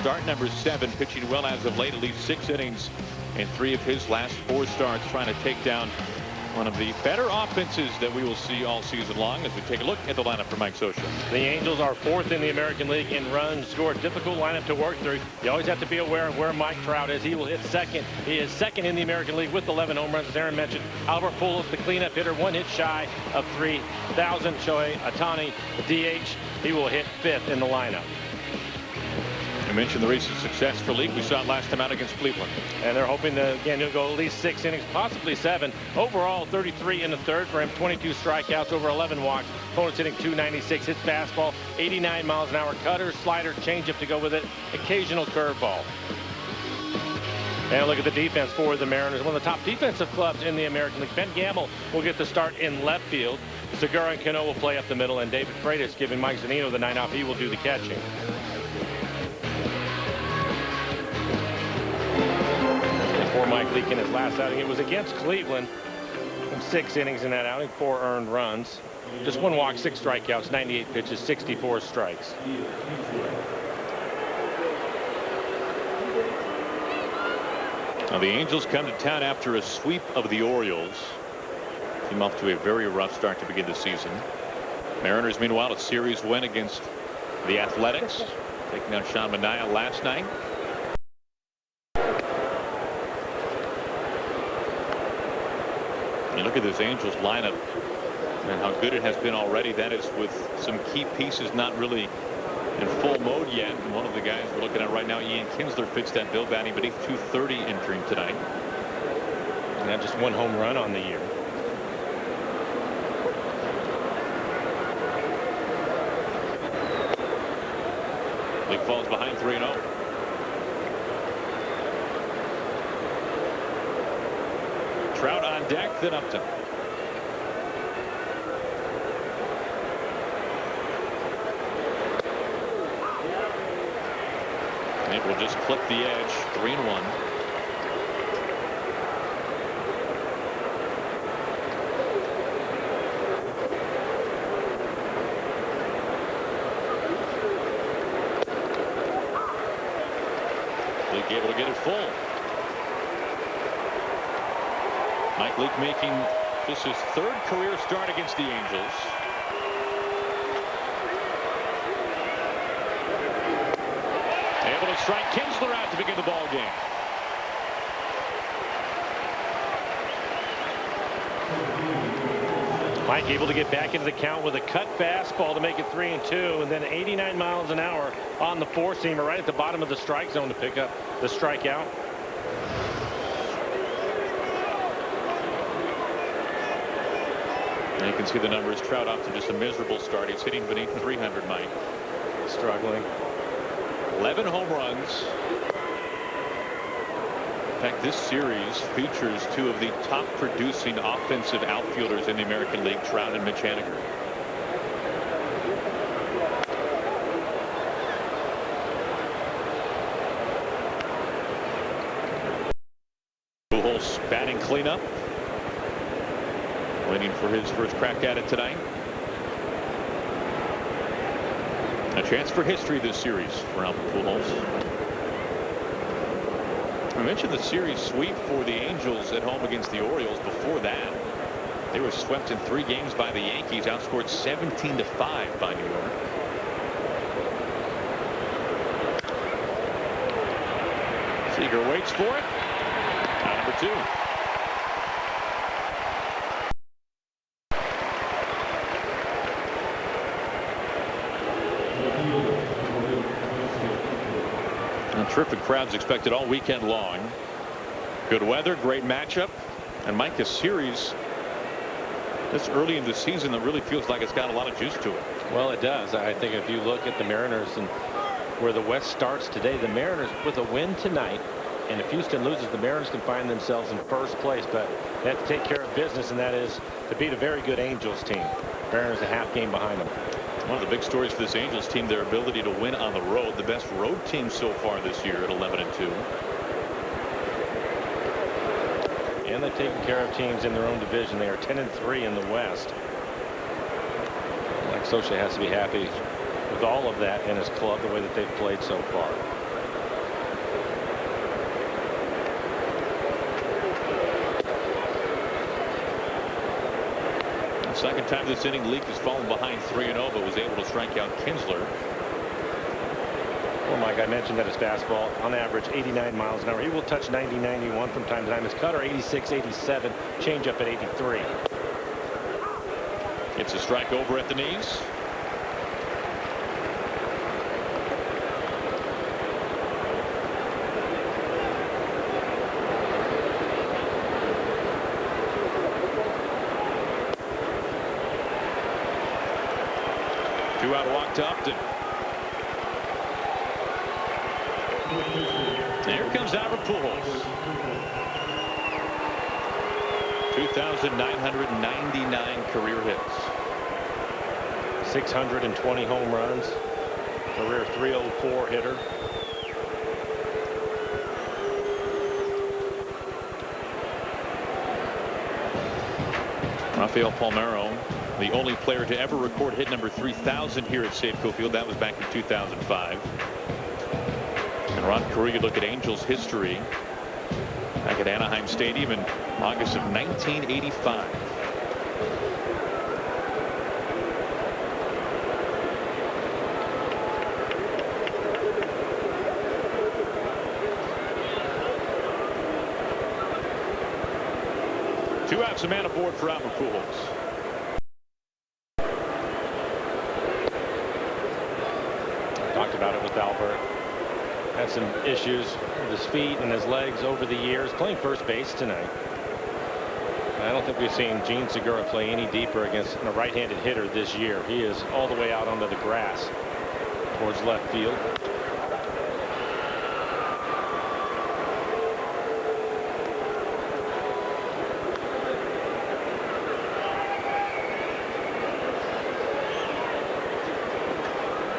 start number 7, pitching well as of late, at least 6 innings in 3 of his last 4 starts, trying to take down one of the better offenses that we will see all season long as we take a look at the lineup for Mike Scioscia. The Angels are 4th in the American League in runs scored. Difficult lineup to work through. You always have to be aware of where Mike Trout is. He will hit second. He is second in the American League with 11 home runs, as Aaron mentioned. Albert Pujold, the cleanup hitter, 1 hit shy of 3,000. Shohei Ohtani, the DH. He will hit 5th in the lineup. You mentioned the recent success for League. We saw it last time out against Cleveland. And they're hoping to, again, he'll go at least 6 innings, possibly 7. Overall, 33 in the 3rd for him, 22 strikeouts, over 11 walks. Opponents hitting .296, hits fastball, 89 miles an hour, cutter, slider, changeup to go with it, occasional curveball. And look at the defense for the Mariners, one of the top defensive clubs in the American League. Ben Gamble will get the start in left field. Segura and Cano will play up the middle, and David Freitas giving Mike Zunino the night off. He will do the catching. For Mike Leake in his last outing, it was against Cleveland. 6 innings in that outing, 4 earned runs, just 1 walk, 6 strikeouts, 98 pitches, 64 strikes. Now the Angels come to town after a sweep of the Orioles. Team off to a very rough start to begin the season. Mariners, meanwhile, a series win against the Athletics, taking out Sean Manaea last night. You look at this Angels lineup and how good it has been already. That is with some key pieces not really in full mode yet. And one of the guys we're looking at right now, Ian Kinsler, fits that bill, batting beneath .230 entering tonight. And that just 1 home run on the year. League falls behind 3-0. Trout on deck, then Upton. It will just clip the edge. 3-1. Leake able to get it full. Mike Leake making just his 3rd career start against the Angels. Able to strike Kinsler out to begin the ball game. Mike able to get back into the count with a cut fastball to make it 3-2, and then 89 miles an hour on the 4-seamer right at the bottom of the strike zone to pick up the strikeout. And you can see the numbers. Trout off to just a miserable start. He's hitting beneath 300, Mike. Struggling. 11 home runs. In fact, this series features 2 of the top producing offensive outfielders in the American League, Trout and Mitch Haniger. Pujold batting cleanup, waiting for his first crack at it tonight. A chance for history this series for Albert Pujold. I mentioned the series sweep for the Angels at home against the Orioles. Before that, they were swept in 3 games by the Yankees, outscored 17-5 by New York. Seager waits for it. Out number 2. Terrific crowds expected all weekend long. Good weather, great matchup, and Mike, a series this early in the season that really feels like it's got a lot of juice to it. Well, it does. I think if you look at the Mariners and where the West starts today, the Mariners with a win tonight, and if Houston loses, the Mariners can find themselves in 1st place, but they have to take care of business, and that is to beat a very good Angels team. Mariners a half game behind them. One of the big stories for this Angels team, their ability to win on the road. The best road team so far this year at 11-2. And they've taken care of teams in their own division. They are 10-3 in the West. Mike Scioscia has to be happy with all of that in his club, the way that they've played so far. Second time this inning, Leake has fallen behind 3-0, but was able to strike out Kinsler. Well, Mike, I mentioned that his fastball on average 89 miles an hour. He will touch 90, 91 from time to time. His cutter 86, 87, changeup at 83. It's a strike over at the knees. Two-out walk to Upton. Here comes Albert Pujold. 2,999 career hits. 620 home runs. Career 304 hitter. Rafael Palmeiro, the only player to ever record hit number 3,000 here at Safeco Field. That was back in 2005. And Ron Correa, look at Angels history back at Anaheim Stadium in August of 1985. Two outs, a man aboard for Albert Pujold. Talked about it with Albert. Had some issues with his feet and his legs over the years. Playing first base tonight. I don't think we've seen Gene Segura play any deeper against a right-handed hitter this year. He is all the way out onto the grass towards left field.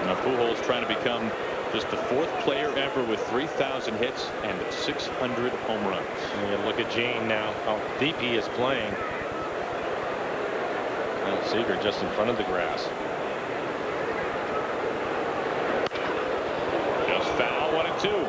Now Pujold's trying to become just the fourth player ever with 3,000 hits and 600 home runs. And you look at Gene now, how deep he is playing. And Seager just in front of the grass. Just foul, 1-2.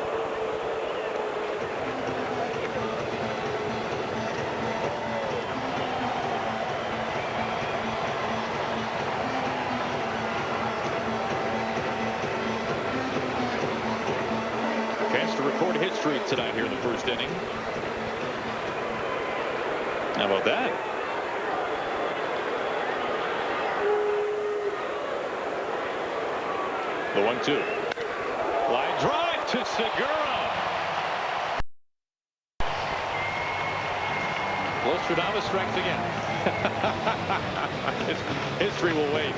Chance to record a hit streak tonight here in the first inning. How about that? The 1-2. Line drive to Segura. Nostradamus strikes again. History will wait.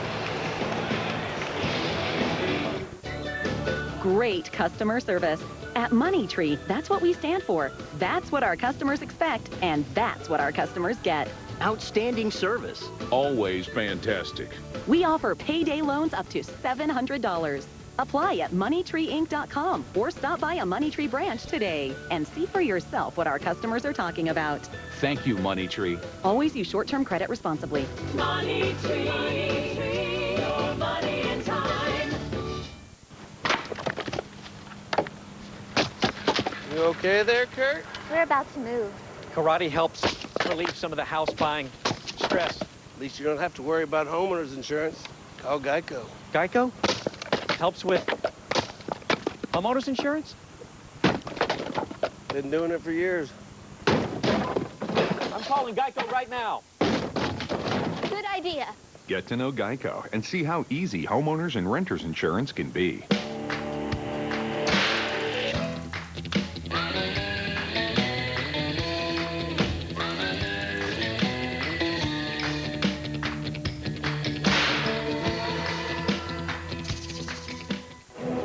Great customer service. At Money Tree, that's what we stand for. That's what our customers expect, and that's what our customers get. Outstanding service. Always fantastic. We offer payday loans up to $700. Apply at moneytreeinc.com or stop by a Money Tree branch today and see for yourself what our customers are talking about. Thank you, Money Tree. Always use short-term credit responsibly. Money Tree, your money in time. You okay there, Kurt? We're about to move. Karate helps relieve some of the house buying stress. At least you don't have to worry about homeowners insurance. Call Geico. Geico helps with homeowners insurance? Been doing it for years. I'm calling Geico right now. Good idea. Get to know Geico and see how easy homeowners and renters insurance can be.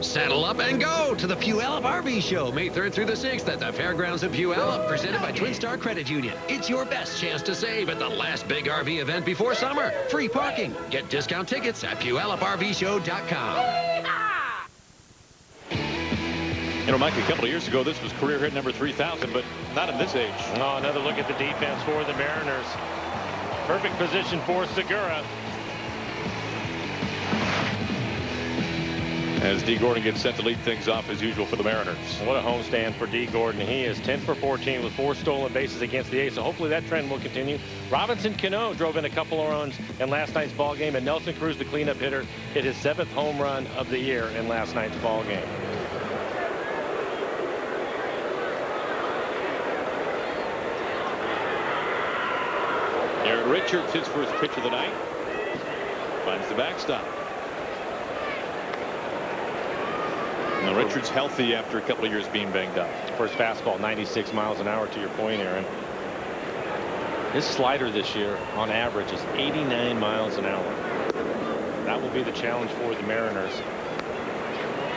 Saddle up and go to the Puyallup RV Show, May 3rd through the 6th at the Fairgrounds of Puyallup, presented by Twin Star Credit Union. It's your best chance to save at the last big RV event before summer. Free parking. Get discount tickets at PuyallupRVShow.com. You know, Mike, a couple of years ago, this was career hit number 3,000, but not in this age. Oh, another look at the defense for the Mariners. Perfect position for Segura. As D. Gordon gets set to lead things off as usual for the Mariners. What a homestand for D. Gordon. He is 10 for 14 with 4 stolen bases against the A's, so hopefully that trend will continue. Robinson Cano drove in a couple of runs in last night's ball game, and Nelson Cruz, the cleanup hitter, hit his 7th home run of the year in last night's ball game. Aaron Richards, his first pitch of the night, finds the backstop. Now Richards healthy after a couple of years being banged up. First fastball 96 miles an hour, to your point, Aaron. His slider this year on average is 89 miles an hour. That will be the challenge for the Mariners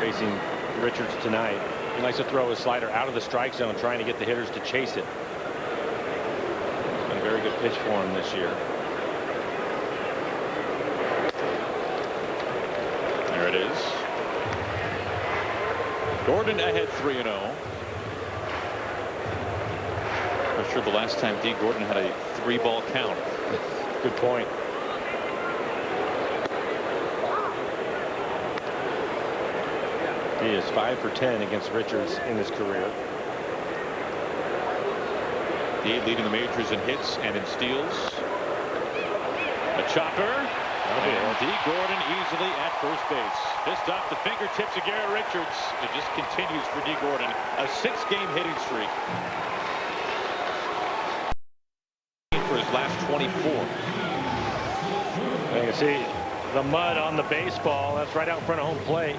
facing Richards tonight. He likes to throw his slider out of the strike zone, trying to get the hitters to chase it. It's been a very good pitch for him this year. There it is. Gordon ahead 3-0. I'm sure the last time D. Gordon had a 3-ball count. Good point. He is 5 for 10 against Richards in his career. D. leading the majors in hits and in steals. A chopper. And D. Gordon easily at first base. Just off the fingertips of Garrett Richards. It just continues for D. Gordon. A 6-game hitting streak. For his last 24. You can see the mud on the baseball. That's right out in front of home plate.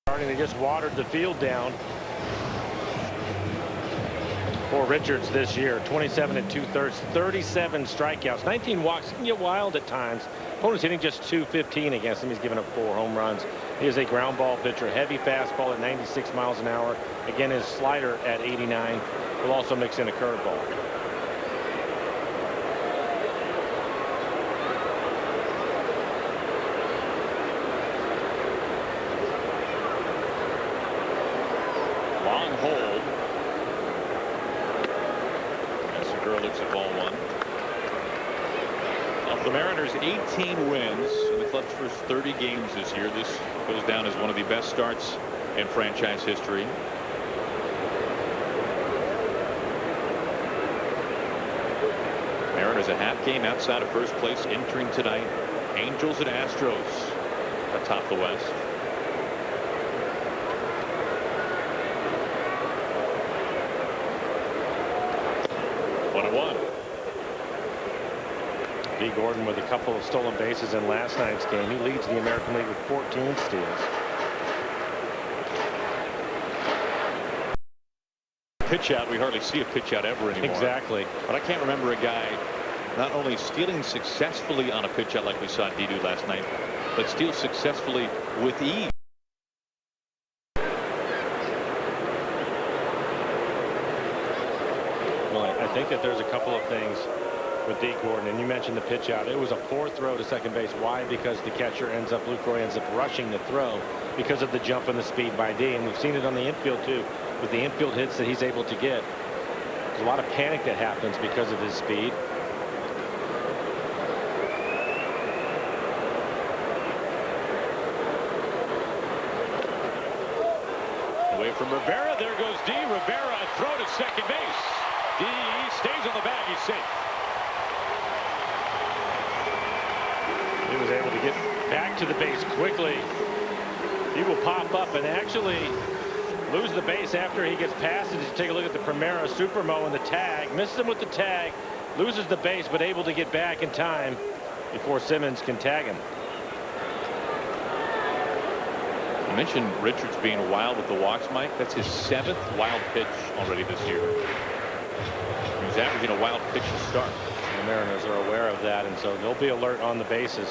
Starting to just watered the field down for Richards this year. 27 2/3, 37 strikeouts, 19 walks. Can get wild at times. Opponents hitting just .215 against him. He's given up 4 home runs. He is a ground ball pitcher. Heavy fastball at 96 miles an hour. Again, his slider at 89. Will also mix in a curveball. Long hold. And Segura looks at ball 1. Of the Mariners' 18 wins in the club's first 30 games this year, this goes down as one of the best starts in franchise history. Mariners a half game outside of first place entering tonight. Angels and Astros atop the West. D. Gordon with a couple of stolen bases in last night's game. He leads the American League with 14 steals. Pitch out, we hardly see a pitch out ever anymore. Exactly. But I can't remember a guy not only stealing successfully on a pitch out like we saw D do last night, but steal successfully with ease. Well, I think that there's a couple of things with D. Gordon, and you mentioned the pitch out. It was a poor throw to second base. Why? Because the catcher Lucroy ends up rushing the throw because of the jump and the speed by D. And we've seen it on the infield too, with the infield hits that he's able to get. There's a lot of panic that happens because of his speed. Away from Rivera, there goes D. Rivera, a throw to second base. D stays on the bag, he's safe. He was able to get back to the base quickly. He will pop up and actually lose the base after he gets past it. Just take a look at the Primera Supermo and the tag. Misses him with the tag. Loses the base, but able to get back in time before Simmons can tag him. I mentioned Richards being wild with the walks, Mike. That's his 7th wild pitch already this year. He's averaging a wild pitch to start. The Mariners are aware of that, and so they'll be alert on the bases.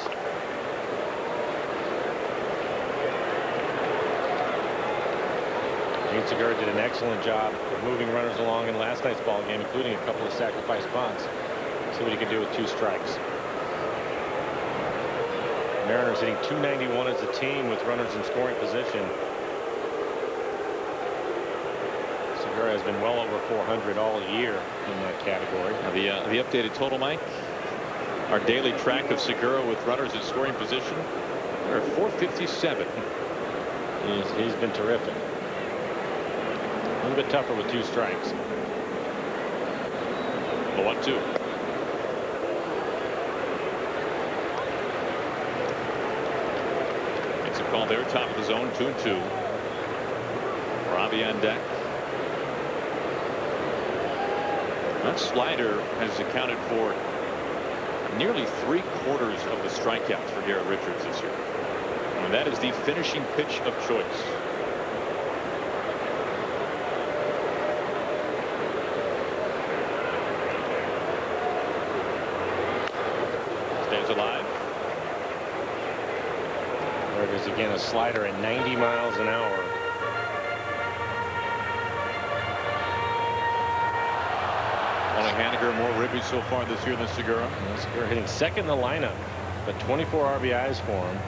Gene Segura did an excellent job of moving runners along in last night's ball game, including a couple of sacrifice bunts. See what he can do with 2 strikes. Mariners hitting .291 as a team with runners in scoring position. Segura has been well over .400 all year in that category. Now the updated total, Mike. Our daily track of Segura with runners in scoring position. We're at .457. He's been terrific. A little bit tougher with 2 strikes. 1-2. It's a call there, top of the zone, 2-2. Robbie on deck. That slider has accounted for nearly 3/4 of the strikeouts for Garrett Richards this year. And that is the finishing pitch of choice. Stays alive. There it is again, a slider at 90 miles an hour. Haniger more ribby so far this year than Segura. Segura hitting second in the lineup, but 24 RBIs for him.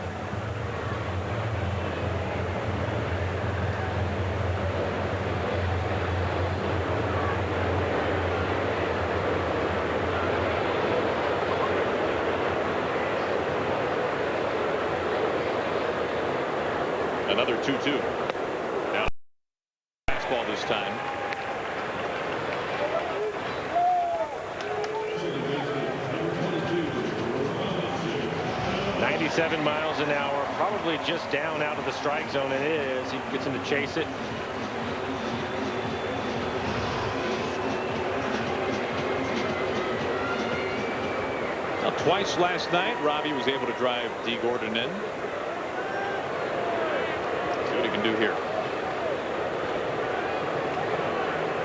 Another 2-2. Now fastball this time. 97 miles an hour, probably just down out of the strike zone. It is. He gets him to chase it. Now, twice last night, Robbie was able to drive D. Gordon in. See what he can do here.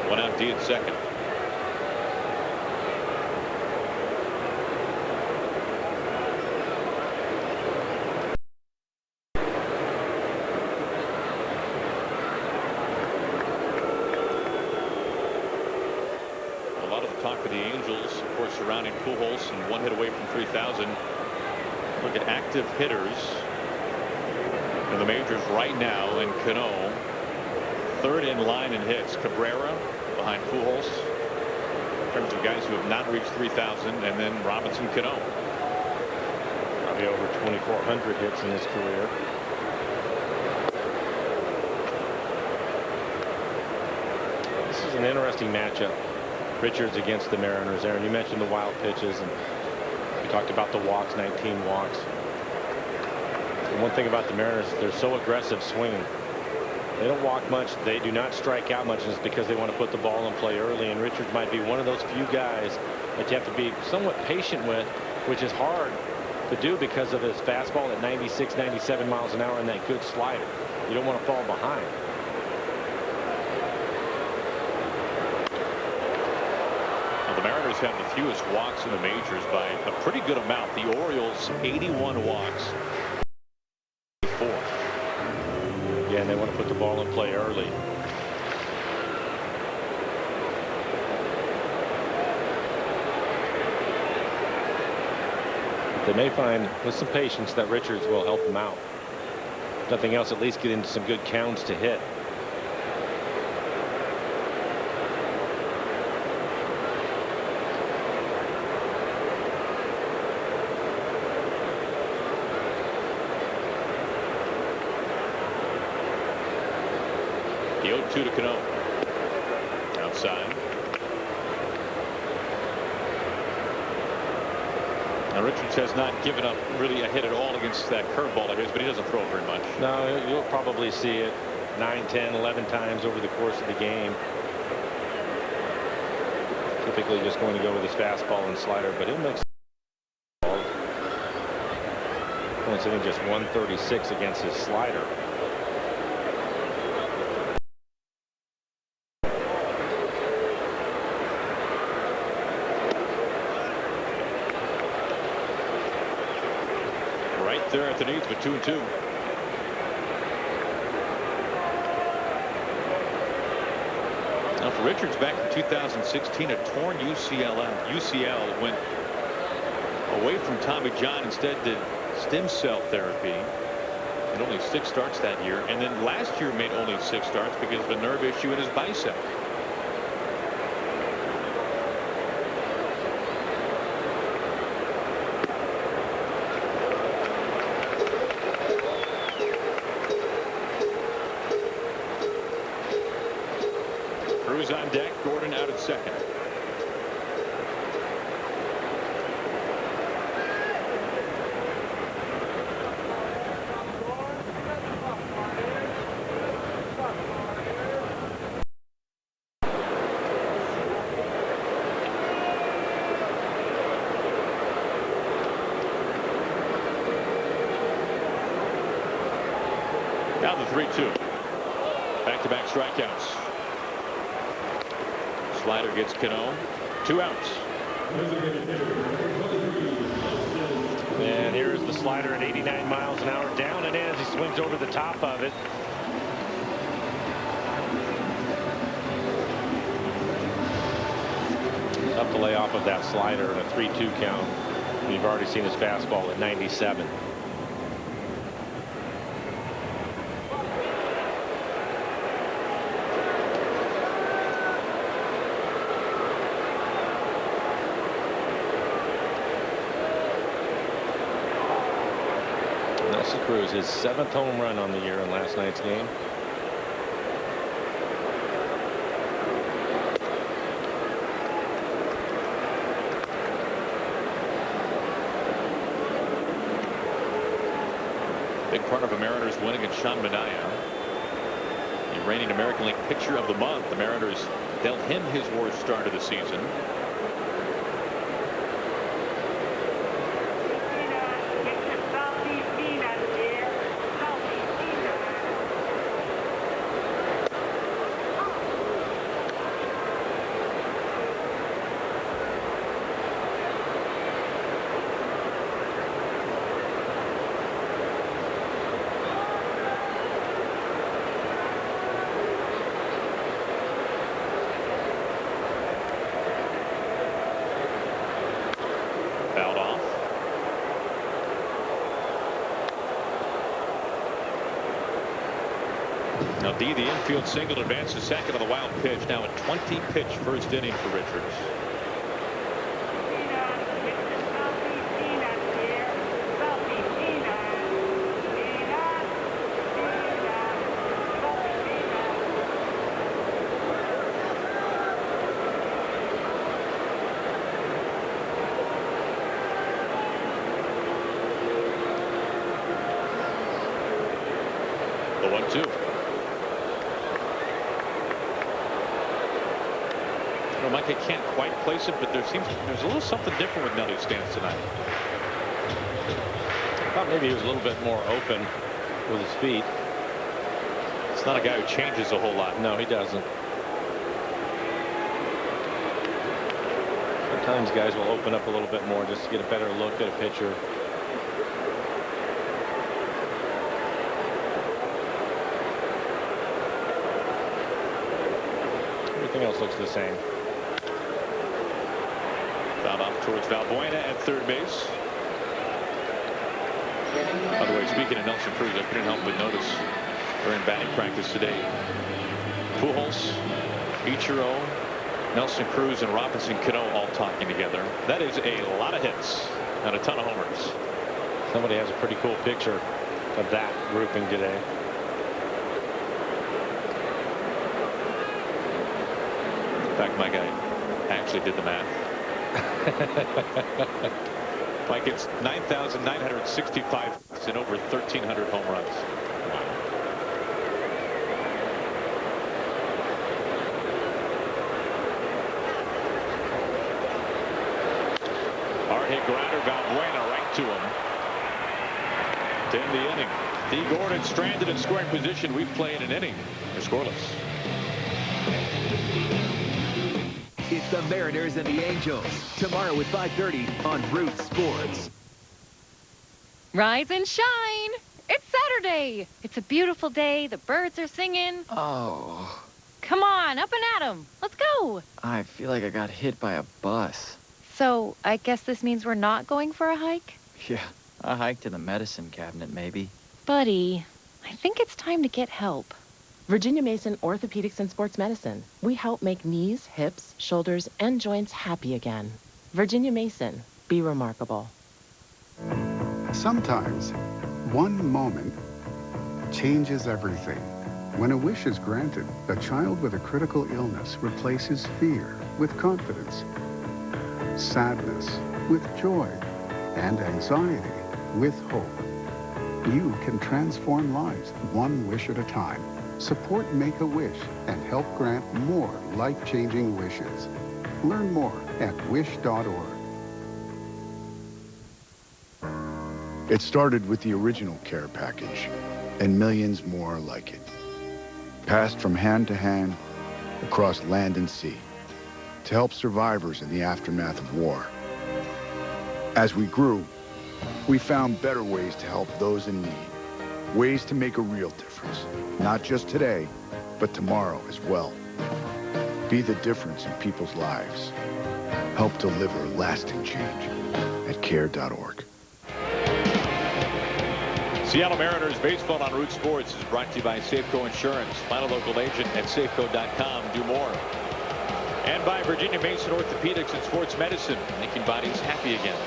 One out, D at second. Talk for the Angels, of course, surrounding Pujold and 1 hit away from 3,000. Look at active hitters in the majors right now, and Cano third in line in hits. Cabrera behind Pujold in terms of guys who have not reached 3,000, and then Robinson Cano. Probably over 2,400 hits in his career. This is an interesting matchup. Richards against the Mariners. Aaron, you mentioned the wild pitches, and we talked about the walks, 19 walks. And one thing about the Mariners, they're so aggressive swinging. They don't walk much. They do not strike out much, and it's because they want to put the ball in play early. And Richards might be one of those few guys that you have to be somewhat patient with, which is hard to do because of his fastball at 96, 97 miles an hour and that good slider. You don't want to fall behind. The Mariners have the fewest walks in the majors by a pretty good amount. The Orioles 81 walks. 4. Yeah, and they want to put the ball in play early. They may find with some patience that Richards will help them out. If nothing else, at least get into some good counts to hit. The 0-2 to Cano. Outside. Now Richards has not given up really a hit at all against that curveball of his, but he doesn't throw very much. No, you'll probably see it 9, 10, 11 times over the course of the game. Typically just going to go with his fastball and slider, but he'll mix. Only hitting just 136 against his slider. There at the knees, but 2-2. Now for Richards, back in 2016, a torn UCL went away from Tommy John, instead did stem cell therapy. And only 6 starts that year, and then last year made only 6 starts because of a nerve issue in his bicep. Cruz on deck. Gordon out at second. Now the 3-2. Back-to-back strikeouts. Slider gets Cano. 2 outs. And here's the slider at 89 miles an hour. Down and in as he swings over the top of it. Up to lay off of that slider at a 3-2 count. We've already seen his fastball at 97. Cruz, his 7th home run on the year in last night's game. Big part of a Mariners win against Sean Manaea. The reigning American League Pitcher of the Month. The Mariners dealt him his worst start of the season. Fouled off. Now D, the infield single, advances second on the wild pitch. Now a 20-pitch first inning for Richards. The 1-2. Mike, I can't quite place it, but there's a little something different with Nelly's stance tonight. I thought maybe he was a little bit more open with his feet. It's not a guy who changes a whole lot. No, he doesn't. Sometimes guys will open up a little bit more just to get a better look at a pitcher. Everything else looks the same. Fouled off towards Valbuena at third base. By the way, speaking of Nelson Cruz, I couldn't help but notice during batting practice today, Pujold, Ichiro, Nelson Cruz, and Robinson Cano all talking together. That is a lot of hits and a ton of homers. Somebody has a pretty cool picture of that grouping today. In fact, my guy actually did the math. Like it's 9,965 and over 1,300 home runs. Wow. Hard hit grounder, Valbuena right to him. To end the inning. D. Gordon stranded in scoring position. We've played an inning. They're scoreless. It's the Mariners and the Angels. Tomorrow at 5:30 on Root Sports. Rise and shine. It's Saturday. It's a beautiful day. The birds are singing. Oh. Come on, up and at 'em. Let's go. I feel like I got hit by a bus. So I guess this means we're not going for a hike? Yeah, a hike to the medicine cabinet, maybe. Buddy, I think it's time to get help. Virginia Mason Orthopedics and Sports Medicine. We help make knees, hips, shoulders, and joints happy again. Virginia Mason. Be remarkable. Sometimes, one moment changes everything. When a wish is granted, a child with a critical illness replaces fear with confidence, sadness with joy, and anxiety with hope. You can transform lives one wish at a time. Support Make-A-Wish and help grant more life-changing wishes. Learn more at wish.org. It started with the original care package and millions more like it. Passed from hand to hand, across land and sea, to help survivors in the aftermath of war. As we grew, we found better ways to help those in need. Ways to make a real difference. Not just today, but tomorrow as well. Be the difference in people's lives. Help deliver lasting change at care.org. Seattle Mariners baseball on Root Sports is brought to you by Safeco Insurance. Find a local agent at Safeco.com. Do more. And by Virginia Mason Orthopedics and Sports Medicine, making bodies happy again.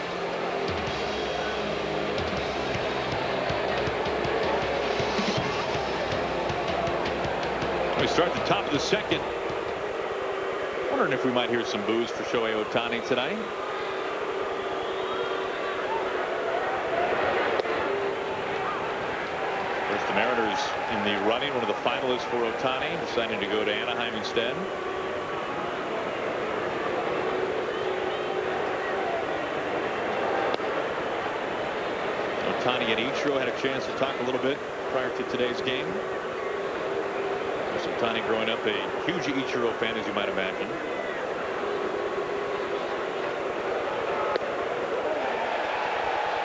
We start the top of the second. Wondering if we might hear some boos for Shohei Ohtani tonight. First, the Mariners in the running, one of the finalists for Ohtani, deciding to go to Anaheim instead. Ohtani and Ichiro had a chance to talk a little bit prior to today's game. Ohtani growing up a huge Ichiro fan, as you might imagine.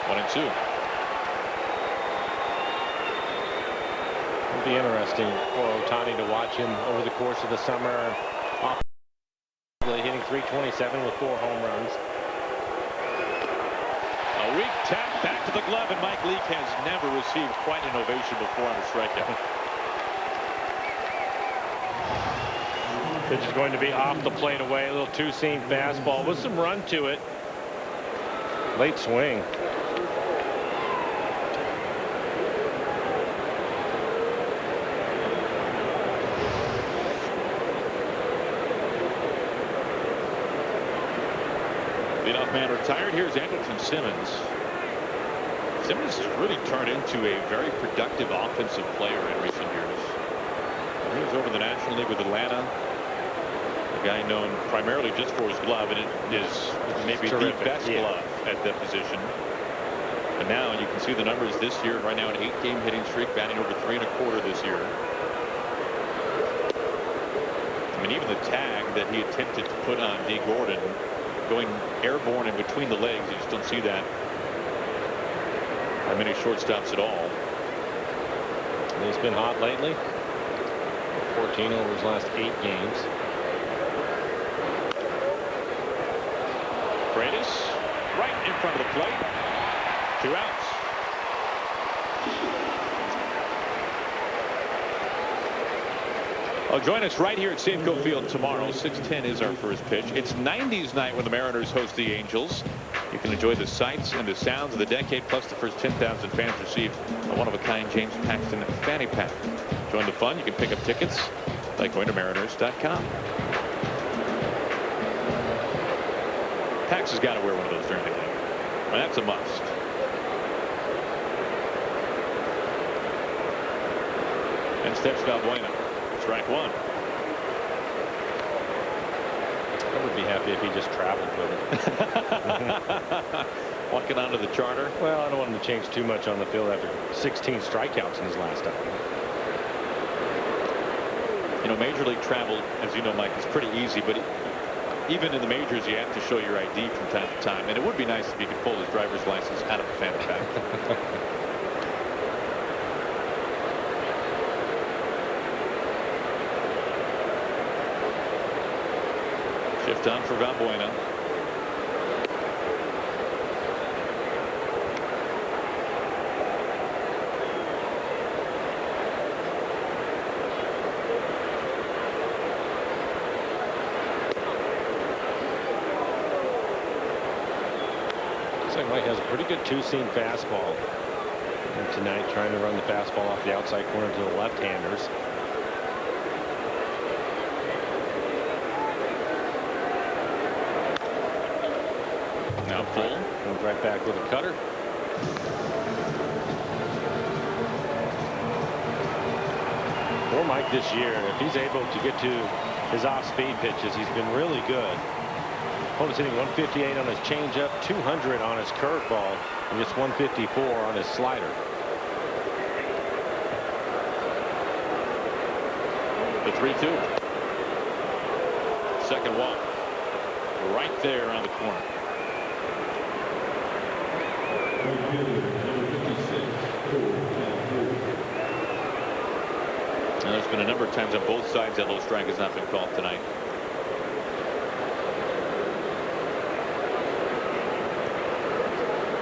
One and two. It'll be interesting for Ohtani to watch him over the course of the summer. Hitting .327 with 4 home runs. A weak tap back to the glove, and Mike Leake has never received quite an ovation before on a strikeout. Pitch is going to be off the plate away. A little two-seam fastball with some run to it. Late swing. Leadoff man retired. Here's Andrelton Simmons. Simmons has really turned into a very productive offensive player in recent years. He was over in the National League with Atlanta. A guy known primarily just for his glove, and it is maybe the best glove at that position. And now you can see the numbers this year. Right now, an 8-game hitting streak, batting over 3 1/4 this year. I mean, even the tag that he attempted to put on D. Gordon, going airborne in between the legs, you just don't see that by many shortstops at all. And he's been hot lately. 14 over his last 8 games. Freitas right in front of the plate. 2 outs. Join us right here at Safeco Field tomorrow. 6:10 is our first pitch. It's 90s night when the Mariners host the Angels. You can enjoy the sights and the sounds of the decade, plus the first 10,000 fans receive a one-of-a-kind James Paxton fanny pack. Join the fun. You can pick up tickets by going to Mariners.com. Pax has got to wear one of those during the game. Well, that's a must. And steps Valbuena. Strike 1. I would be happy if he just traveled with it. Walking onto the charter. Well, I don't want him to change too much on the field after 16 strikeouts in his last outing. You know, Major League travel, as you know, Mike, is pretty easy, but even in the majors, you have to show your ID from time to time, and it would be nice if you could pull his driver's license out of the fanny pack. Shift on for Valbuena. Mike has a pretty good two-seam fastball. And tonight trying to run the fastball off the outside corner to the left-handers. full. Comes right back with a cutter. For Mike this year, if he's able to get to his off-speed pitches, he's been really good. Opponent's hitting 158 on his changeup, 200 on his curveball, and just 154 on his slider. The 3-2. Second walk. Right there on the corner. And there's been a number of times on both sides that low strike has not been called tonight.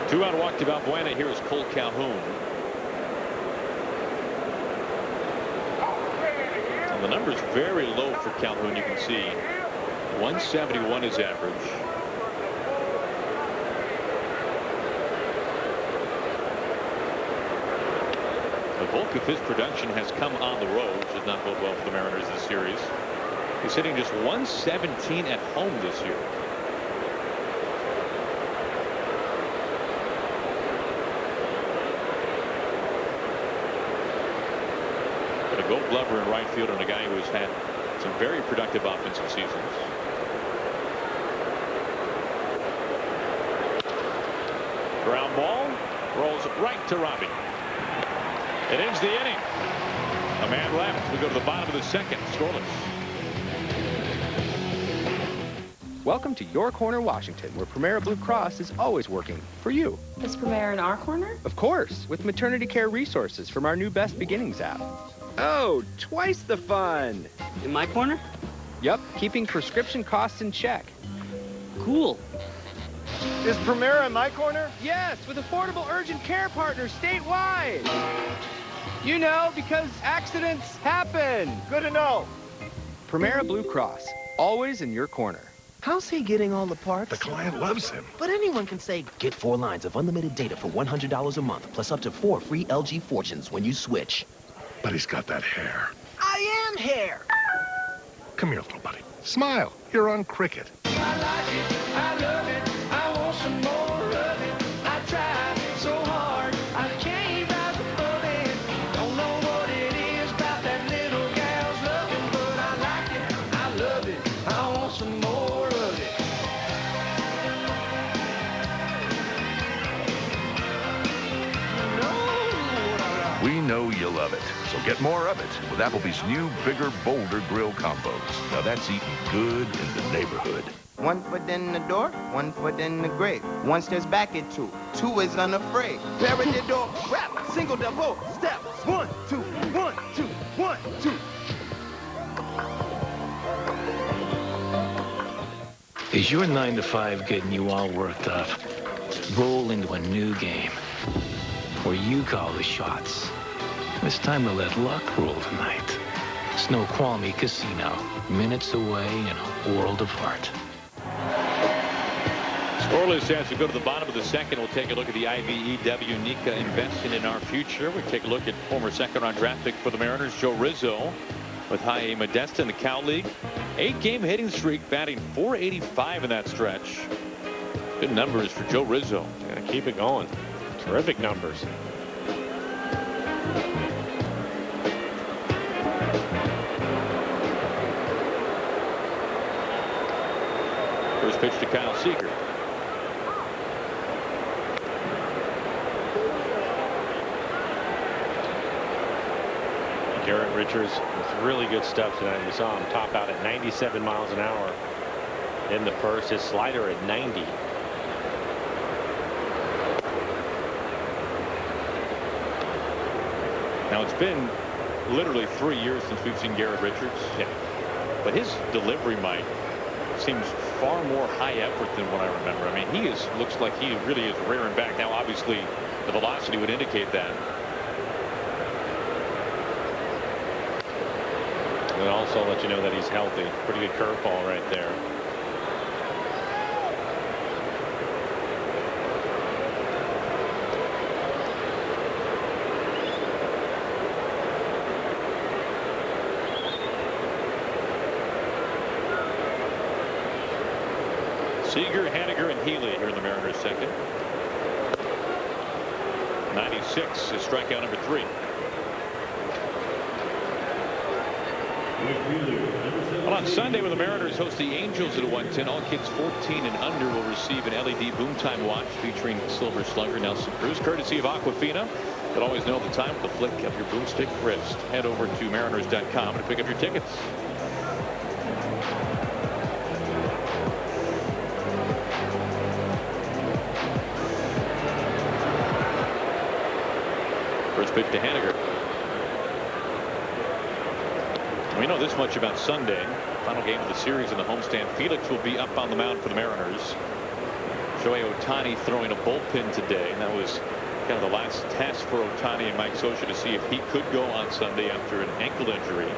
Two-out walk to Valbuena. Here is Cole Calhoun. And the number's very low for Calhoun. You can see 171 is average. The bulk of his production has come on the road, which does not bode well for the Mariners this series. He's hitting just 117 at home this year. But a Gold Glover in right field and a guy who has had some very productive offensive seasons. Ground ball rolls right to Robbie. It ends the inning. A man left. We go to the bottom of the second. Scoreless. Welcome to your corner, Washington, where Primera Blue Cross is always working for you. Is Primera in our corner? Of course, with maternity care resources from our new Best Beginnings app. Oh, twice the fun. In my corner? Yep, keeping prescription costs in check. Cool. Is Primera in my corner? Yes, with affordable urgent care partners statewide. You know, because accidents happen. Good to know. Primera Blue Cross, always in your corner. How's he getting all the parts? The client loves him. But anyone can say, get 4 lines of unlimited data for $100 a month, plus up to 4 free LG Fortunes when you switch. But he's got that hair. I am hair. Come here, little buddy. Smile. You're on cricket. I like it. I love it. I want some more of it. I tried so hard. I can't rise above it. Don't know what it is about that little gal's loving, but I like it. I love it. I want some more of it. We know you love it, so get more of it with Applebee's new, bigger, bolder grill combos. Now that's eating good in the neighborhood. 1 foot in the door, 1 foot in the grave. 1 steps back at 2, 2 is unafraid. Parry the door, rap, single double, step. 1, 2, 1, 2, 1, 2. Is your 9 to 5 getting you all worked up? Roll into a new game where you call the shots. It's time to let luck rule tonight. Snoqualmie Casino, minutes away in a world of art. Scoreless as we go to the bottom of the second. We'll take a look at the IVEW NICA investing in our future. We'll take a look at former second-round draft pick for the Mariners, Joe Rizzo, with high Modesta in the Cal League. 8-game hitting streak, batting .485 in that stretch. Good numbers for Joe Rizzo. Yeah, keep it going. Terrific numbers. First pitch to Kyle Seager. Garrett Richards with really good stuff tonight. We saw him top out at 97 miles an hour in the first. His slider at 90. Now it's been literally 3 years since we've seen Garrett Richards. Yeah. But his delivery, Mike, seems far more high effort than what I remember. I mean, looks like he really is rearing back. Now, obviously, the velocity would indicate that. And also let you know that he's healthy. Pretty good curveball right there. Seager, Haniger, and Healy here in the Mariners second. 96 is strikeout number 3. Well, on Sunday, when the Mariners host the Angels at 1:10, all kids 14 and under will receive an LED boom time watch featuring Silver Slugger Nelson Cruz, courtesy of Aquafina. You'll always know the time with the flick of your boomstick wrist. Head over to mariners.com to pick up your tickets. First pitch to Haniger. We know this much about Sunday. Final game of the series in the homestand. Felix will be up on the mound for the Mariners. Shohei Ohtani throwing a bullpen today. And that was kind of the last test for Ohtani and Mike Scioscia to see if he could go on Sunday after an ankle injury.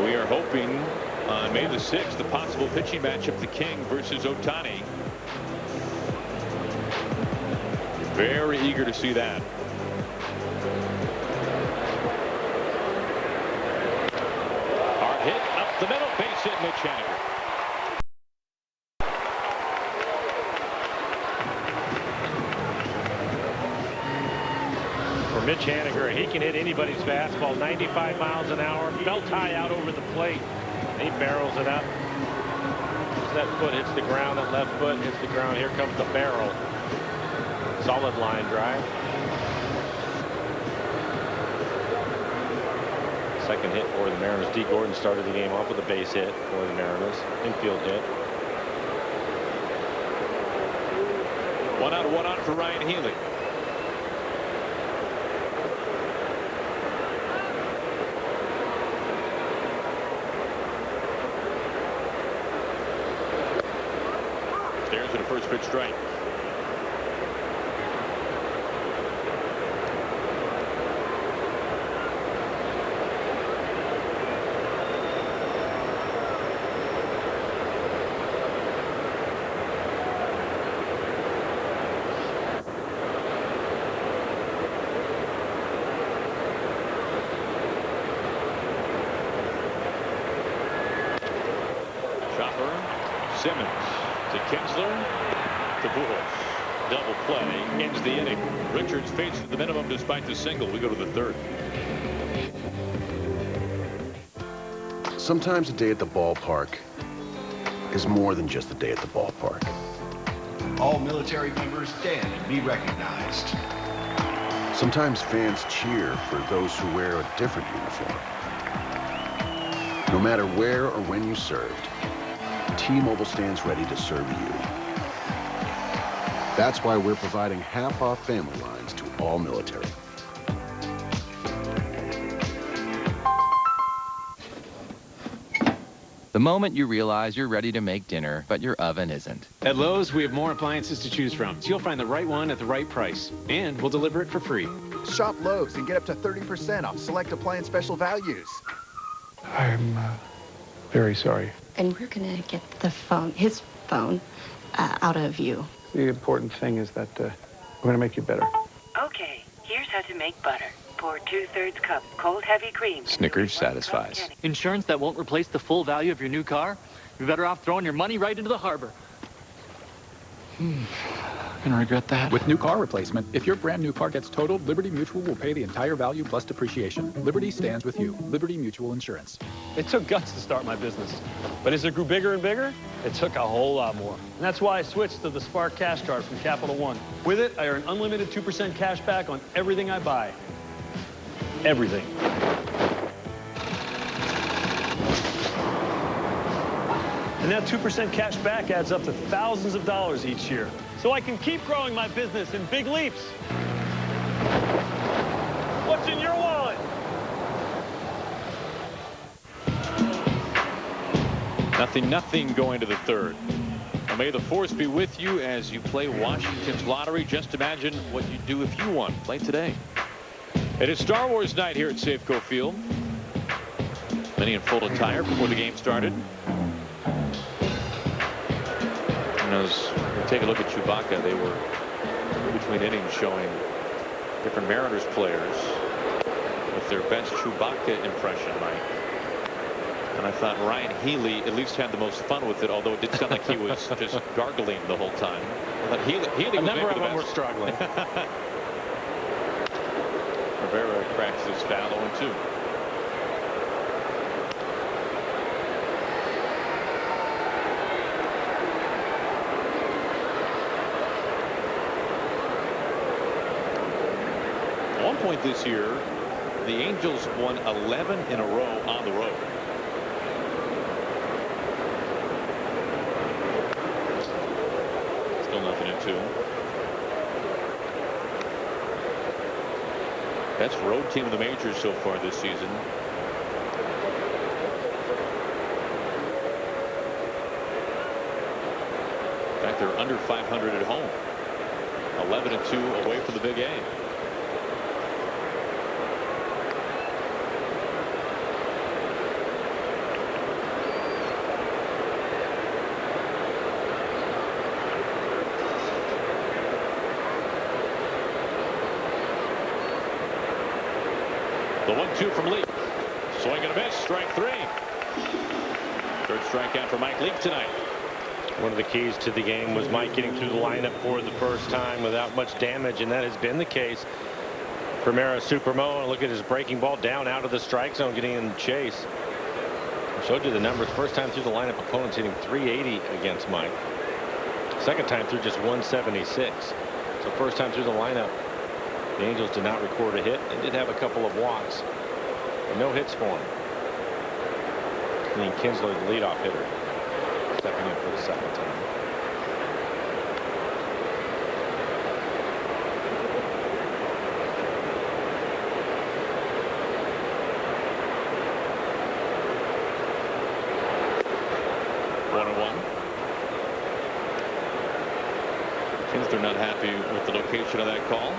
We are hoping on May the 6th, the possible pitching matchup, the King versus Ohtani. Very eager to see that. Hard hit up the middle, base hit, Mitch Haniger. For Mitch Haniger, he can hit anybody's fastball. 95 miles an hour, belt high out over the plate. And he barrels it up. As that foot hits the ground, that left foot hits the ground. Here comes the barrel. Solid line drive. Second hit for the Mariners. D. Gordon started the game off with a base hit for the Mariners. Infield hit. 1 out, 1 out for Ryan Healy. Stares at a first pitch strike. Simmons to Kinsler to Pujold. Double play ends the inning. Richards faces the minimum despite the single. We go to the 3rd. Sometimes a day at the ballpark is more than just a day at the ballpark. All military members stand and be recognized. Sometimes fans cheer for those who wear a different uniform. No matter where or when you served, T-Mobile stands ready to serve you. That's why we're providing half-off family lines to all military. The moment you realize you're ready to make dinner, but your oven isn't. At Lowe's, we have more appliances to choose from, so you'll find the right one at the right price. And we'll deliver it for free. Shop Lowe's and get up to 30% off select appliance special values. I'm very sorry. And we're going to get the phone, his phone, out of you. The important thing is that we're going to make you better. Okay, here's how to make butter. Pour 2/3 cup cold heavy cream. Snickers satisfies. Insurance that won't replace the full value of your new car? You're better off throwing your money right into the harbor. Gonna regret that. With new car replacement, if your brand new car gets totaled, Liberty Mutual will pay the entire value plus depreciation. Liberty stands with you. Liberty Mutual Insurance. It took guts to start my business, but as it grew bigger and bigger, it took a whole lot more. And that's why I switched to the Spark Cash Card from Capital One. With it, I earn unlimited 2% cash back on everything I buy. Everything. And that 2% cash back adds up to thousands of dollars each year. So I can keep growing my business in big leaps. What's in your wallet? Nothing going to the 3rd. Well, may the force be with you as you play Washington's lottery. Just imagine what you'd do if you won. Play today. It is Star Wars night here at Safeco Field. Many in full attire before the game started. And as we take a look at Chewbacca, they were between innings showing different Mariners players with their best Chewbacca impression, Mike. And I thought Ryan Healy at least had the most fun with it, although it did sound like he was just gargling the whole time. I thought Healy a was number of the them were best. struggling. Rivera cracks his foul 0-2. At one point this year, the Angels won 11 in a row on the road. Still nothing in 2. Best road team in the majors so far this season. In fact, they're under 500 at home. 11-2 away from the Big A. The 1-2 from Leake. Swing and a miss. Strike 3. Third strikeout for Mike Leake tonight. One of the keys to the game was Mike getting through the lineup for the first time without much damage, and that has been the case. Primera Supermo, and look at his breaking ball down out of the strike zone, getting in the chase. I showed you the numbers. First time through the lineup, opponents hitting 380 against Mike. Second time through, just 176. So first time through the lineup, the Angels did not record a hit. They did have a couple of walks, but no hits for him. Kinsley, the leadoff hitter, stepping in for the second time. Kinsler not happy with the location of that call.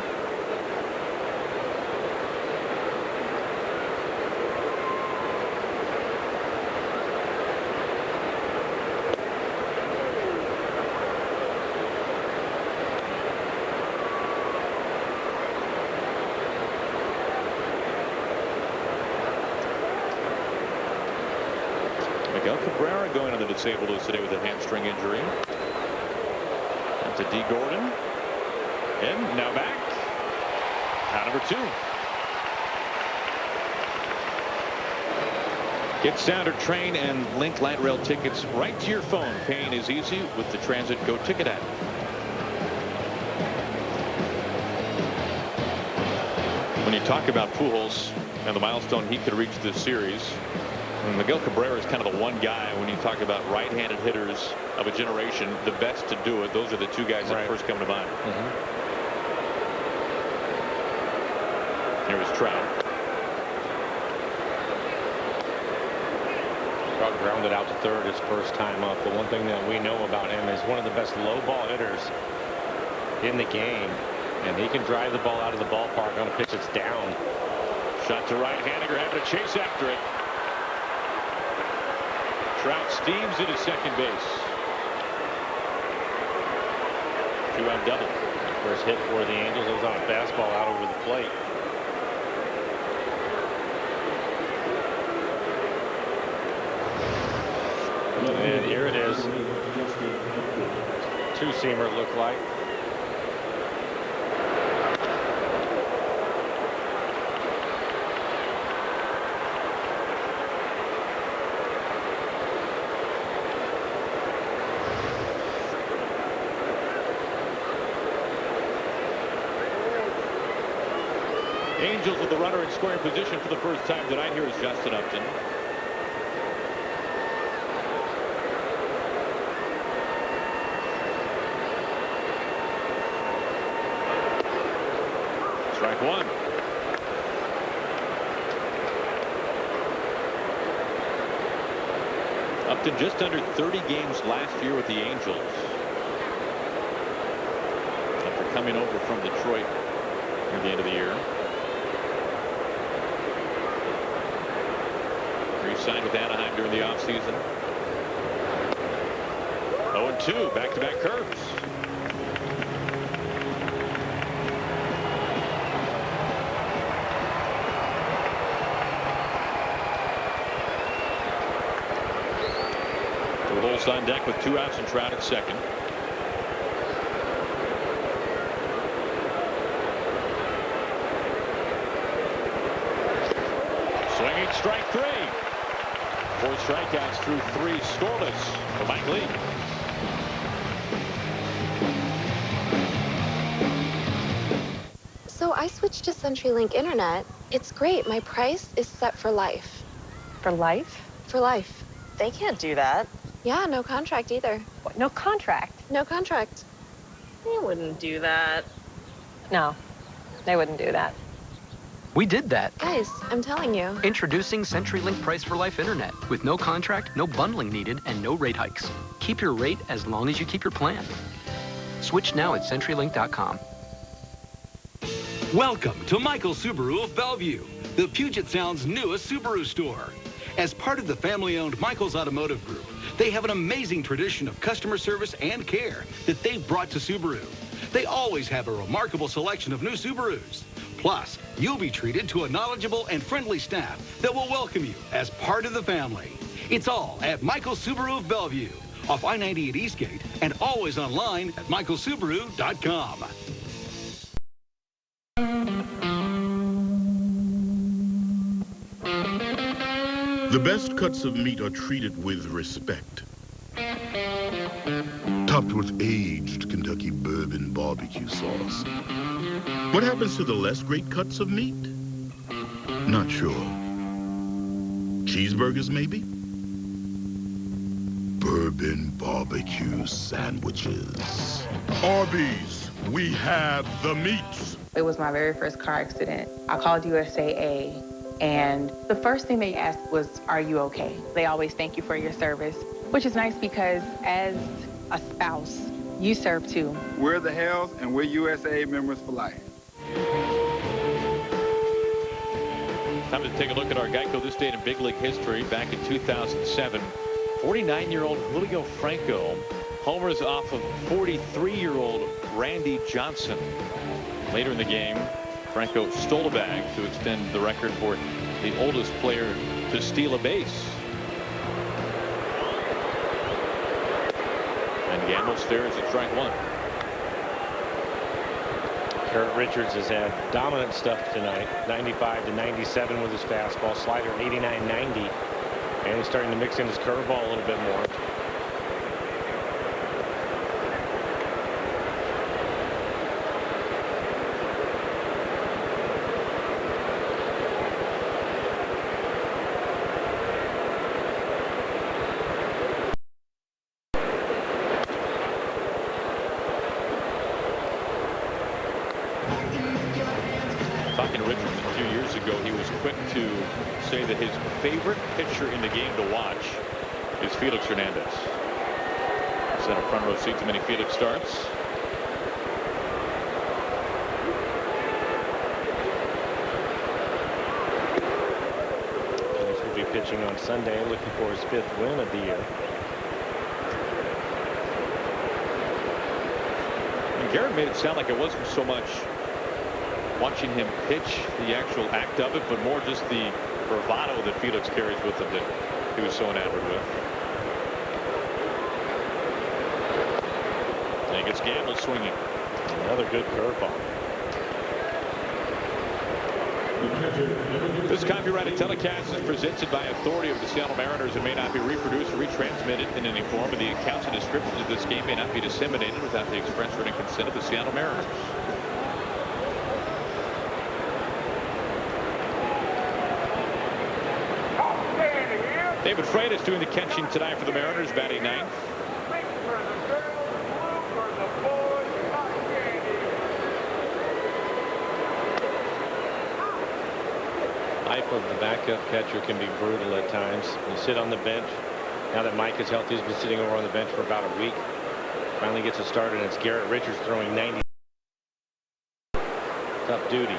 Miguel Cabrera going on the disabled list today with a hamstring injury. That's a D. Gordon. And now back. Out number 2. Get Sounder Train and Link Light Rail tickets right to your phone. Paying is easy with the Transit Go Ticket app. When you talk about Pujols and the milestone he could reach this series, Miguel Cabrera is kind of the one guy when you talk about right-handed hitters of a generation, the best to do it. Those are the two guys that first come to mind. Here is Trout. Trout grounded out to third his first time up. The one thing that we know about him is one of the best low ball hitters in the game, and he can drive the ball out of the ballpark on a pitch that's down. Shot to right, Haniger having to chase after it. Trout steams into second base. 2-out double. First hit for the Angels. It was on a fastball out over the plate. And here it is. Two-seamer looked like. Angels with the runner in scoring position for the first time tonight. Here is Justin Upton. Strike 1. Upton just under 30 games last year with the Angels. After coming over from Detroit near the end of the year. Signed with Anaheim during the offseason. 0-2, back-to-back curves. Russell's on deck with 2 outs and Trout at second. Swinging strike 3. 4 strikeouts through 3 scoreless for Mike Lee. So I switched to CenturyLink Internet. It's great. My price is set for life. For life? For life. They can't do that. Yeah, no contract either. What, no contract? No contract. They wouldn't do that. No, they wouldn't do that. We did that. Guys, I'm telling you. Introducing CenturyLink Price for Life Internet. With no contract, no bundling needed, and no rate hikes. Keep your rate as long as you keep your plan. Switch now at CenturyLink.com. Welcome to Michael Subaru of Bellevue, the Puget Sound's newest Subaru store. As part of the family-owned Michael's Automotive Group, they have an amazing tradition of customer service and care that they've brought to Subaru. They always have a remarkable selection of new Subarus. Plus, you'll be treated to a knowledgeable and friendly staff that will welcome you as part of the family. It's all at Michael Subaru of Bellevue, off I-90 at Eastgate, and always online at michaelsubaru.com. The best cuts of meat are treated with respect. Topped with aged Kentucky bourbon barbecue sauce. What happens to the less great cuts of meat? Not sure. Cheeseburgers, maybe? Bourbon barbecue sandwiches. Arby's, we have the meats. It was my very first car accident. I called USAA, and the first thing they asked was, "Are you okay?" They always thank you for your service, which is nice because as a spouse, you serve too. We're the Hells, and we're USAA members for life. Time to take a look at our Geico This Day in Big League history. Back in 2007, 49-year-old Julio Franco homers off of 43-year-old Randy Johnson. Later in the game, Franco stole a bag to extend the record for the oldest player to steal a base. And Gamble stares at strike 1. Garrett Richards has had dominant stuff tonight. 95 to 97 with his fastball, slider 89-90, and he's starting to mix in his curveball a little bit more. Talking to Richards a few years ago, he was quick to say that his favorite pitcher in the game to watch is Felix Hernandez. He's had a front row seat to many Felix starts. Felix will be pitching on Sunday, looking for his 5th win of the year. And Garrett made it sound like it wasn't so much watching him pitch, the actual act of it, but more just the bravado that Felix carries with him that he was so enamored with. And he gets Gamble swinging. Another good curveball. This copyrighted telecast is presented by authority of the Seattle Mariners and may not be reproduced or retransmitted in any form, and the accounts and descriptions of this game may not be disseminated without the express written consent of the Seattle Mariners. David Freitas doing the catching tonight for the Mariners, batting 9th. Life of the backup catcher can be brutal at times. You sit on the bench. Now that Mike is healthy, he's been sitting over on the bench for about a week. Finally gets it started, and it's Garrett Richards throwing 90. Tough duty.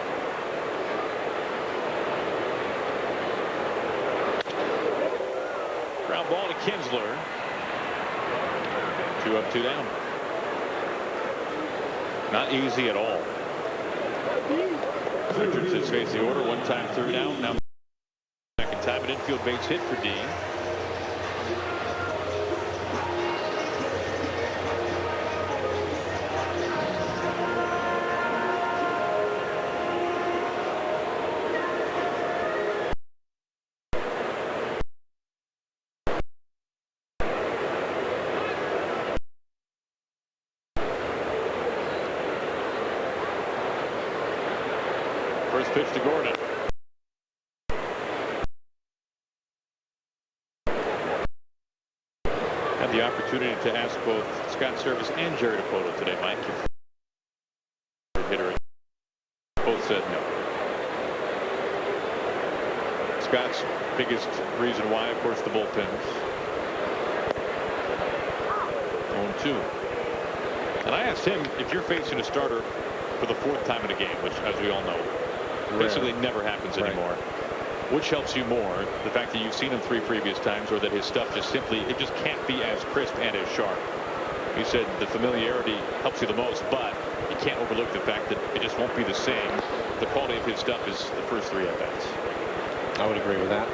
Ground ball to Kinsler. 2 up, 2 down. Not easy at all. Richards has faced the order, 1 time 3 down. Now second time an infield base hit for Dean. First pitch to Gordon. Had the opportunity to ask both Scott Service and Jerry Dipoto today, Mike, if hitter. Both said no. Scott's biggest reason why, of course, the bullpens. 0-2. And I asked him, if you're facing a starter for the 4th time in a game, which, as we all know, basically never happens anymore, which helps you more, the fact that you've seen him 3 previous times, or that his stuff just simply, it just can't be as crisp and as sharp? He said the familiarity helps you the most, but you can't overlook the fact that it just won't be the same. The quality of his stuff is the first 3 at-bats. I would agree with that.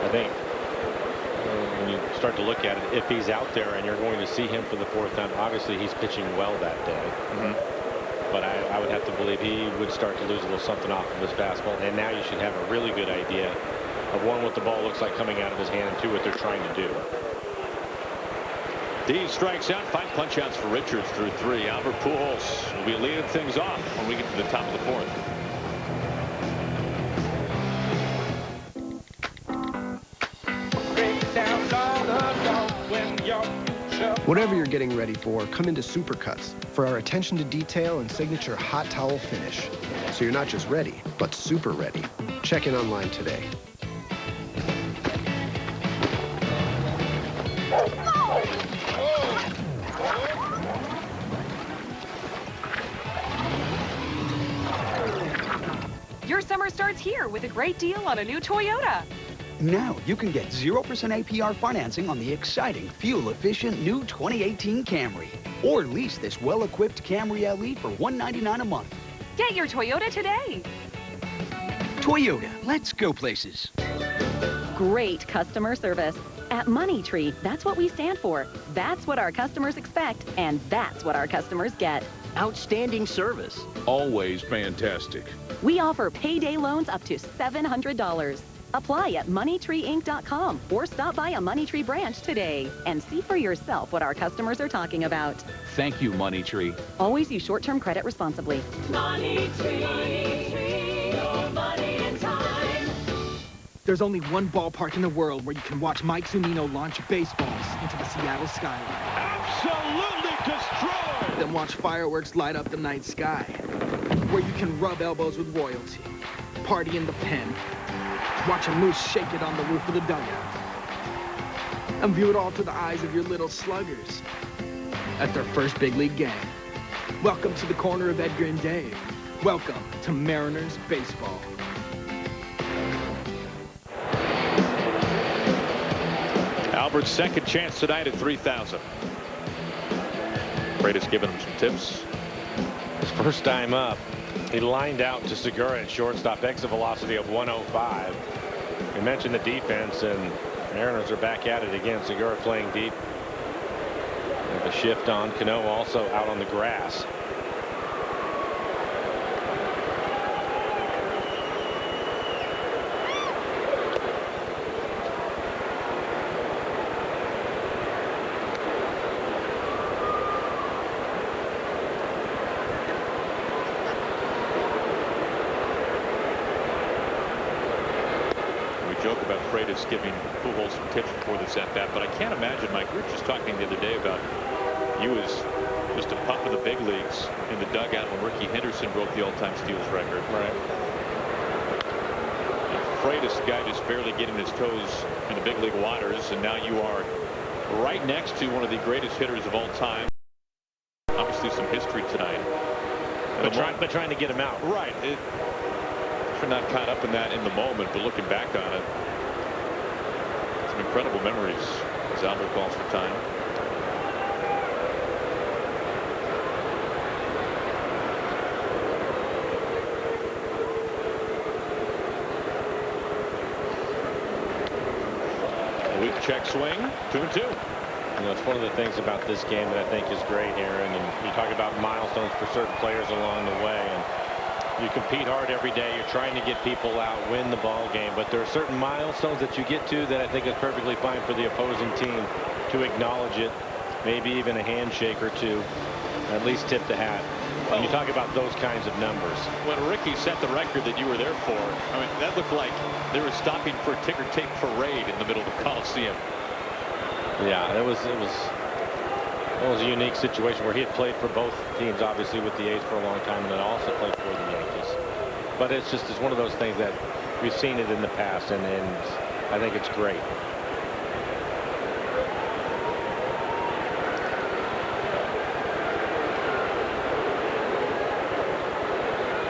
I think when you start to look at it, if he's out there and you're going to see him for the 4th time, obviously he's pitching well that day. But I would have to believe he would start to lose a little something off of his fastball. And now you should have a really good idea of, 1, what the ball looks like coming out of his hand, and 2, what they're trying to do. D strikes out. 5 punch-outs for Richards through 3. Albert Pujold will be leading things off when we get to the top of the 4th. Whatever you're getting ready for, come into Supercuts for our attention to detail and signature hot towel finish. So you're not just ready, but super ready. Check in online today. Your summer starts here with a great deal on a new Toyota. Now you can get 0% APR financing on the exciting, fuel-efficient new 2018 Camry. Or lease this well-equipped Camry LE for $199 a month. Get your Toyota today. Toyota, let's go places. Great customer service. At Money Tree, that's what we stand for. That's what our customers expect, and that's what our customers get. Outstanding service. Always fantastic. We offer payday loans up to $700. Apply at moneytreeinc.com or stop by a Money Tree branch today and see for yourself what our customers are talking about. Thank you, Money Tree. Always use short-term credit responsibly. Money Tree, your money and time. There's only one ballpark in the world where you can watch Mike Zunino launch baseballs into the Seattle skyline. Absolutely destroyed! Then watch fireworks light up the night sky. Where you can rub elbows with royalty, party in the pen, watch a moose shake it on the roof of the dugout, and view it all through the eyes of your little sluggers at their first big league game. Welcome to the corner of Edgar and Dave. Welcome to Mariners baseball. Albert's second chance tonight at 3,000. Freitas giving him some tips. His first time up, he lined out to Segura at shortstop, exit velocity of 105. We mentioned the defense, and Mariners are back at it again. Segura playing deep. And the shift on Cano also out on the grass. Joke about Freitas giving Pujold some tips before this at-bat, but I can't imagine, Mike, we were just talking the other day about you as just a pup in the big leagues in the dugout when Ricky Henderson broke the all-time steals record. Right. Freitas, the guy just barely getting his toes in the big league waters, and now you are right next to one of the greatest hitters of all time. Obviously some history tonight. But trying to get him out. Right. Not caught up in that in the moment, but looking back on it, some incredible memories as Albert calls for time. A weak check swing, 2-2. You know, it's one of the things about this game that I think is great, Aaron, and you talk about milestones for certain players along the way, and you compete hard every day. You're trying to get people out, win the ball game, but there are certain milestones that you get to that I think is perfectly fine for the opposing team to acknowledge it, maybe even a handshake or two. at least tip the hat. When you talk about those kinds of numbers. When Ricky set the record that you were there for, I mean, that looked like they were stopping for a ticker tape parade in the middle of the Coliseum. Yeah, it was a unique situation where he had played for both teams, obviously with the A's for a long time, and then also played for the Yankees. But it's one of those things that we've seen it in the past, and I think it's great.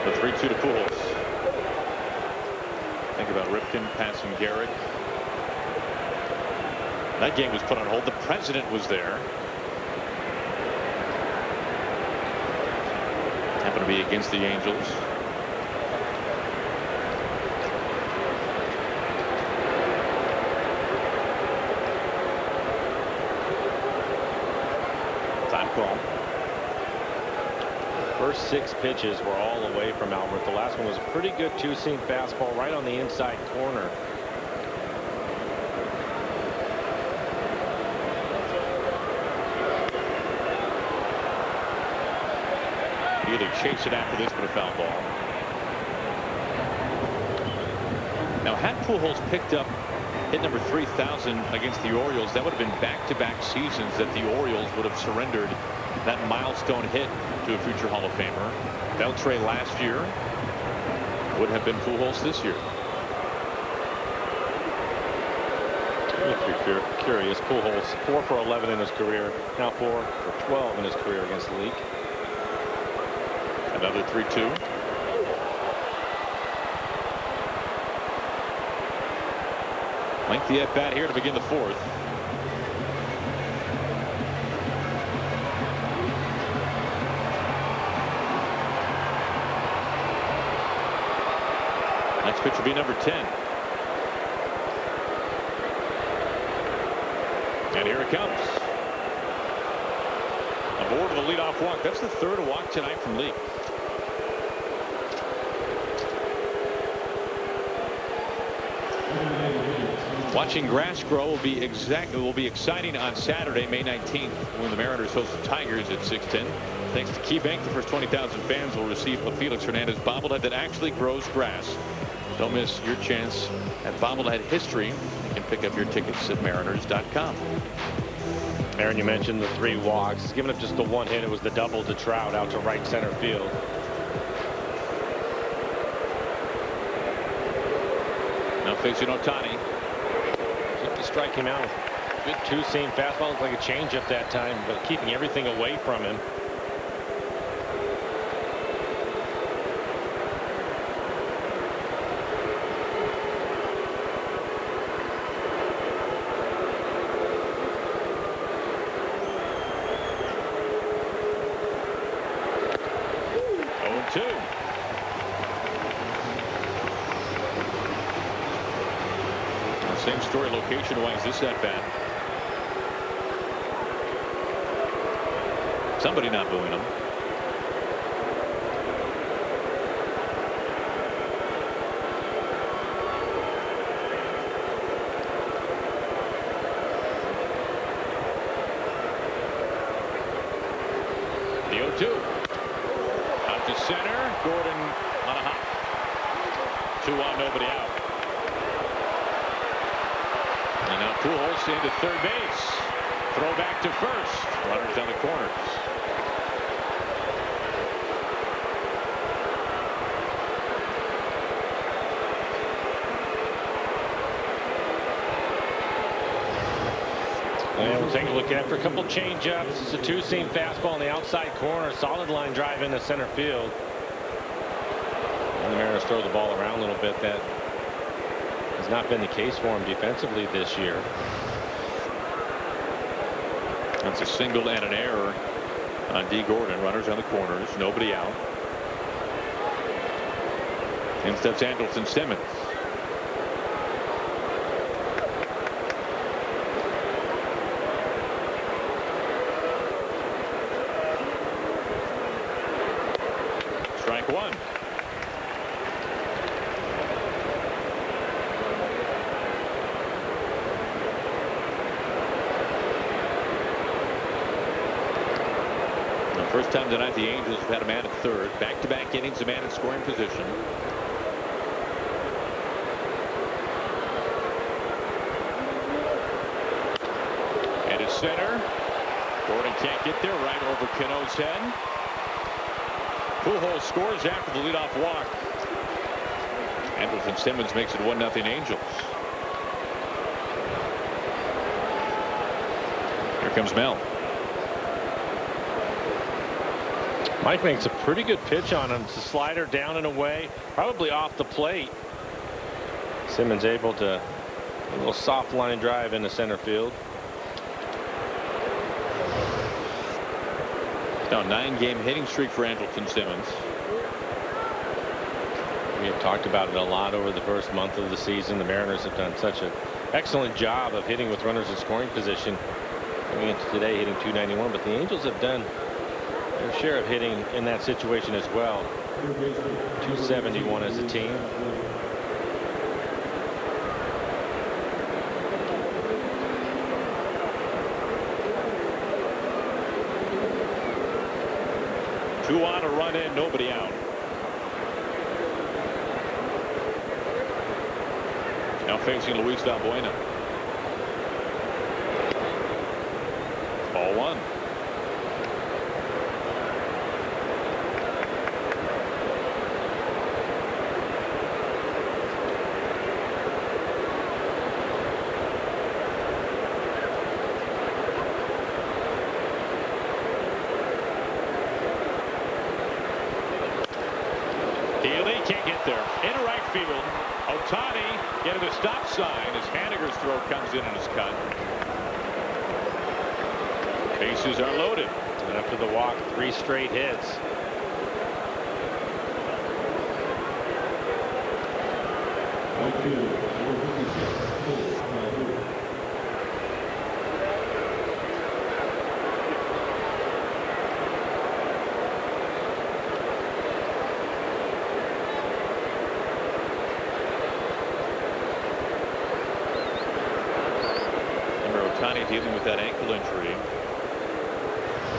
The 3-2 to Pujols. Think about Ripken passing Garrett. That game was put on hold. The president was there. Happened to be against the Angels. Time call. First 6 pitches were all away from Albert. The last one was a pretty good two-seam fastball right on the inside corner. Either chase it after this, but a foul ball. Now, had Pujols picked up hit number 3,000 against the Orioles, that would have been back-to-back seasons that the Orioles would have surrendered that milestone hit to a future Hall of Famer. Beltre last year would have been Pujols this year. If you're curious, Pujols 4 for 11 in his career, now 4 for 12 in his career against the league. Another 3-2. Lengthy at bat here to begin the 4th. Next pitch will be number 10. And here it comes. Aboard with a leadoff walk. That's the 3rd walk tonight from Lee. Watching grass grow will be exciting on Saturday, May 19th, when the Mariners host the Tigers at 6:10. Thanks to KeyBank, the first 20,000 fans will receive a Felix Hernandez bobblehead that actually grows grass. Don't miss your chance at bobblehead history. You can pick up your tickets at mariners.com. Aaron, you mentioned the 3 walks. He's given up just the 1 hit. It was the double to Trout out to right center field. Now facing Ohtani. To strike him out. Good two-seam fastball. Looked like a changeup that time, but keeping everything away from him. Same story location-wise this at bat. Somebody not booing him. The 0-2. Out to center. Gordon on a hop. 2 on, nobody out. And now Pujols into third base. Throw back to first. Runners on the corners. And we'll take a look at it for a couple change-ups. It's a two-seam fastball in the outside corner. Solid line drive into center field. And the Mariners throw the ball around a little bit. That has not been the case for him defensively this year. That's a single and an error on D. Gordon. Runners on the corners. Nobody out. In steps Andrelton Simmons. Strike one. First time tonight the Angels have had a man at third. Back-to-back innings, a man in scoring position. And at center. Gordon can't get there. Right over Cano's head. Pujold scores after the leadoff walk. Andrelton Simmons makes it 1-0 Angels. Here comes Mel. Mike makes a pretty good pitch on him. It's a slider down and away, probably off the plate. Simmons able to a little soft line drive into center field. Now 9-game hitting streak for Andrelton Simmons. We have talked about it a lot over the first month of the season. The Mariners have done such an excellent job of hitting with runners in scoring position. Going into today hitting .291, but the Angels have done their share of hitting in that situation as well. .271 as a team. Two on, a run in, nobody out. Now facing Luis Valbuena. Ball one. Healy can't get there. Into right field. Ohtani getting the stop sign as Haniger's throw comes in and is cut. Bases are loaded. And after the walk, 3 straight hits. Ohtani dealing with that ankle injury.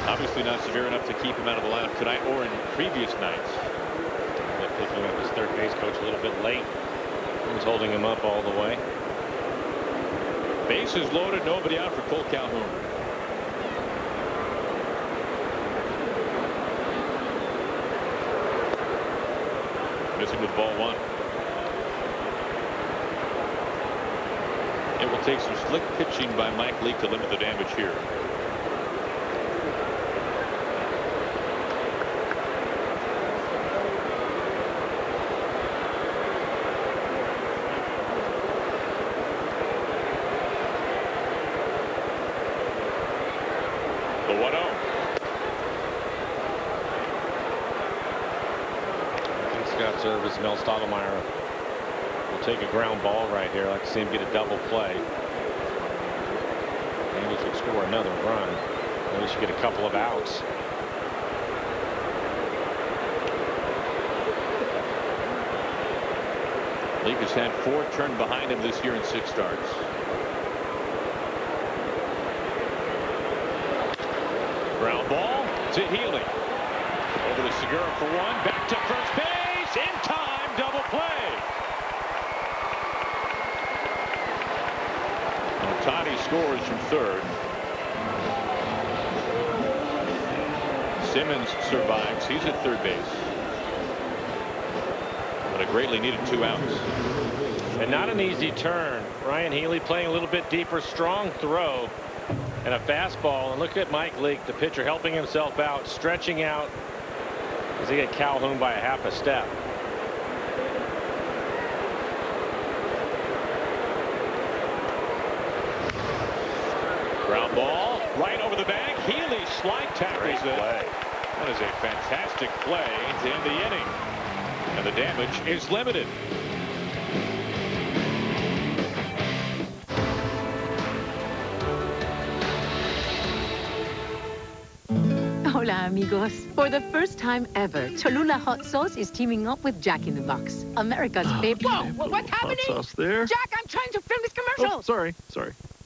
Obviously not severe enough to keep him out of the lineup tonight or in previous nights. Picking up his third base coach a little bit late. He was holding him up all the way. Bases loaded, nobody out for Cole Calhoun. Missing with ball one. It will take some slick pitching by Mike Leake to limit the damage here. The 1-0. Scott Service, Mel Stottlemyre will take a ground ball right here. I'd like to see him get a double play. Angels would score another run. At least you get a couple of outs. Leake has had 4 turned behind him this year in 6 starts. Ground ball to Healy. Over to Segura for 1. Back to first base. In time. Double play. Ohtani scores from third. Simmons survives. He's at third base. But a greatly needed 2 outs. And not an easy turn. Ryan Healy playing a little bit deeper. Strong throw. And a fastball. And look at Mike Leake, the pitcher, helping himself out, stretching out as he get Calhoun by a half a step. Ground ball right over the bag. Healy slide tackles it. That is a fantastic play to end the inning. And the damage is limited. Hola, amigos. For the first time ever, Cholula Hot Sauce is teaming up with Jack in the Box, America's favorite. Whoa, what's happening? Hot sauce there. Jack, I'm trying to film this commercial. Oh, sorry.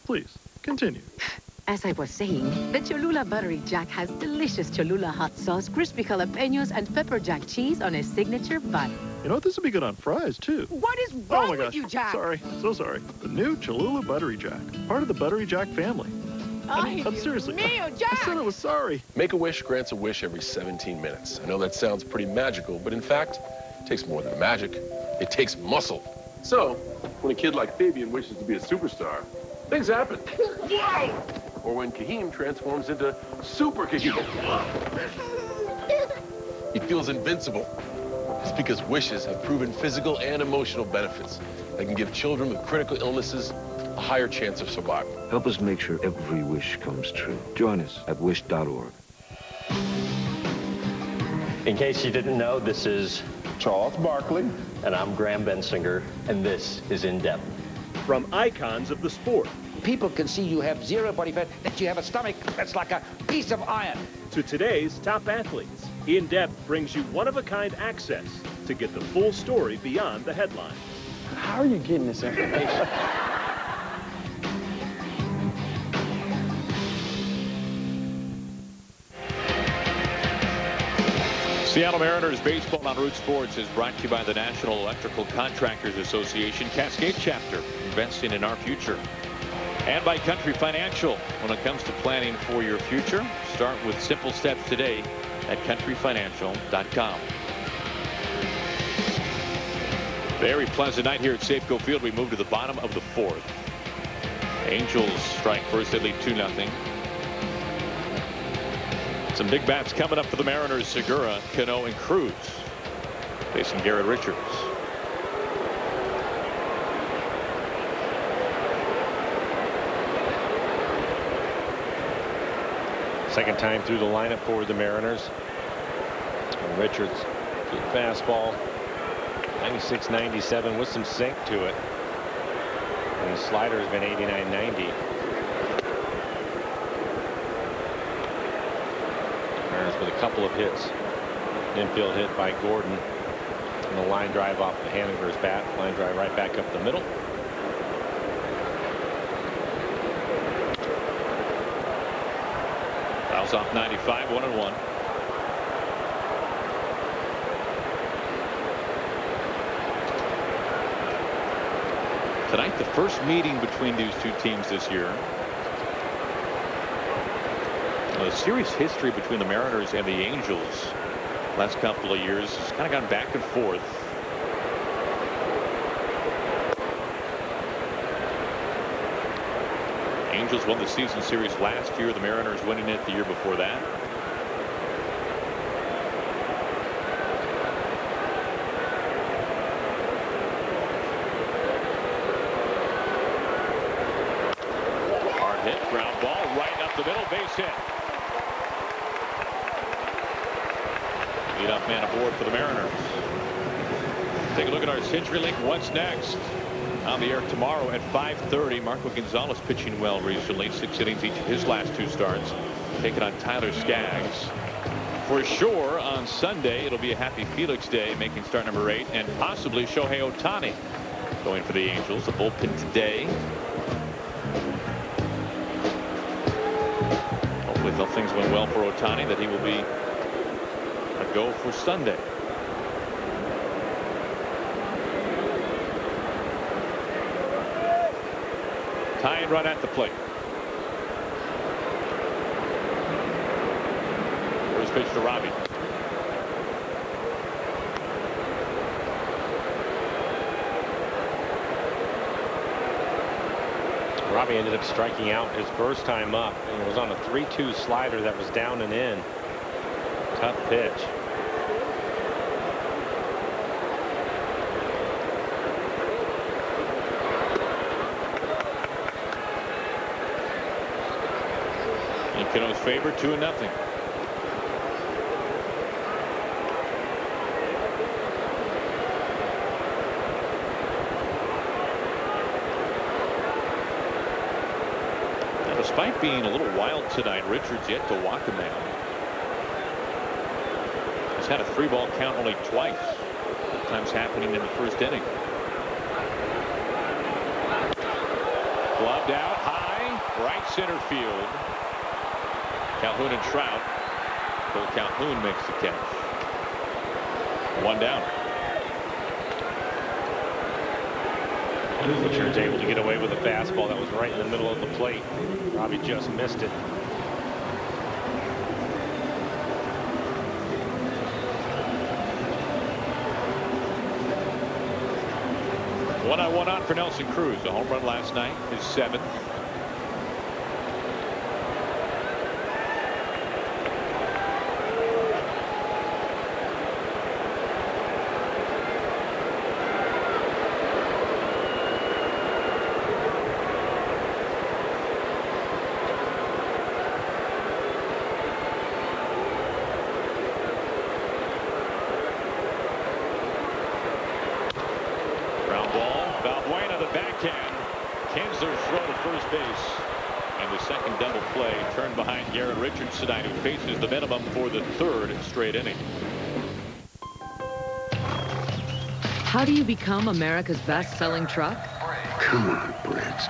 Please, continue. As I was saying, the Cholula Buttery Jack has delicious Cholula hot sauce, crispy jalapenos, and pepper jack cheese on his signature bun. You know what? This would be good on fries, too. What is wrong with you, Jack? Sorry. So sorry. The new Cholula Buttery Jack. Part of the Buttery Jack family. I'm seriously. Jack! I said I was sorry. Make-A-Wish grants a wish every 17 minutes. I know that sounds pretty magical, but in fact, it takes more than magic. It takes muscle. So, when a kid like Fabian wishes to be a superstar, things happen. Whoa! Or when Kahim transforms into Super Kahim. He feels invincible. It's because wishes have proven physical and emotional benefits that can give children with critical illnesses a higher chance of survival. Help us make sure every wish comes true. Join us at wish.org. In case you didn't know, this is Charles Barkley. And I'm Graham Bensinger, and this is In Depth. From icons of the sport. People can see you have zero body fat, that you have a stomach that's like a piece of iron. To today's top athletes, In Depth brings you one-of-a-kind access to get the full story beyond the headline. How are you getting this information? Seattle Mariners baseball on Root Sports is brought to you by the National Electrical Contractors Association Cascade Chapter, investing in our future. And by Country Financial. When it comes to planning for your future, start with simple steps today at countryfinancial.com. Very pleasant night here at Safeco Field. We move to the bottom of the fourth. Angels strike first. They lead 2-0. Some big bats coming up for the Mariners. Segura, Cano, and Cruz facing Garrett Richards. Second time through the lineup for the Mariners. And Richards, good fastball. 96, 97 with some sink to it. And the slider has been 89, 90. Mariners with a couple of hits. Infield hit by Gordon. And the line drive off the Haniger's bat. Line drive right back up the middle. Fouls off 95, 1-1. Tonight, the first meeting between these two teams this year. The series history between the Mariners and the Angels last couple of years has kind of gone back and forth. Angels won the season series last year. The Mariners winning it the year before that. Hard hit, ground ball right up the middle, base hit. Leadoff man aboard for the Mariners. Take a look at our CenturyLink What's Next. On the air tomorrow at 5:30. Marco Gonzalez pitching well recently. 6 innings each of his last 2 starts. Taking on Tyler Skaggs. For sure on Sunday it'll be a Happy Felix Day, making start number 8, and possibly Shohei Ohtani going for the Angels. The bullpen today. Hopefully if things went well for Ohtani, that he will be a go for Sunday. Tying run at the plate. First pitch to Robbie. Robbie ended up striking out his first time up, and it was on a 3-2 slider that was down and in. Tough pitch. Cano's favor, 2-0. Now, despite being a little wild tonight, Richards yet to walk a man. He's had a 3-ball count only twice. Times happening in the first inning. Gloved out high. right center field. Calhoun and Trout. Cole Calhoun makes the catch. 1 down. Richard's able to get away with a fastball that was right in the middle of the plate. Robbie just missed it. One out for Nelson Cruz. A home run last night, his 7th. Tonight, who faces the minimum for the 3rd straight inning. How do you become America's best-selling truck? Come on, Briggs.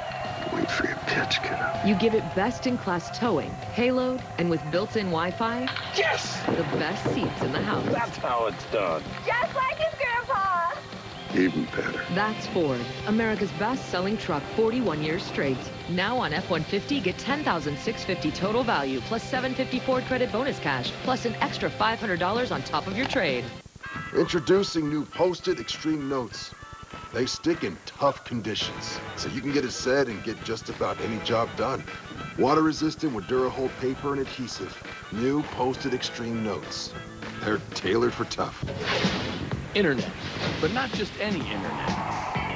Wait for your pitch, kiddo. You give it best-in-class towing, payload, and with built-in Wi-Fi. Yes! The best seats in the house. That's how it's done. Just like his grandpa. Even better. That's Ford, America's best-selling truck 41 years straight. Now on F-150, get $10,650 total value, plus $750 Ford credit bonus cash, plus an extra $500 on top of your trade. Introducing new Post-it Extreme Notes. They stick in tough conditions, so you can get a set and get just about any job done. Water resistant with Durahold paper and adhesive. New Post-it Extreme Notes. They're tailored for tough. Internet, but not just any internet.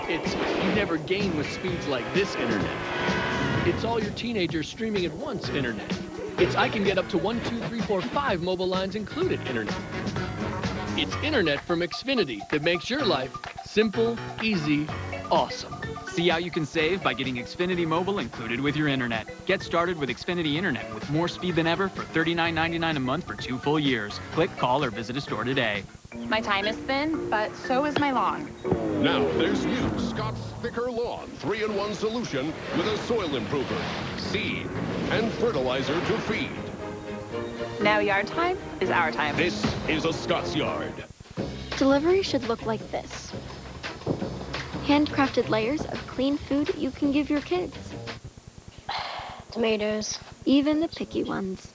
It's you never gain with speeds like this internet. It's all your teenagers streaming at once internet. It's I can get up to 1, 2, 3, 4, 5 mobile lines included internet. It's internet from Xfinity that makes your life simple, easy, awesome. See how you can save by getting Xfinity Mobile included with your internet. Get started with Xfinity Internet with more speed than ever for $39.99 a month for 2 full years. Click, call, or visit a store today. My time is thin, but so is my lawn. Now there's new Scott's Thicker Lawn 3-in-1 solution with a soil improver, seed, and fertilizer to feed. Now yard time is our time. This is a Scott's Yard. Delivery should look like this. Handcrafted layers of clean food you can give your kids. Tomatoes. Even the picky ones.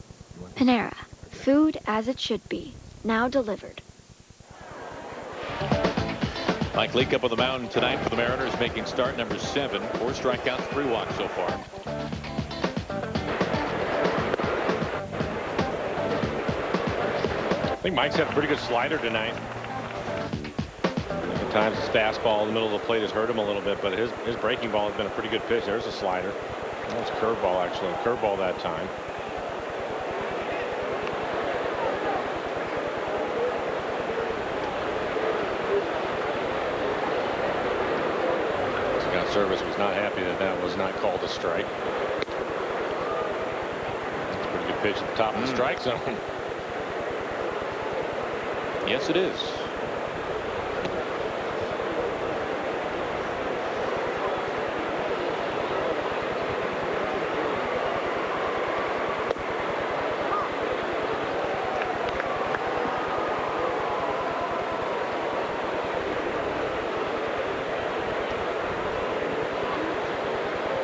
Panera. Food as it should be. Now delivered. Mike Leake up on the mound tonight for the Mariners, making start number 7. 4 strikeouts, 3 walks so far. I think Mike's had a pretty good slider tonight. At times his fastball in the middle of the plate has hurt him a little bit, but his breaking ball has been a pretty good pitch. There's a slider. That was curveball, actually. Curveball that time. Service was not happy that that was not called a strike. That's a pretty good pitch at the top of the strike zone. Yes, it is.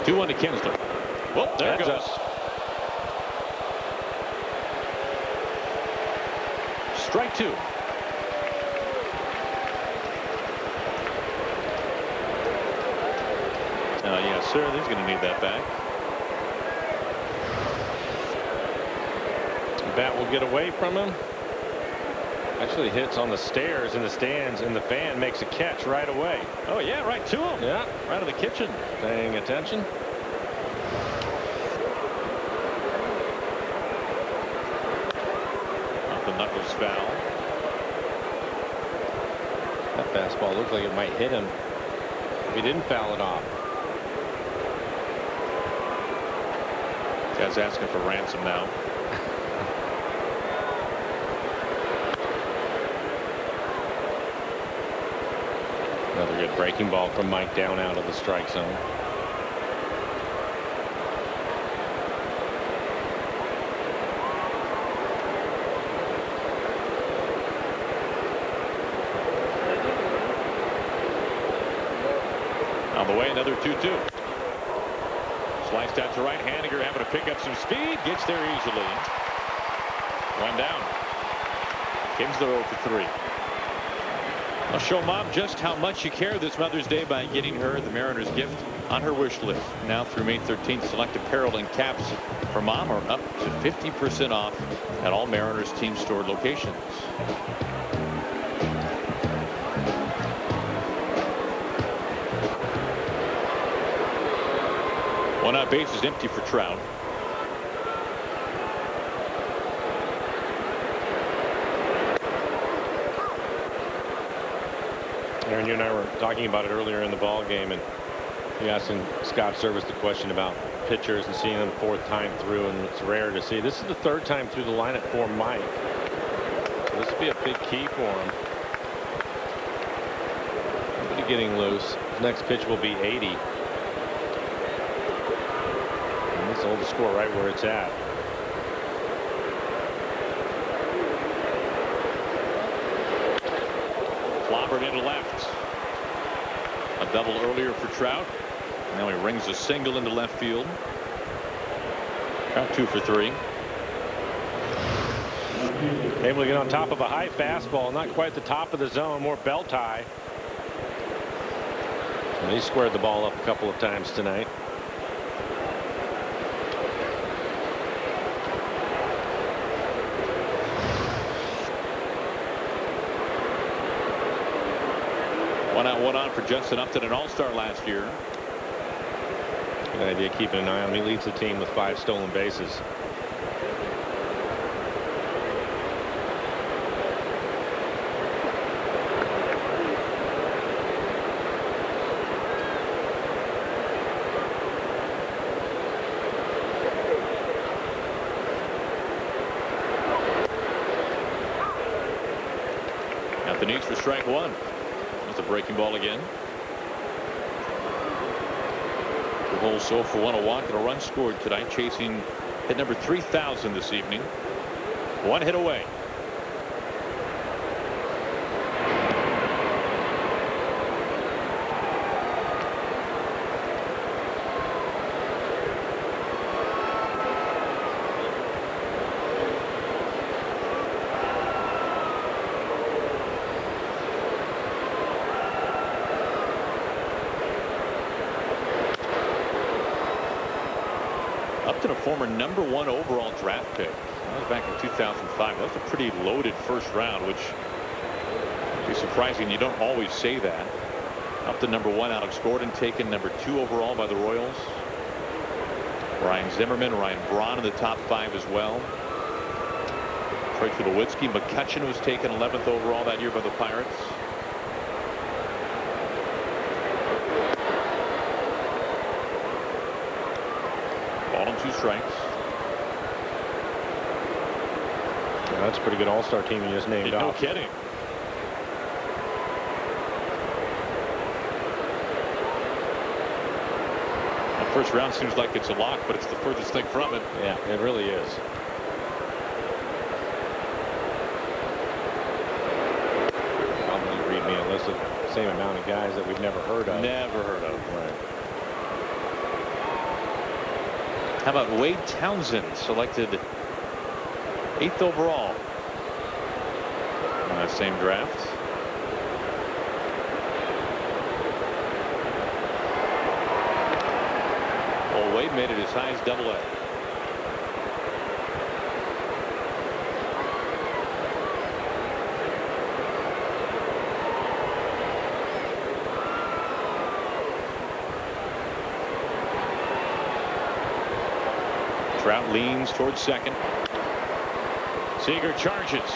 Two-one to Kinsler. Well, there it goes. Strike 2. Yes, sir. He's going to need that back. The bat will get away from him. Actually hits on the stairs in the stands, and the fan makes a catch right away. Oh, yeah, right to him. Yeah, right in the kitchen. Paying attention. Off the knuckles foul. That fastball looked like it might hit him if he didn't foul it off. Guy's asking for ransom now. Another good breaking ball from Mike down out of the strike zone. the way, another 2-2. Sliced out to right. Haniger having to pick up some speed. Gets there easily. One down. Kinsler 0 for 3. I'll show Mom just how much you care this Mother's Day by getting her the Mariners gift on her wish list. Now through May 13th, select apparel and caps for Mom are up to 50% off at all Mariners team store locations. One out, base is empty for Trout. Aaron, you and I were talking about it earlier in the ball game, and you asking Scott Service the question about pitchers and seeing them fourth time through, and it's rare to see. This is the third time through the lineup for Mike. So this will be a big key for him. Nobody getting loose. His next pitch will be 80. And this will hold the score right where it's at. Clobbered into left. A double earlier for Trout. Now he rings a single into left field. Trout 2 for 3. Able to get on top of a high fastball, not quite the top of the zone, more belt high. And he squared the ball up a couple of times tonight. One out, one on for Justin Upton, an all-star last year. Good idea keeping an eye on him. He leads the team with 5 stolen bases. Got the knees for strike one. That's a breaking ball again. So for one, a walk and a run scored tonight, chasing hit number 3,000 this evening. One hit away. Upton, a former #1 overall draft pick. That was back in 2005. That was a pretty loaded first round, which would be surprising. You don't always say that. Upton #1, Alex Gordon taken #2 overall by the Royals. Ryan Zimmerman, Ryan Braun in the top 5 as well. Troy Tulowitzki, McCutcheon was taken 11th overall that year by the Pirates. Ball and 2 strikes. Yeah, that's a pretty good all-star team you just named off. No kidding. That first round seems like it's a lock, but it's the furthest thing from it. Yeah, it really is. Probably read me a list of the same amount of guys that we've never heard of. Never heard of. Right. How about Wade Townsend, selected 8th overall in that same draft. Well, Wade made it as high as AA. Trout leans towards second. Seager charges.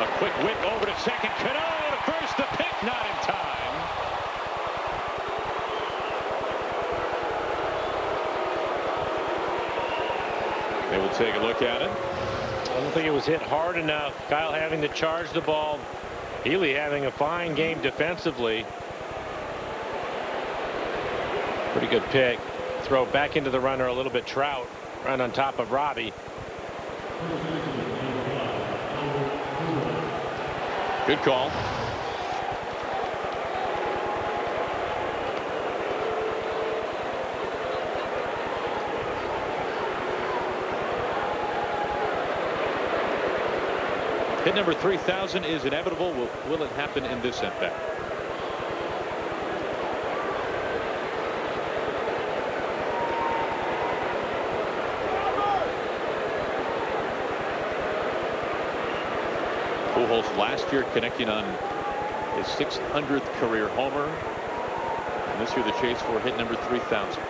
A quick whip over to second. Cano to first. The pick not in time. They will take a look at it. I don't think it was hit hard enough. Kyle having to charge the ball. Healy having a fine game defensively. Pretty good pick. Throw back into the runner a little bit. Trout right on top of Robbie. Good call. Hit number 3,000 is inevitable. Will it happen in this at-bat? Pujold last year connecting on his 600th career homer. And this year the chase for hit number 3,000.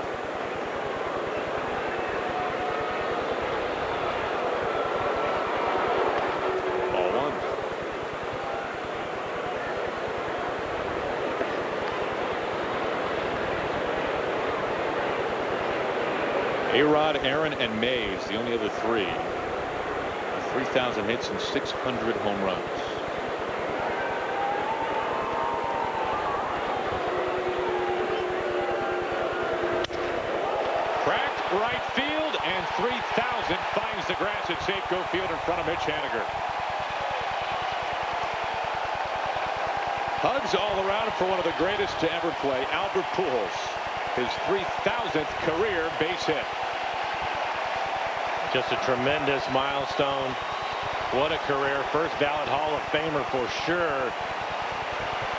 Ball one. A-Rod, Aaron, and Mays, the only other three. 3,000 hits and 600 home runs. Cracked right field, and 3,000 finds the grass at Safeco Field in front of Mitch Haniger. Hugs all around for one of the greatest to ever play, Albert Pujold. His 3,000th career base hit. Just a tremendous milestone. What a career. First ballot Hall of Famer for sure.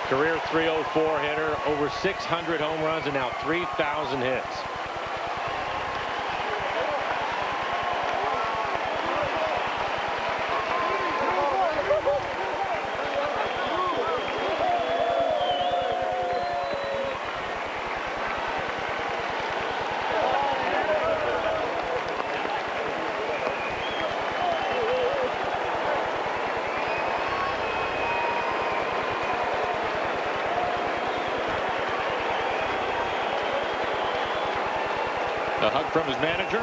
Career 304 hitter, over 600 home runs, and now 3,000 hits. A hug from his manager.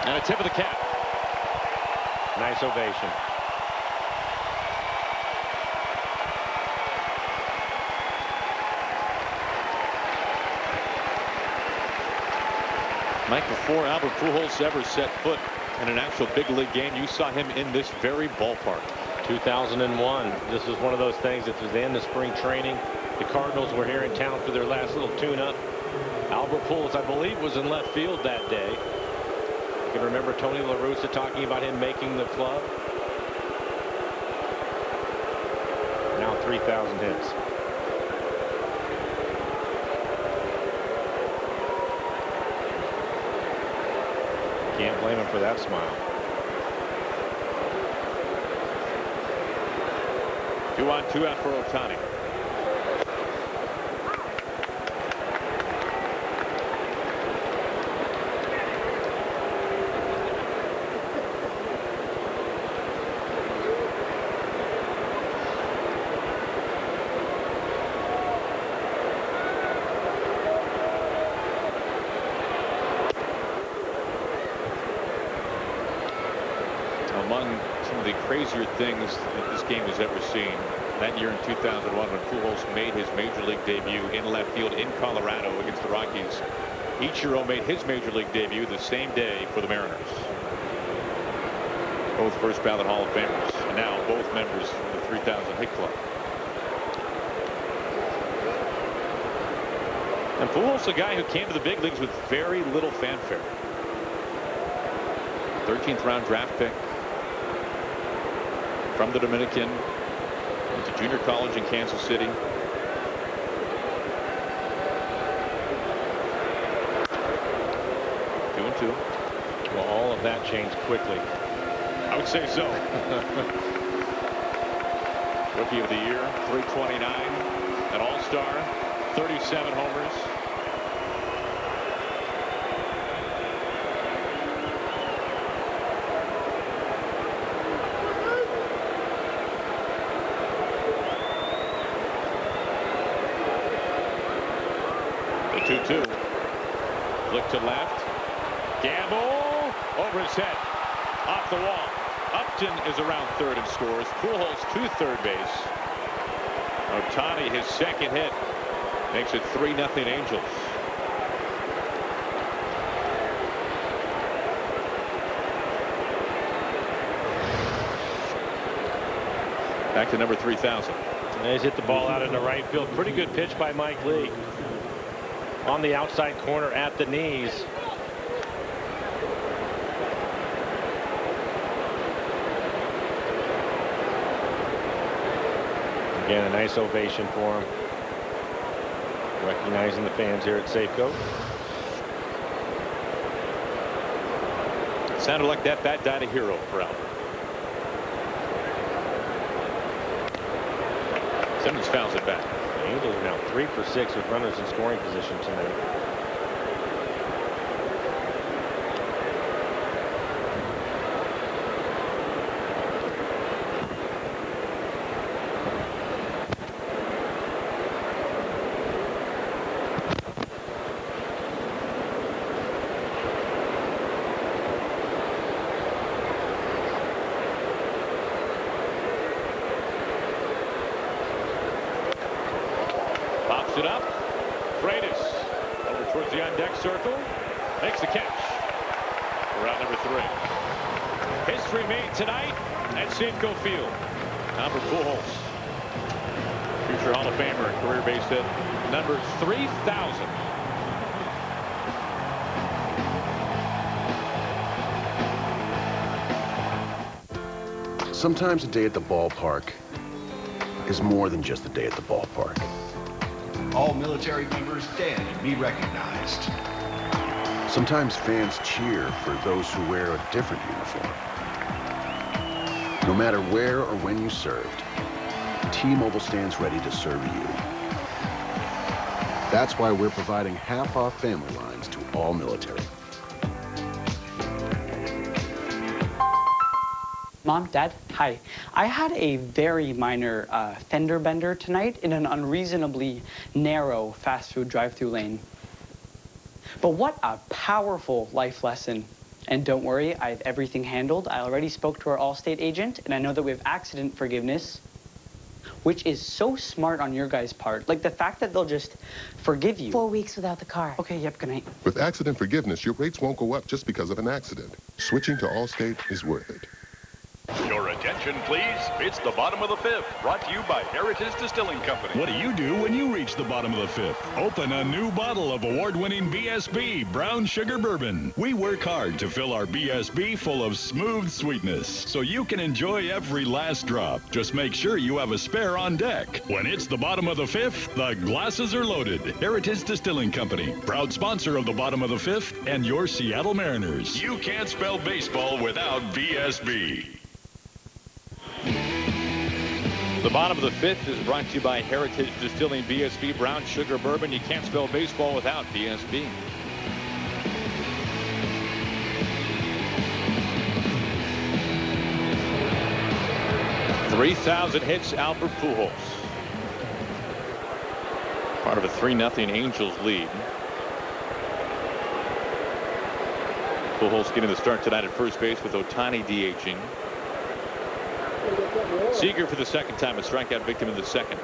And a tip of the cap. Nice ovation. Mike, before Albert Pujold ever set foot in an actual big league game, you saw him in this very ballpark. 2001. This was one of those things that was the end of spring training. The Cardinals were here in town for their last little tune-up. Albert Pujold, I believe, was in left field that day. You can remember Tony La Russa talking about him making the club. Now 3,000 hits. Can't blame him for that smile. 2 on, 2 out for Ohtani. Among some of the crazier things that this game has ever seen, that year in 2001 when Pujold made his major league debut in left field in Colorado against the Rockies. Ichiro made his major league debut the same day for the Mariners. Both first ballot Hall of Famers, and now both members of the 3,000 hit club. And Pujold's a guy who came to the big leagues with very little fanfare. 13th round draft pick from the Dominican, went to junior college in Kansas City. Two and two. Well, all of that changed quickly. I would say so. Rookie of the year, 329, an all-star, 37 homers. The 2-2. Flick to left. Gamble over his head. Off the wall. Upton is around third and scores. Pujold to third base. Ohtani, his second hit, makes it 3-0 Angels. Back to number 3,000. He's hit the ball out into right field. Pretty good pitch by Mike Lee. On the outside corner at the knees. Again, a nice ovation for him. Recognizing the fans here at Safeco. Sounded like that bat died a hero for Albert. Simmons fouls it back. The Angels are now 3 for 6 with runners in scoring position tonight. Pops it up. Freitas over towards the on-deck circle. Makes the catch. For out number 3. History made tonight at Safeco Field. Albert Pujold, future Hall of Famer, career base hit number 3,000. Sometimes a day at the ballpark is more than just a day at the ballpark. All military members stand to be recognized. Sometimes fans cheer for those who wear a different uniform. No matter where or when you served, T-Mobile stands ready to serve you. That's why we're providing half-off family lines to all military. Mom, Dad, hi. I had a very minor fender bender tonight in an unreasonably narrow fast food drive-through lane. But what a powerful life lesson. And don't worry, I have everything handled. I already spoke to our Allstate agent, and I know that we have accident forgiveness, which is so smart on your guys' part. Like the fact that they'll just forgive you. 4 weeks without the car. Okay, yep, good night. With accident forgiveness, your rates won't go up just because of an accident. Switching to Allstate is worth it. Your attention, please. It's the bottom of the fifth, brought to you by Heritage Distilling Company. What do you do when you reach the bottom of the fifth? Open a new bottle of award-winning BSB Brown Sugar Bourbon. We work hard to fill our BSB full of smooth sweetness, so you can enjoy every last drop. Just make sure you have a spare on deck. When it's the bottom of the fifth, the glasses are loaded. Heritage Distilling Company, proud sponsor of the bottom of the fifth and your Seattle Mariners. You can't spell baseball without BSB. The bottom of the fifth is brought to you by Heritage Distilling BSB Brown Sugar Bourbon. You can't spell baseball without BSB. .3,000 hits, Albert Pujold. Part of a 3-0 Angels lead. Pujold getting the start tonight at first base with Ohtani DHing. Seager for the second time, a strikeout victim in the second.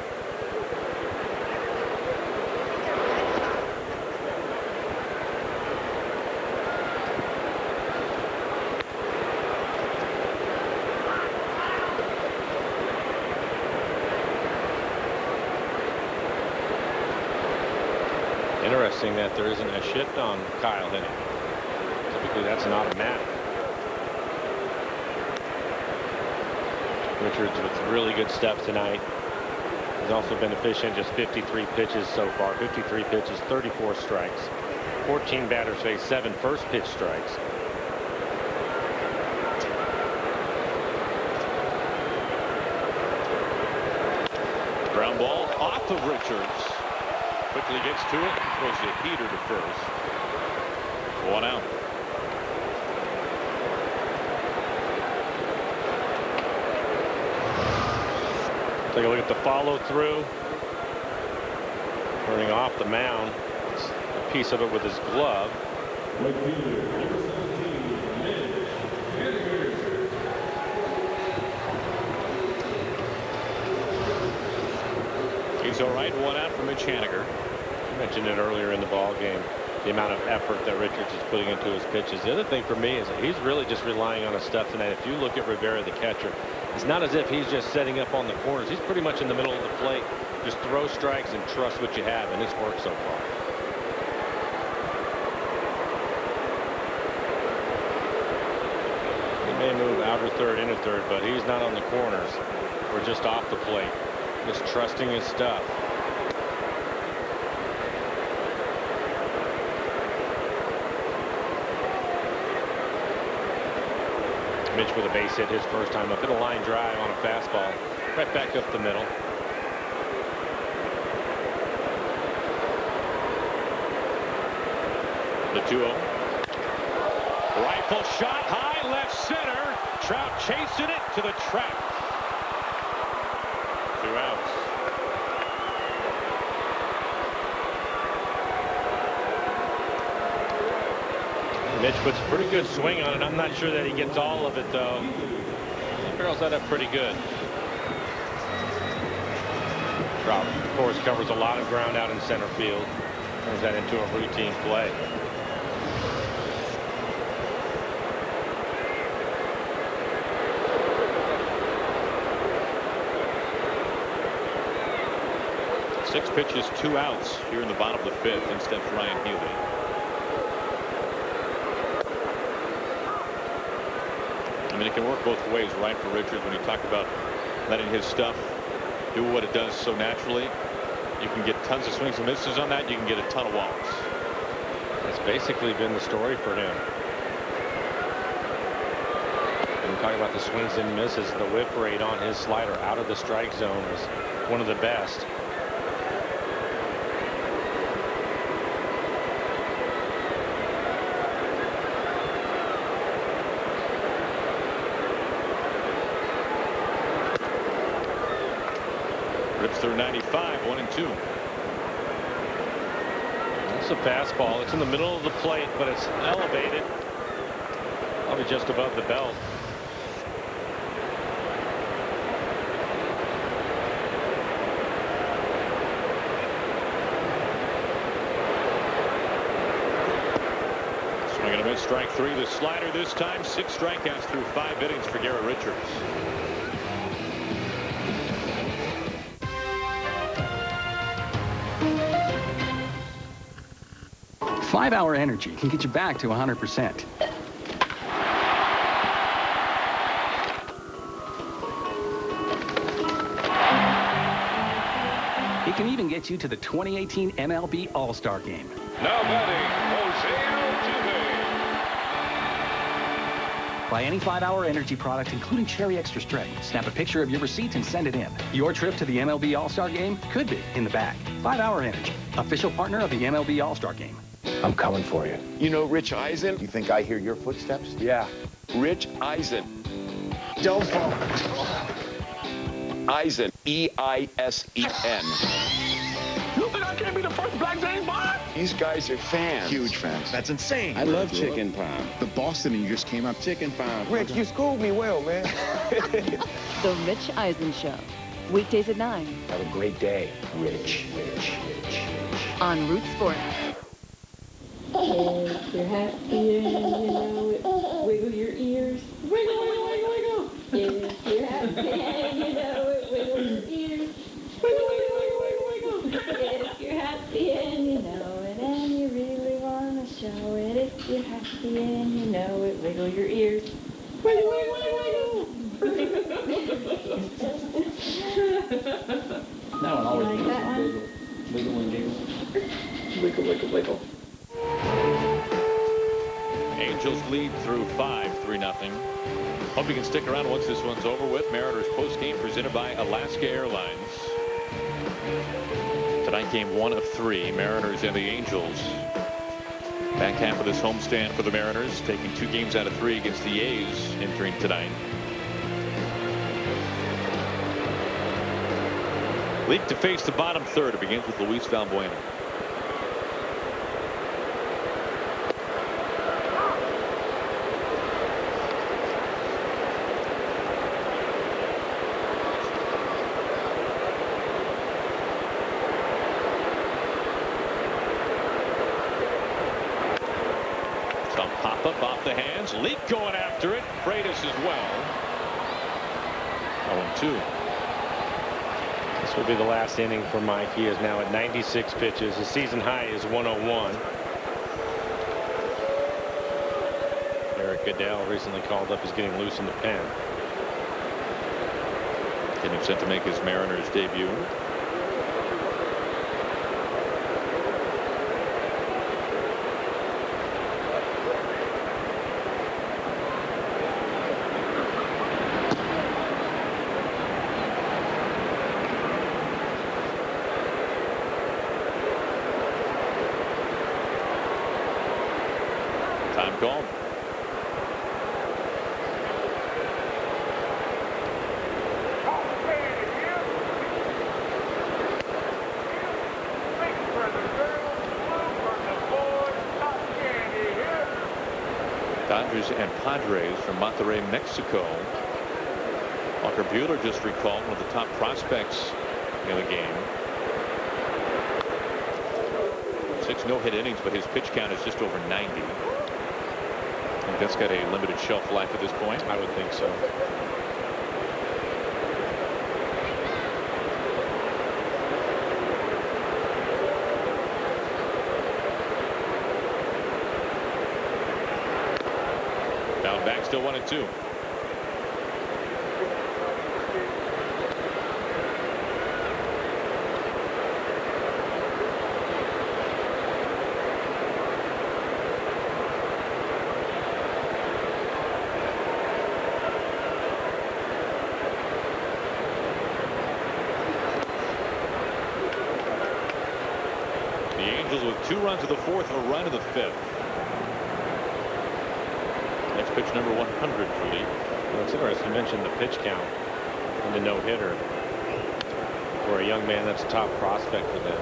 Interesting that there isn't a shift on Kyle hitting. Typically that's not a mat. Richards with really good stuff tonight. He's also been efficient, just 53 pitches so far. 53 pitches, 34 strikes. 14 batters faced, 7 first pitch strikes. Ground ball off of Richards. Quickly gets to it, throws the heater to first. 1 out. Take a look at the follow through. Turning off the mound. A piece of it with his glove. He's all right. 1 out for Mitch Haniger. I mentioned it earlier in the ball game. The amount of effort that Richards is putting into his pitches. The other thing for me is that he's really just relying on his stuff tonight. If you look at Rivera, the catcher, it's not as if he's just setting up on the corners. He's pretty much in the middle of the plate. Just throw strikes and trust what you have, and it's worked so far. He may move outer third, inner third, but he's not on the corners or just off the plate. Just trusting his stuff. Mitch with a base hit his first time up. Hit a line drive on a fastball. Right back up the middle. The 2-0. Rifle shot high left center. Trout chasing it to the track. 2 outs. Mitch puts a pretty good swing on it. I'm not sure that he gets all of it, though. He barrels that up pretty good. Trout, of course, covers a lot of ground out in center field. Turns that into a routine play. Six pitches, 2 outs here in the bottom of the 5th. In steps Ryan Healy. I mean, it can work both ways, right, for Richards when you talk about letting his stuff do what it does so naturally. You can get tons of swings and misses on that. You can get a ton of walks. That's basically been the story for him. When we talk about the swings and misses, the whip rate on his slider out of the strike zone is one of the best. Rips through 95, 1-2. It's a fastball. It's in the middle of the plate, but it's elevated. Probably just above the belt. Swing and a miss, strike 3. The slider this time. 6 strikeouts through 5 innings for Garrett Richards. Five-hour energy can get you back to 100%. It can even get you to the 2018 MLB All-Star Game. Now batting, Jose Altuve. Buy any 5-hour energy product, including Cherry Extra Strength. Snap a picture of your receipt and send it in. Your trip to the MLB All-Star Game could be in the bag. 5-hour energy, official partner of the MLB All-Star Game. I'm coming for you. You know Rich Eisen? You think I hear your footsteps? Yeah. Rich Eisen. Don't fall. Eisen. E-I-S-E-N. You think I can't be the first black James Bond? These guys are fans. Huge fans. That's insane. I love chicken parm. The Boston and you just came out chicken parm. Rich, you schooled me well, man. The Rich Eisen Show. Weekdays at 9. Have a great day, Rich. On Root Sports. If you're happy and you know it, wiggle your ears. Wiggle, wiggle, wiggle, wiggle. If you're happy and you know it, wiggle your ears. Wiggle, wiggle, wiggle, wiggle, wiggle. If you're happy and you know it and you really want to show it. If you're happy and you know it, wiggle your ears. Wiggle, wiggle, wiggle, wiggle. That one always like that one? Wiggle and giggle. Wiggle, wiggle, wiggle. Angels lead through 5, 3-0. Hope you can stick around once this one's over with. Mariners postgame presented by Alaska Airlines. Tonight, game 1 of 3. Mariners and the Angels. Back half of this homestand for the Mariners, taking 2 games out of 3 against the A's entering tonight. League to face the bottom third. It begins with Luis Valbuena. Some pop-up off the hands. Leak going after it. Freitas as well. 0-2. This will be the last inning for Mike. He is now at 96 pitches. His season high is 101. Eric Goodell recently called up as getting loose in the pen. Getting set to make his Mariners debut. Time called. Dodgers and Padres from Monterrey, Mexico. Walker Buehler just recalled, one of the top prospects in the game. 6 no-hit innings, but his pitch count is just over 90. I think that's got a limited shelf life at this point. I would think so. Down back, still 1-2. The Angels with 2 runs of the 4th, a run of the 5th. Next pitch, number 100 for Lee. Well, it's interesting you mentioned the pitch count and the no-hitter. For a young man that's a top prospect for them,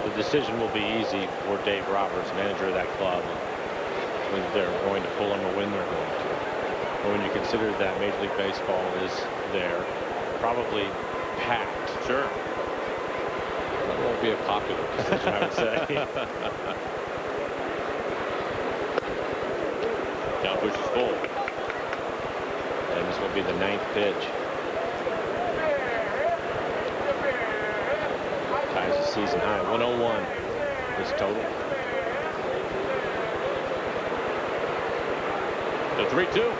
the decision will be easy for Dave Roberts, manager of that club, whether they're going to pull him or when they're going to. But when you consider that Major League Baseball is there, probably packed. Sure. That won't be a popular decision, I would say. Count pushes full. And this will be the 9th pitch. Ties the season high. 101 is total. The 3-2.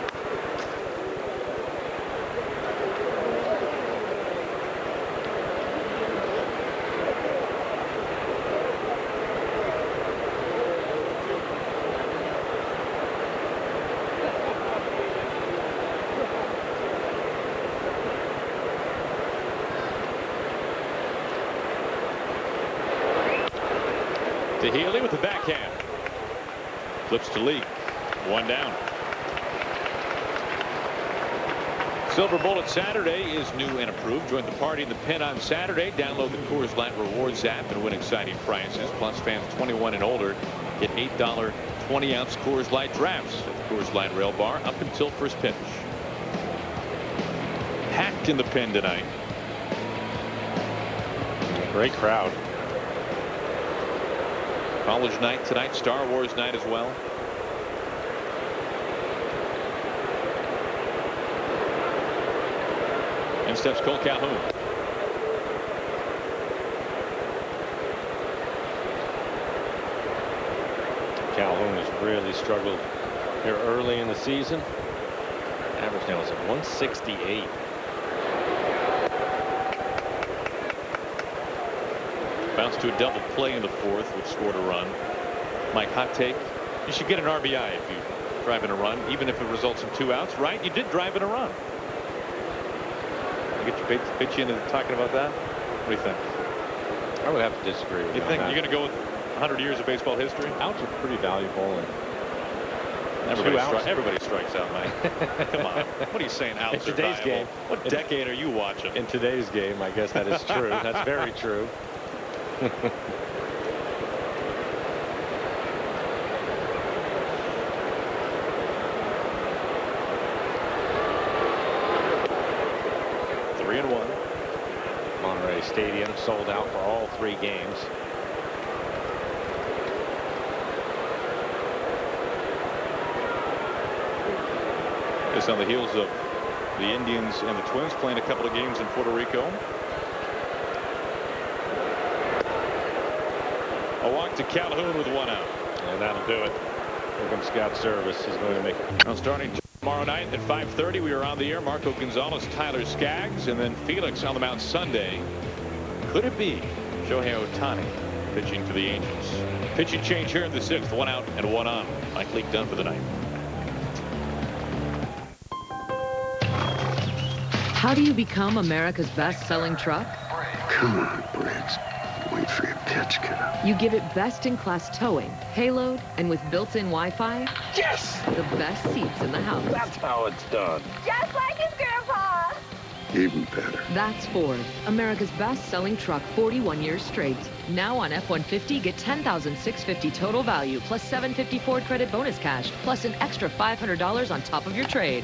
To Healy with the backhand. Flips to Lee. 1 down. Silver Bullet Saturday is new and approved. Join the party in the pen on Saturday. Download the Coors Light Rewards app and win exciting prizes. Plus, fans 21 and older get $8 20-ounce Coors Light drafts at the Coors Light Rail Bar up until first pitch. Packed in the pen tonight. Great crowd. College night tonight, Star Wars night as well. In steps Cole Calhoun. Calhoun has really struggled here early in the season. Average now is at 168. Bounced to a double play in the 4th, which scored a run. Mike, hot take. You should get an RBI if you drive in a run, even if it results in 2 outs, right? You did drive in a run. I get you pitch you into talking about that? What do you think? I would have to disagree with you. You think you're going to go with 100 years of baseball history? Outs are pretty valuable. And everybody strikes out, Mike. Come on. What are you saying? Outs in today's game. What decade are you watching? In today's game, I guess that is true. That's very true. 3-1. Monterey Stadium sold out for all 3 games. This on the heels of the Indians and the Twins playing a couple of games in Puerto Rico. A walk to Calhoun with 1 out. And that'll do it. Here comes Scott Service. He's going to make it. Now starting Tomorrow night at 5:30, we are on the air. Marco Gonzalez, Tyler Skaggs, and then Felix on the mound Sunday. Could it be Shohei Ohtani pitching for the Angels? Pitching change here in the 6th. 1 out and 1 on. Mike Leake done for the night. How do you become America's best-selling truck? Come on, Briggs. Wait for your pitch, kiddo. You give it best-in-class towing, payload, and with built-in Wi-Fi. Yes! The best seats in the house. That's how it's done. Just like his grandpa. Even better. That's Ford, America's best-selling truck 41 years straight. Now on F-150, get $10,650 total value, plus $750 Ford credit bonus cash, plus an extra $500 on top of your trade.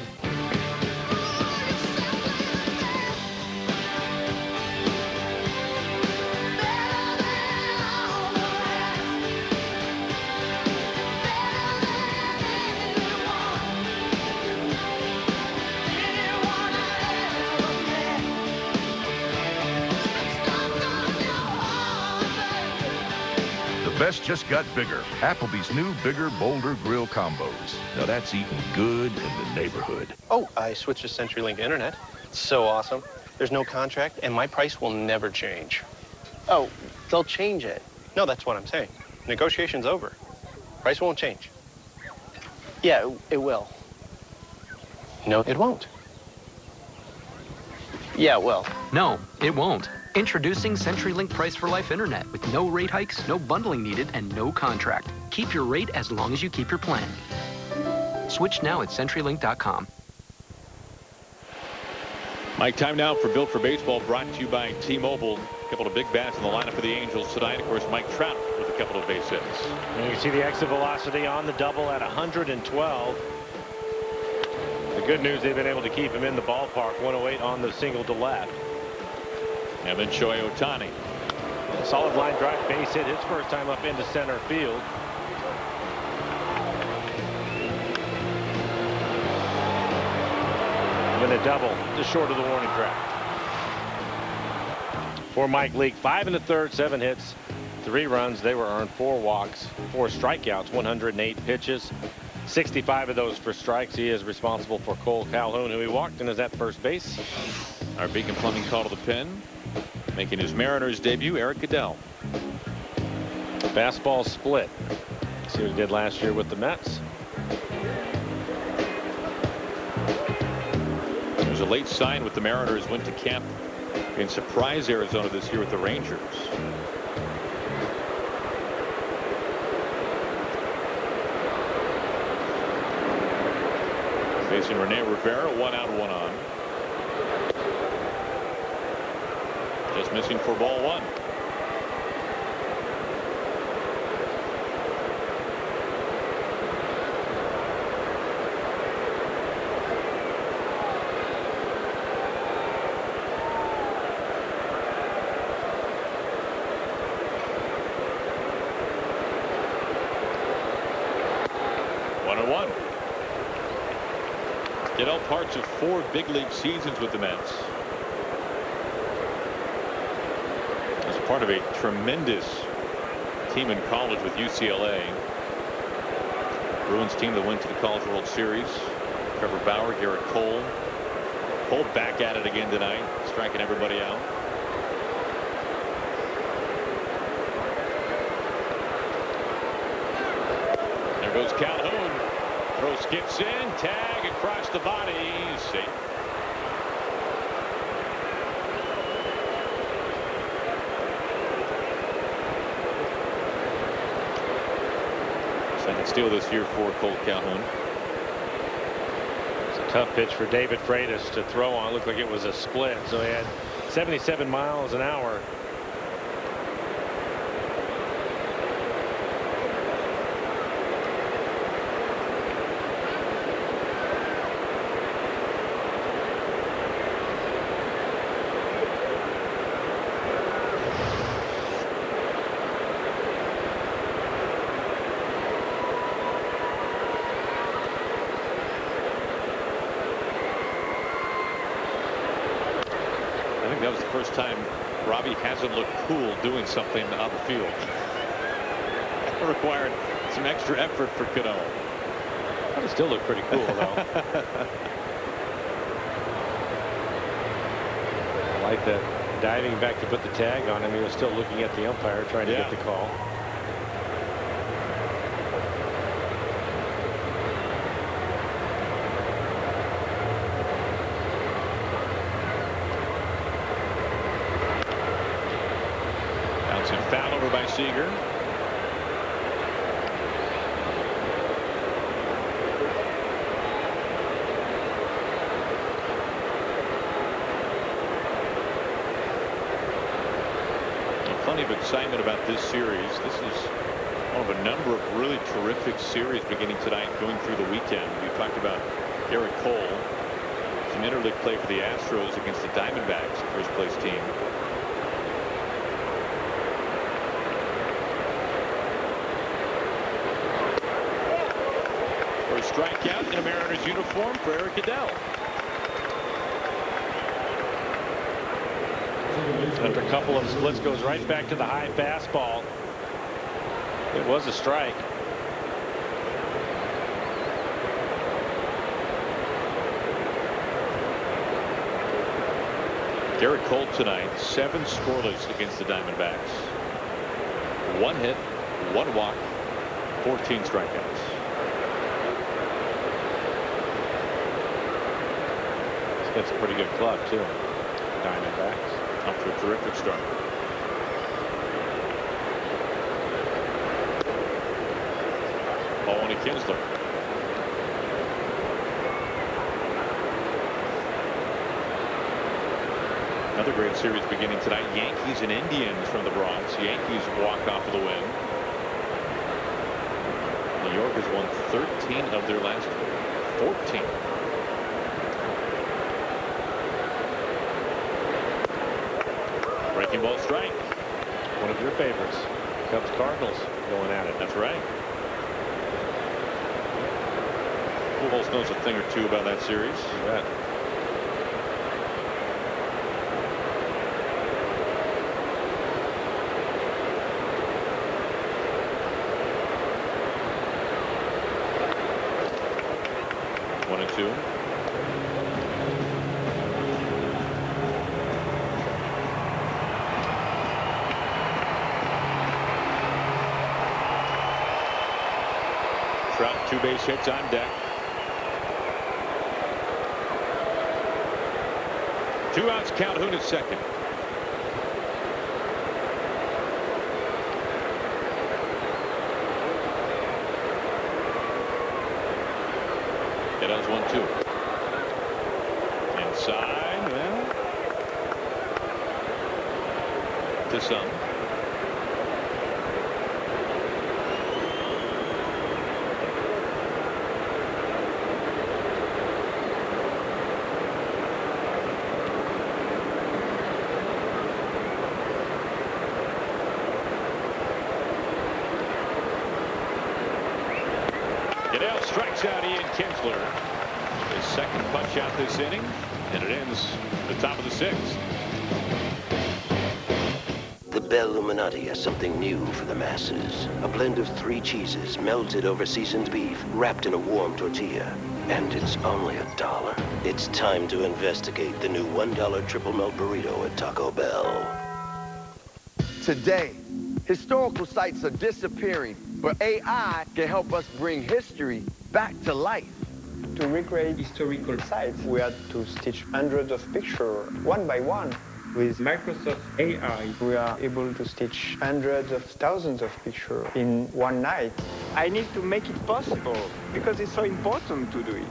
Best just got bigger. Applebee's new Bigger, Bolder Grill Combos. Now that's eating good in the neighborhood. Oh, I switched to CenturyLink Internet. It's so awesome. There's no contract, and my price will never change. Oh, they'll change it. No, that's what I'm saying. Negotiation's over. Price won't change. Yeah, it will. No, it won't. Yeah, it will. No, it won't. Introducing CenturyLink Price for Life Internet with no rate hikes, no bundling needed, and no contract. Keep your rate as long as you keep your plan. Switch now at CenturyLink.com. Mike, time now for Built for Baseball, brought to you by T-Mobile. A couple of big bats in the lineup for the Angels tonight. Of course, Mike Trout with a couple of base hits. And you can see the exit velocity on the double at 112. The good news, they've been able to keep him in the ballpark. 108 on the single to left. And then Shohei Ohtani. Solid line drive base hit, his first time up into center field. And a double just short of the warning track. For Mike Leake, 5 1/3, 7 hits, 3 runs. They were earned, 4 walks, 4 strikeouts, 108 pitches. 65 of those for strikes. He is responsible for Cole Calhoun, who he walked in, is at first base. Our Beacon Plumbing call to the pen. Making his Mariners debut, Eric Goodell. Fastball split. See what he did last year with the Mets. It was a late sign with the Mariners. Went to camp in Surprise, Arizona this year with the Rangers. Facing Rene Rivera, 1 out, 1 on. Just missing for ball 1. Goodell, parts of 4 big league seasons with the Mets. As part of a tremendous team in college with UCLA. Bruins team that went to the College World Series. Trevor Bauer, Garrett Cole. Cole back at it again tonight, striking everybody out. There goes Calhoun. Throw skips in, tag across the body, safe. Second steal this year for Cole Calhoun. It's a tough pitch for David Freitas to throw on. It looked like it was a split, so he had 77 miles an hour. That was the first time Robbie hasn't looked cool doing something on the field. It required some extra effort for Cano. He still looked pretty cool, though. I like that diving back to put the tag on him. He was still looking at the umpire, trying to get the call. Bouncing foul over by Seager. Plenty of excitement about this series. This is one of a number of really terrific series beginning tonight, going through the weekend. We talked about Garrett Cole. It's an interleague play for the Astros against the Diamondbacks, first place team. First strikeout in a Mariners uniform for Eric Adell. After a couple of splits, goes right back to the high fastball. It was a strike. Garrett Cole tonight, 7 scoreless against the Diamondbacks. 1 hit, 1 walk, 14 strikeouts. He's got some pretty good club, too. Diamondbacks. Up to a terrific start. Owen Kinsler. Another great series beginning tonight. Yankees and Indians from the Bronx. Yankees walk off of the win. New York has won 13 of their last 14. Breaking ball strike. One of your favorites. Cubs Cardinals going at it. That's right. Pujold knows a thing or two about that series. You bet. One and two. Trout, 2 base hits on deck. 2 outs, Calhoun at second. Adell's 1-2. Inside, well, to some. Adell strikes out Ian Kinsler. His second punch out this inning, and it ends the top of the 6th. The Bell Illuminati has something new for the masses. A blend of 3 cheeses melted over seasoned beef, wrapped in a warm tortilla. And it's only $1. It's time to investigate the new $1 triple melt burrito at Taco Bell. Today, historical sites are disappearing, but AI can help us bring history back to life. To recreate historical sites, we had to stitch hundreds of pictures one by one. With Microsoft AI, we are able to stitch hundreds of thousands of pictures in one night. I need to make it possible because it's so important to do it.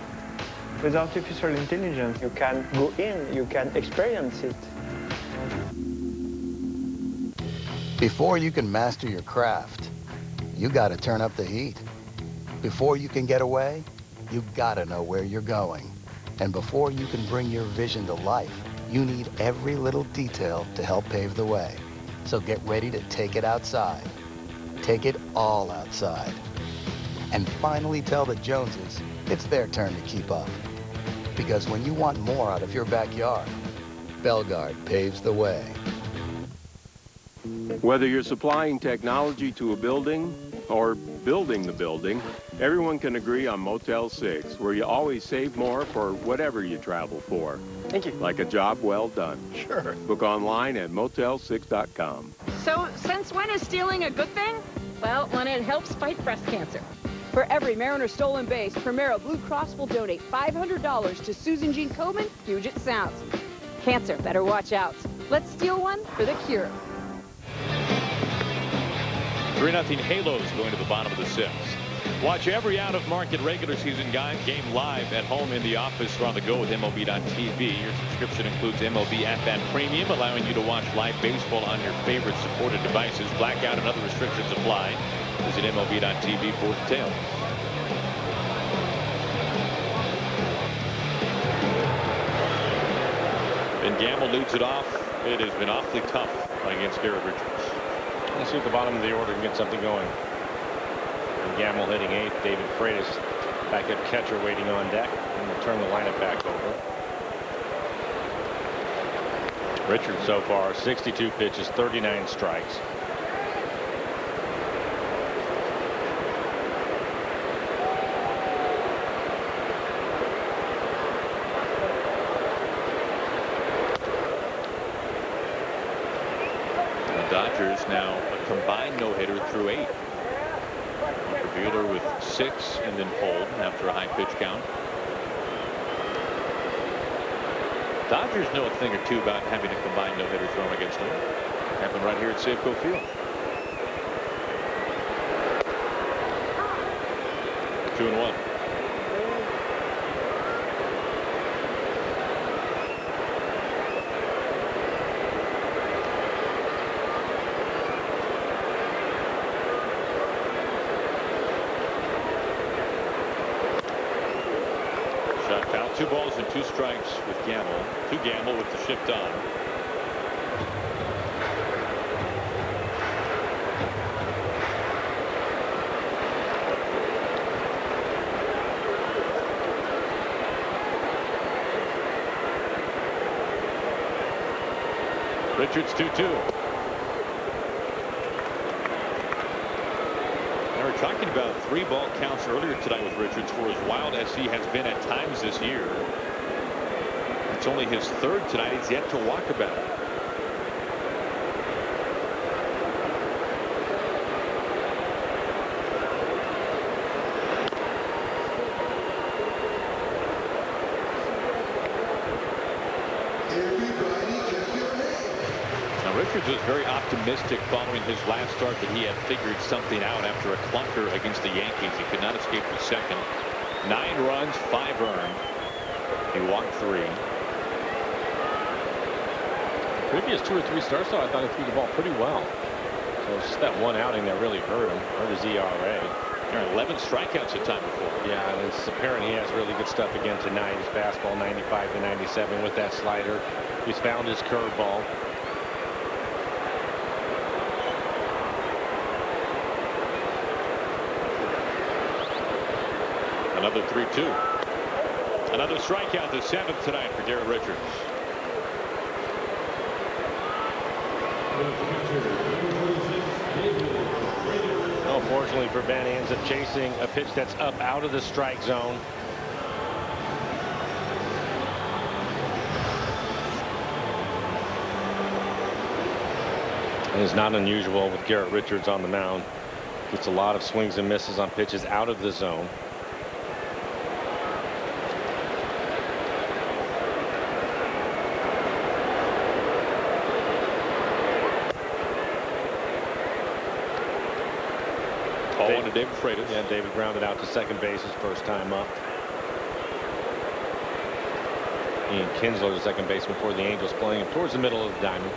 With artificial intelligence, you can go in, you can experience it. Before you can master your craft, you gotta turn up the heat. Before you can get away, you gotta know where you're going. And before you can bring your vision to life, you need every little detail to help pave the way. So get ready to take it outside. Take it all outside. And finally tell the Joneses it's their turn to keep up. Because when you want more out of your backyard, Bellegarde paves the way. Whether you're supplying technology to a building, or building the building, everyone can agree on Motel 6, where you always save more for whatever you travel for. Thank you. Like a job well done. Sure. Book online at motel6.com. So, since when is stealing a good thing? Well, when it helps fight breast cancer. For every Mariner stolen base, Primera Blue Cross will donate $500 to Susan Jean Komen, Puget Sound. Cancer, better watch out. Let's steal one for the cure. 3-0 Halos going to the bottom of the 6th. Watch every out-of-market regular season game live at home, in the office, or on the go with MLB.tv. Your subscription includes MLB At Bat Premium, allowing you to watch live baseball on your favorite supported devices. Blackout and other restrictions apply. Visit MLB.tv for details. Ben Gamble leads it off. It has been awfully tough against Garrett Richards. Let's see at the bottom of the order and get something going. And Gamble hitting 8th. David Freitas, backup catcher, waiting on deck. And we'll turn the lineup back over. Richards so far 62 pitches, 39 strikes. Dodgers now a combined no-hitter through 8. Buehler with 6 and then pulled after a high pitch count. Dodgers know a thing or two about having a combined no-hitter thrown against them. Happened right here at Safeco Field. 2-1. Out 2 balls and 2 strikes with Gamble. To Gamble with the shift on. Richards 2-2. We were talking about 3 ball counts earlier tonight with Richards. For as wild as he has been at times this year, it's only his 3rd tonight. He's yet to walk about it. Richards was very optimistic following his last start that he had figured something out after a clunker against the Yankees. He could not escape the second. 9 runs, 5 earned. He walked 3. Previous 2 or 3 starts, though, I thought he threw the ball pretty well. So it's just that one outing that really hurt him, hurt his ERA. There are 11 strikeouts the time before. Yeah, and it's apparent he has really good stuff again tonight. His fastball 95 to 97 with that slider. He's found his curveball. Another 3-2. Another strikeout, the 7th tonight for Garrett Richards. Unfortunately for Ben, he ends up chasing a pitch that's up out of the strike zone. It is not unusual with Garrett Richards on the mound. Gets a lot of swings and misses on pitches out of the zone. David Freitas. Yeah, David grounded out to second base his first time up. Ian Kinsler, the second baseman for the Angels, playing him towards the middle of the diamond.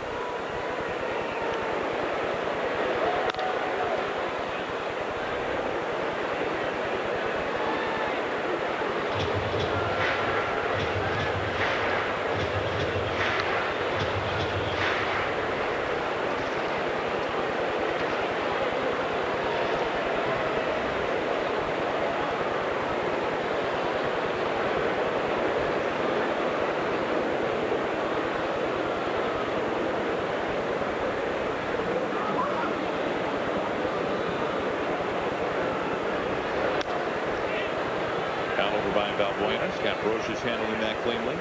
Buena. Scott Brosius is handling that cleanly.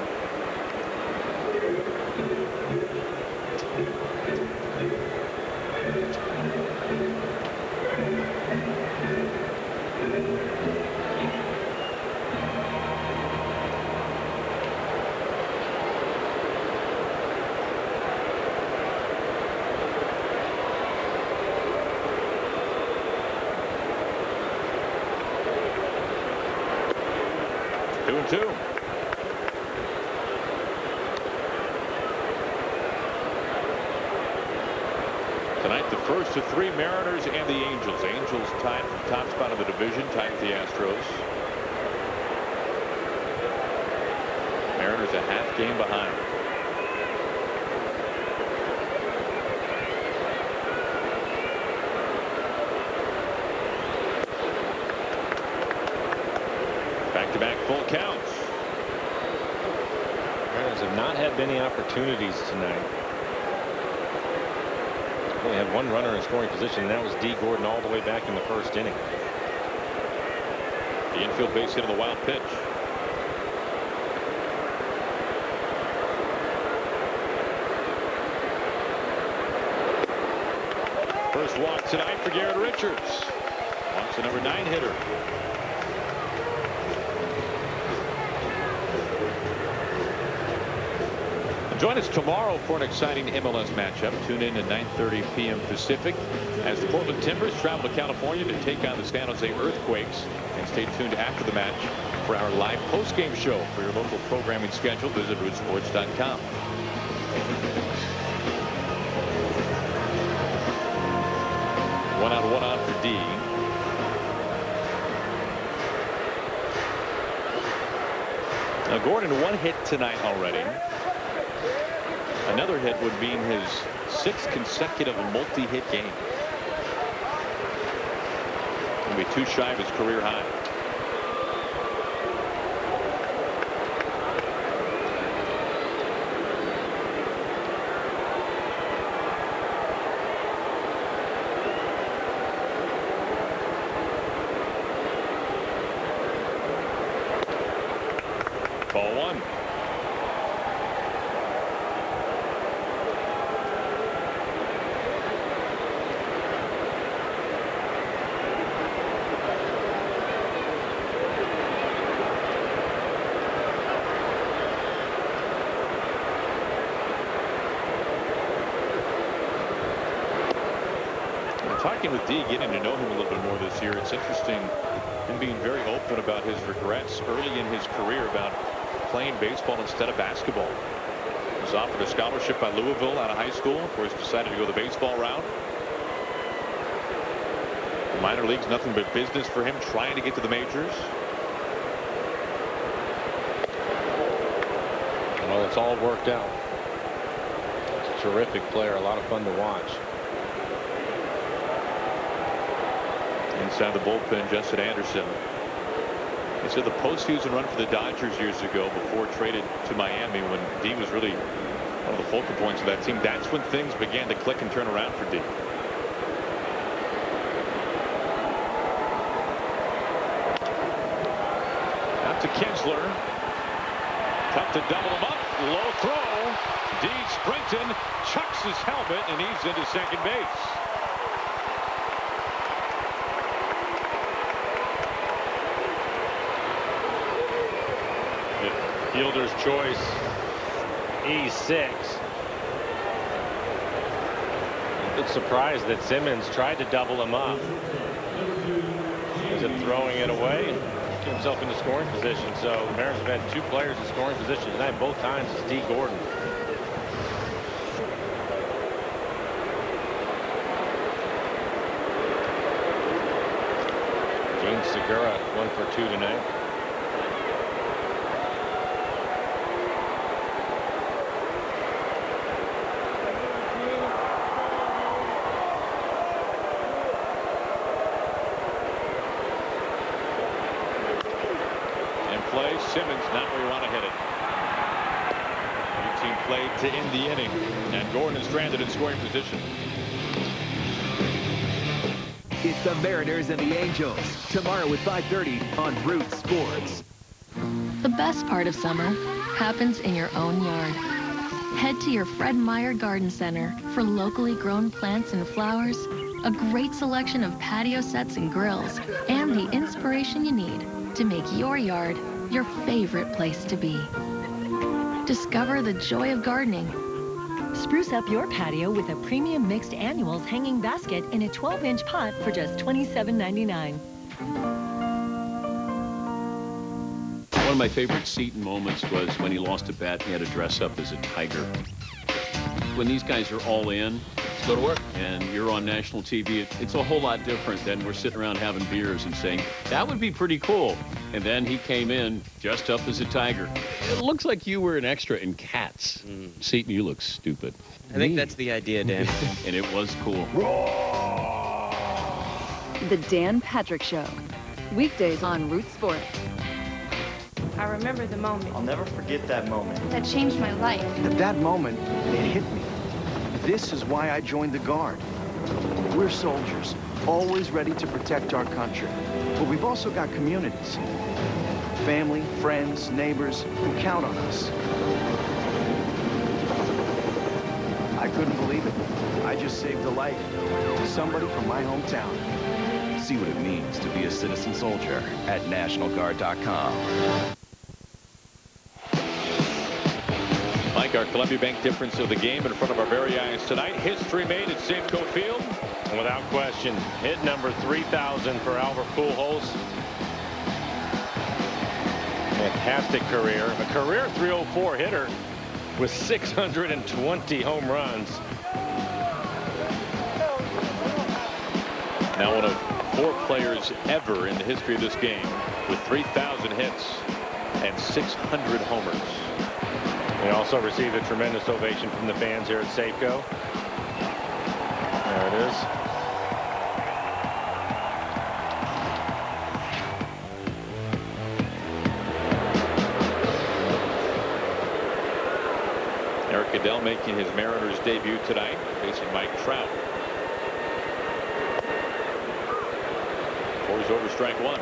Two. Tonight, the first of three, Mariners and the Angels. Angels tied for the top spot of the division, tied with the Astros. Mariners a half game behind. Back-to-back full counts. Mariners have not had many opportunities tonight. Only had one runner in scoring position, and that was D. Gordon all the way back in the first inning. The infield base hit on the wild pitch. First walk tonight for Garrett Richards. Walks the number 9 hitter. Join us tomorrow for an exciting MLS matchup. Tune in at 9:30 p.m. Pacific as the Portland Timbers travel to California to take on the San Jose Earthquakes. And stay tuned after the match for our live post-game show. For your local programming schedule, visit rootsports.com. One out for D. Now Gordon, one hit tonight already. Another hit would mean his 6th consecutive multi-hit game. He'll be 2 shy of his career high. Ball 1. Talking with D, getting to know him a little bit more this year, it's interesting him being very open about his regrets early in his career about playing baseball instead of basketball. He was offered a scholarship by Louisville out of high school. Of course, decided to go the baseball route. The minor leagues, nothing but business for him, trying to get to the majors. Well, it's all worked out. He's a terrific player, a lot of fun to watch. Inside the bullpen, Justin Anderson. He said the postseason run for the Dodgers years ago, before traded to Miami, when D was really one of the focal points of that team, that's when things began to click and turn around for D. Out to Kinsler. Tough to double him up. Low throw. D sprinting, chucks his helmet, and he's into second base. Fielder's choice, E6. A bit surprised that Simmons tried to double him up. Ends up throwing it away and get himself into scoring position. So the Mariners have had 2 players in scoring position tonight. Both times it's D. Gordon. James Segura 1 for 2 tonight. Simmons not where you want to hit it. 18 played to end the inning, and Gordon is stranded in scoring position. It's the Mariners and the Angels tomorrow at 5:30 on Root Sports. best part of summer happens in your own yard. Head to your Fred Meyer Garden Center for locally grown plants and flowers, a great selection of patio sets and grills, and the inspiration you need to make your yard your favorite place to be. Discover the joy of gardening. Spruce up your patio with a premium mixed annuals hanging basket in a 12-inch pot for just $27.99. One of my favorite Seton moments was when he lost a bet. He had to dress up as a tiger. When these guys are all in, go to work, and you're on national TV, it's a whole lot different than we're sitting around having beers and saying, that would be pretty cool. And then he came in dressed up as a tiger. It looks like you were an extra in Cats. Seton, you look stupid. I think that's the idea, Dan. And it was cool. The Dan Patrick Show. Weekdays on Root Sport. I remember the moment. I'll never forget that moment. That changed my life. At that moment, it hit me. This is why I joined the Guard. We're soldiers, always ready to protect our country. But we've also got communities. Family, friends, neighbors who count on us. I couldn't believe it. I just saved a life to somebody from my hometown. See what it means to be a citizen soldier at NationalGuard.com. Mike, our Columbia Bank difference of the game in front of our very eyes tonight. History made at Safeco Field. And without question, hit number 3,000 for Albert Pujold. Fantastic career. A career 304 hitter with 620 home runs. Now one of 4 players ever in the history of this game with 3,000 hits and 600 homers. He also received a tremendous ovation from the fans here at Safeco. There it is. Eric Goodell making his Mariners debut tonight, facing Mike Trout. 4's over, strike 1.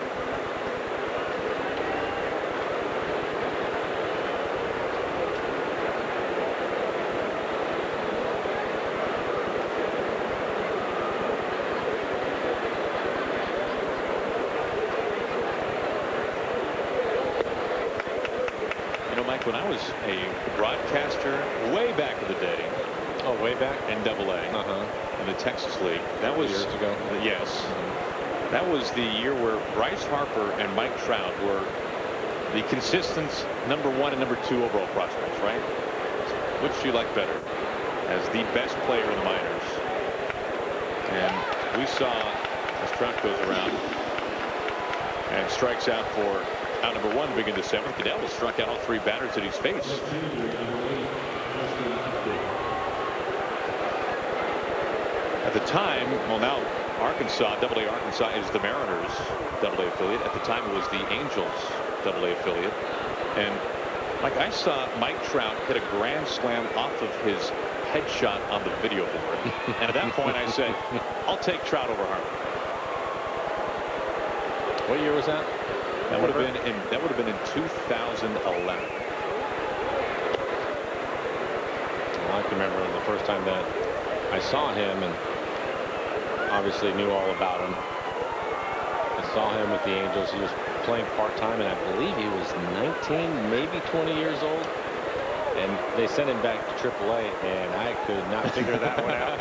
When I was a broadcaster way back in the day. Oh, way back? In AA. In the Texas League. That was years ago. Yes. That was the year where Bryce Harper and Mike Trout were the consistent number 1 and number 2 overall prospects, right? Which do you like better as the best player in the minors? And we saw as Trout goes around and strikes out for out number 1 to begin the 7th. Goodell has struck out all 3 batters that he's faced. At the time, well, now Arkansas, AA Arkansas is the Mariners AA affiliate. At the time, it was the Angels AA affiliate. And like I saw Mike Trout hit a grand slam off of his headshot on the video board. And at that point, I said, I'll take Trout over Harper. What year was that? That would have been in 2011. Well, I can remember the first time that I saw him and obviously knew all about him. I saw him with the Angels. He was playing part-time, and I believe he was 19, maybe 20 years old. And they sent him back to AAA, and I could not figure that one out.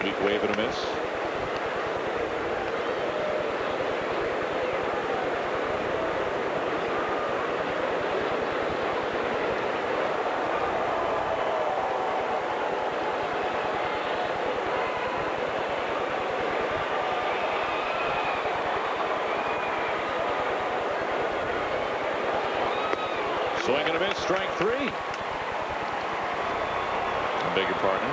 Weak wave and a miss. Swing and a miss, strike 3. I beg your pardon.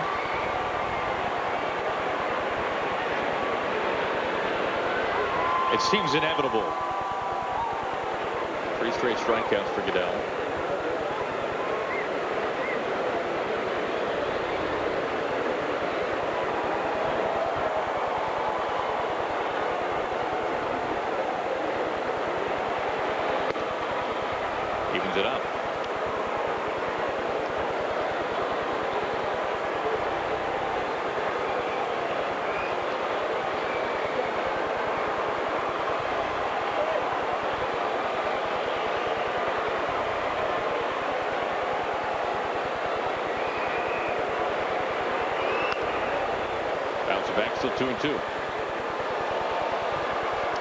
It seems inevitable. 3 straight strikeouts for Goodell. Evens it up. Bouncing back, still 2-2.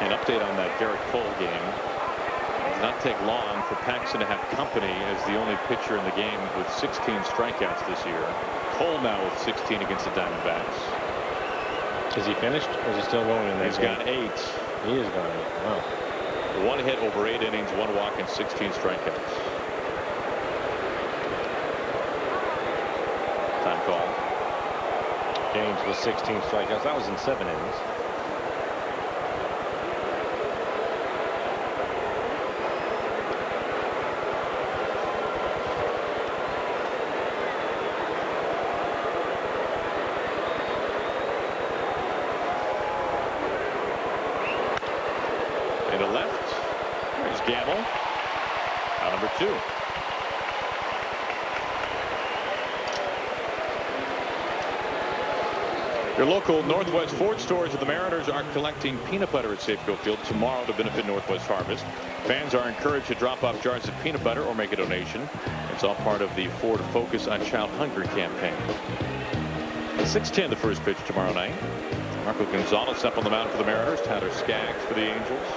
An update on that Garrett Cole game. It does not take long for Paxton to have company as the only pitcher in the game with 16 strikeouts this year. Cole now with 16 against the Diamondbacks. Is he finished or is he still going in there? He's got 8. He is going 8. Wow. 1 hit over 8 innings, 1 walk, and 16 strikeouts. Time call. James with 16 strikeouts. That was in 7 innings. Into left. There's Gamble. Out number 2. Your local Northwest Ford stores of the Mariners are collecting peanut butter at Safeco Field tomorrow to benefit Northwest Harvest. Fans are encouraged to drop off jars of peanut butter or make a donation. It's all part of the Ford Focus on Child Hunger campaign. 6:10 the first pitch tomorrow night. Marco Gonzalez up on the mound for the Mariners. Tyler Skaggs for the Angels.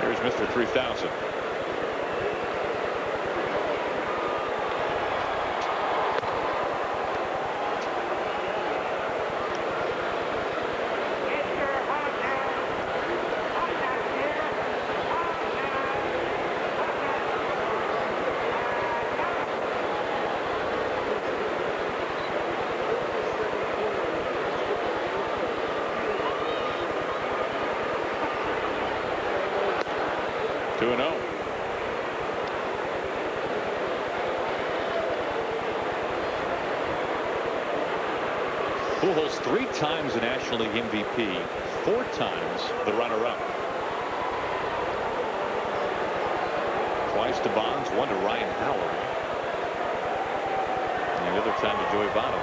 Here's Mr. 3000. Pujold 3 times the National League MVP, 4 times the runner-up. Twice to Bonds, 1 to Ryan Howard, and the other time to Joey Votto.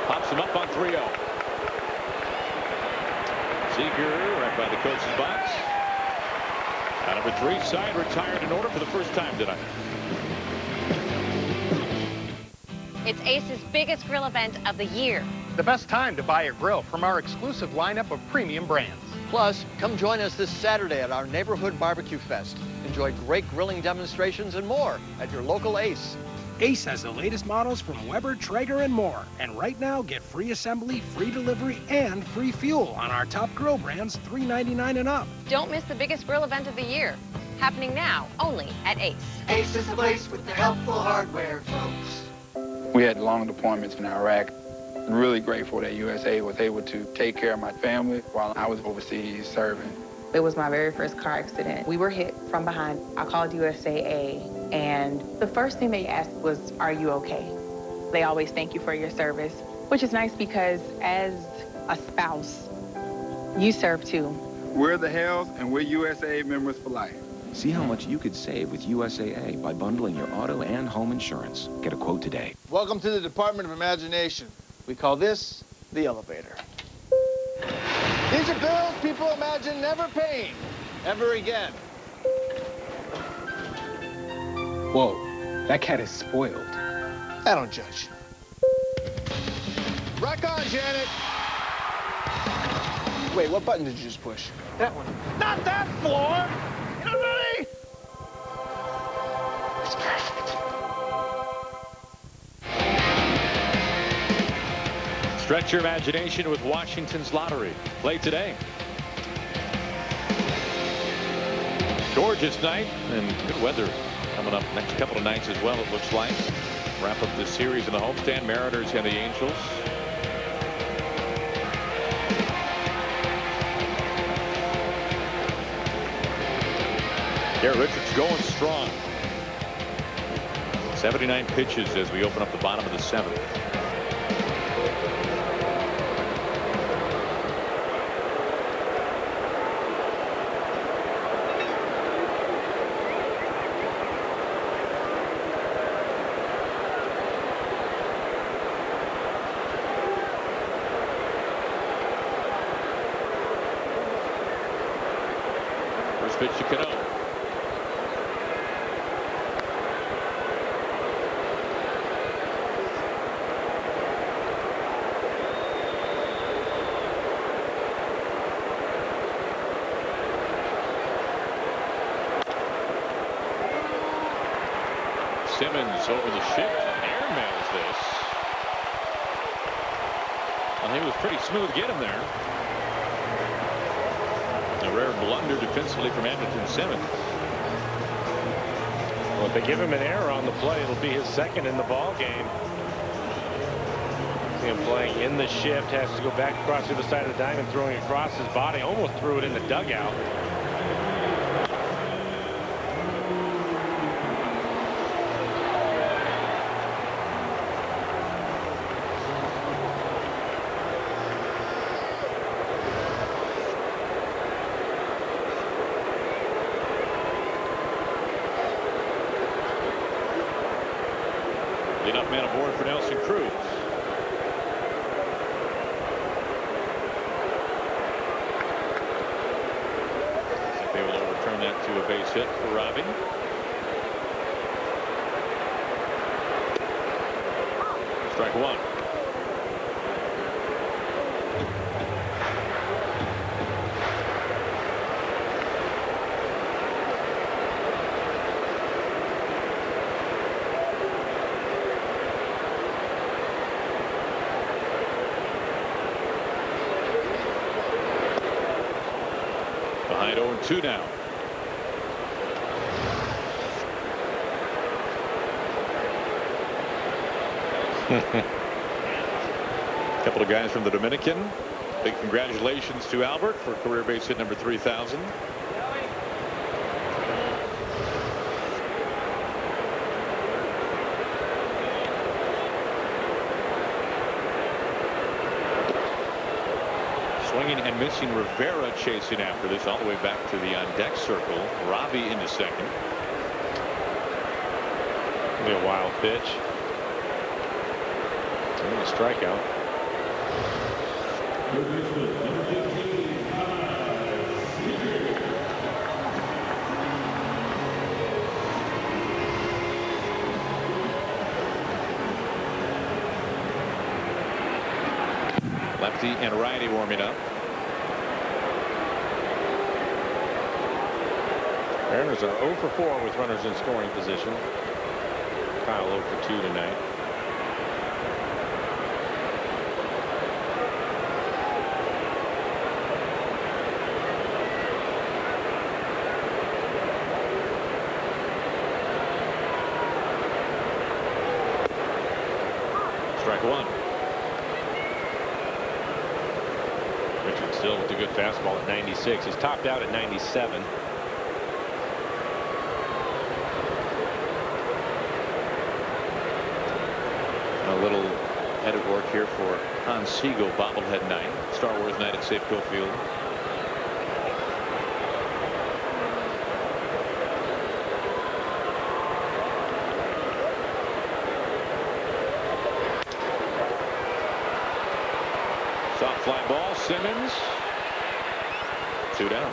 Pops him up on 3-0. Seager right by the coach's box. Out number 3, side retired in order for the first time tonight. It's Ace's biggest grill event of the year. The best time to buy a grill from our exclusive lineup of premium brands. Plus, come join us this Saturday at our Neighborhood Barbecue Fest. Enjoy great grilling demonstrations and more at your local Ace. Ace has the latest models from Weber, Traeger, and more. And right now, get free assembly, free delivery, and free fuel on our top grill brands, $3.99 and up. Don't miss the biggest grill event of the year. Happening now, only at Ace. Ace is the place with the helpful hardware, folks. We had long deployments in Iraq. Really grateful that USA was able to take care of my family while I was overseas serving. It was my very first car accident. We were hit from behind. I called USAA, and the first thing they asked was, "Are you okay?" They always thank you for your service, which is nice because as a spouse, you serve too. We're the Hells, and we're USAA members for life. See how much you could save with USAA by bundling your auto and home insurance. Get a quote today. Welcome to the Department of Imagination. We call this the elevator. These are bills people imagine never paying, ever again. Whoa, that cat is spoiled. I don't judge. Rock on, Janet. Wait, what button did you just push? That one. Not that floor! You know, ready? It's perfect. Stretch your imagination with Washington's lottery. Play today. Gorgeous night and good weather coming up next couple of nights as well, it looks like. Wrap up this series in the homestand, Mariners and the Angels. Garrett Richards going strong. 79 pitches as we open up the bottom of the 7th. First pitch to Cano. Simmons over the shift, airmails this. Well, he was pretty smooth getting there. A rare blunder defensively from Edmonton Simmons. Well, if they give him an error on the play, it'll be his second in the ball game. See him playing in the shift, has to go back across the other side of the diamond, throwing across his body, almost threw it in the dugout. Leadoff man aboard for Nelson Cruz. If they will overturn that to a base hit for Robbie. Strike one. Behind 0-2 now. A couple of guys from the Dominican. Big congratulations to Albert for career base hit number 3,000. Swinging and missing. Rivera chasing after this all the way back to the on deck circle. Robbie into second. Be a wild pitch. And a strikeout. Lefty and righty warming up. Mariners are 0 for 4 with runners in scoring position. Kyle 0 for 2 tonight. Strike one. Richard still with a good fastball at 96. He's topped out at 97. A little edit work here for Han Siegel bobblehead night. Star Wars night at Safeco Field. Soft fly ball. Simmons. 2 down.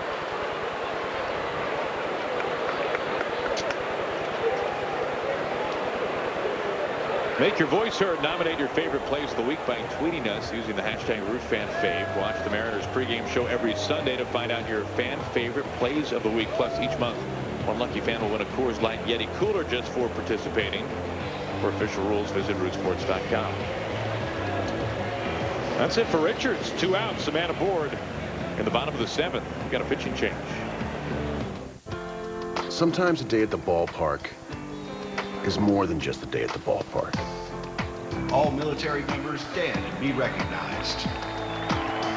Make your voice heard. Nominate your favorite plays of the week by tweeting us using the hashtag #RootFanFave. Watch the Mariners pregame show every Sunday to find out your fan favorite plays of the week. Plus, each month, one lucky fan will win a Coors Light Yeti cooler just for participating. For official rules, visit rootsports.com. That's it for Richards. 2 outs. A man aboard in the bottom of the 7th. Got a pitching change. Sometimes a day at the ballpark is more than just a day at the ballpark. All military members stand and be recognized.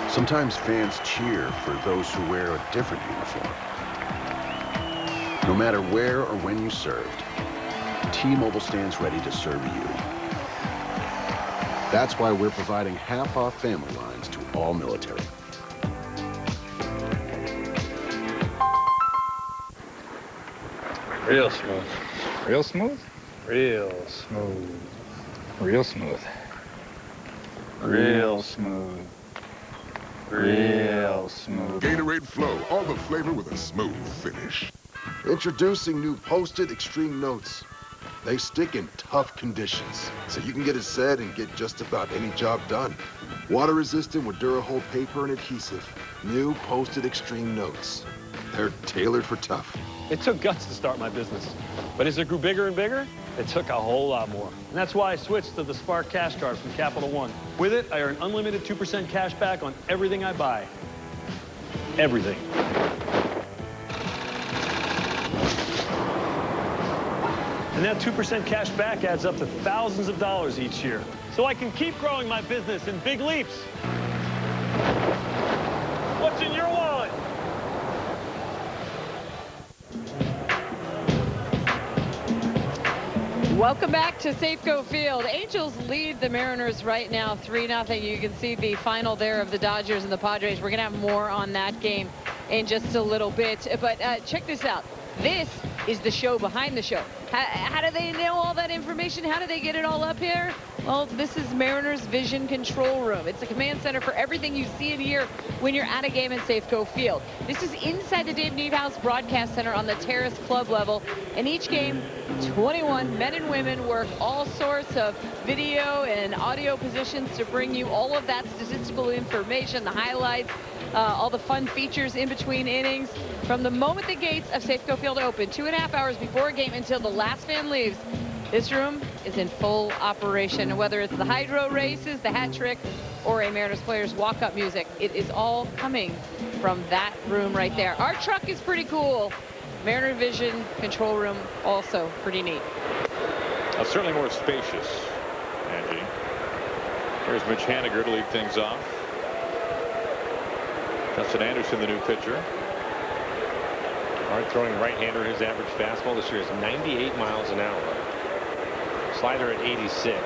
Sometimes fans cheer for those who wear a different uniform. No matter where or when you served, T-Mobile stands ready to serve you. That's why we're providing half-off family lines to all military. Real smooth. Real smooth? Real smooth. Real smooth. Real smooth. Real smooth. Gatorade Flow, all the flavor with a smooth finish. Introducing new Posted Extreme Notes. They stick in tough conditions, so you can get it set and get just about any job done. Water resistant with Durahold paper and adhesive. New Posted Extreme Notes. They're tailored for tough. It took guts to start my business, but as it grew bigger and bigger, it took a whole lot more. And that's why I switched to the Spark Cash Card from Capital One. With it, I earn unlimited 2% cash back on everything I buy. Everything. And that 2% cash back adds up to thousands of dollars each year. So I can keep growing my business in big leaps. What's in your wallet? Welcome back to Safeco Field. Angels lead the Mariners right now 3-0. You can see the final there of the Dodgers and the Padres. We're going to have more on that game in just a little bit. But check this out. This is the show behind the show. How do they know all that information? How do they get it all up here? Well, this is Mariners Vision Control Room. It's a command center for everything you see and hear when you're at a game at Safeco Field. This is inside the Dave Needhouse Broadcast Center on the Terrace Club level. In each game, 21 men and women work all sorts of video and audio positions to bring you all of that statistical information, the highlights, all the fun features in between innings. From the moment the gates of Safeco Field open, 2.5 hours before a game until the last fan leaves, this room is in full operation. And whether it's the hydro races, the hat trick, or a Mariners player's walk-up music, it is all coming from that room right there. Our truck is pretty cool. Mariner Vision Control Room, also pretty neat. Certainly more spacious, Angie. Here's Mitch Haniger to lead things off. Justin Anderson, the new pitcher. Hard throwing right-hander. His average fastball this year is 98 miles an hour. Slider at 86.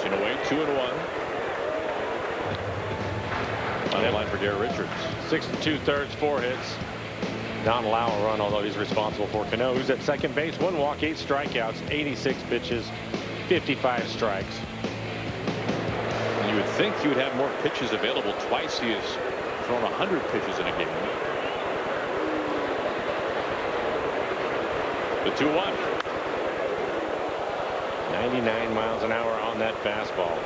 Away, 2-1. On the line for Garrett Richards. 6 2/3, 4 hits. Not allow a run, although he's responsible for Cano, who's at second base. 1 walk, 8 strikeouts, 86 pitches, 55 strikes. And you would think you would have more pitches available. Twice he has thrown 100 pitches in a game. The 2-1. 99 miles an hour on that fastball.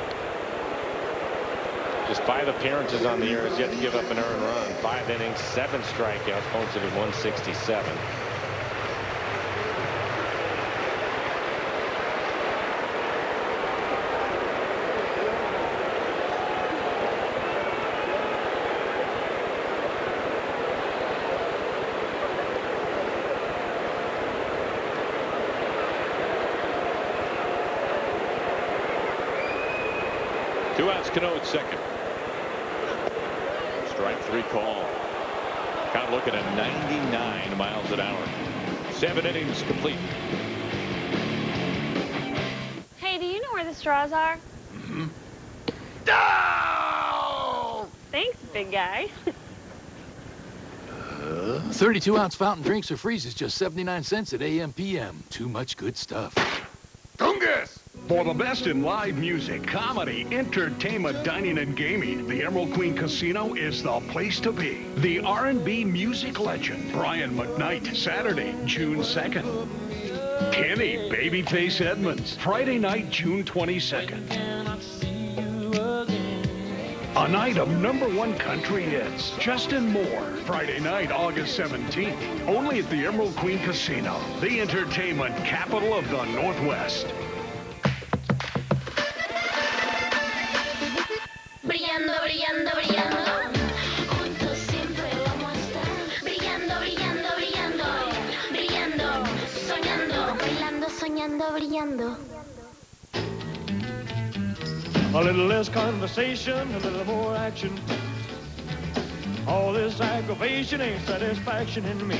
Just 5 appearances on the year, has yet to give up an earned run. 5 innings, 7 strikeouts, posted at 167. Two outs, Cano at second. Strike 3 call. Count looking at 99 miles an hour. 7 innings complete. Hey, do you know where the straws are? Mm-hmm. Thanks, big guy. 32-ounce fountain drinks or freezes just 79 cents at AM/PM. Too much good stuff. Tungus! For the best in live music, comedy, entertainment, dining, and gaming, the Emerald Queen Casino is the place to be. The R&B music legend, Brian McKnight, Saturday, June 2nd. Kenny Babyface Edmonds, Friday night, June 22nd. A night of #1 country hits. Justin Moore, Friday night, August 17th. Only at the Emerald Queen Casino, the entertainment capital of the Northwest. Brillando, brillando, brillando. Juntos siempre vamos a estar. Brillando, brillando, brillando. Brillando, soñando. Bailando, soñando, brillando. A little less conversation, a little more action. All this aggravation ain't satisfaction in me.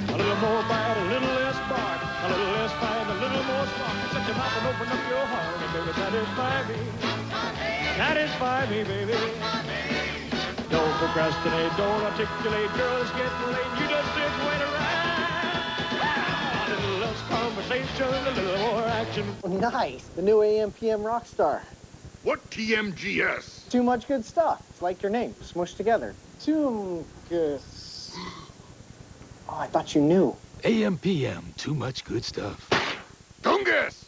A little more bite, a little less bark. A little less fight, a little more spark. Shut your mouth and open up your heart and baby, satisfy me. Satisfy me, baby. Don't procrastinate, don't articulate. Girl, it's getting late. You just sit and wait around. A little less conversation, a little more action. Nice. The new AM/PM rock star. What TMGS? Too much good stuff. It's like your name, smushed together. Tungus. Oh, I thought you knew. AM/PM, too much good stuff. Tungus!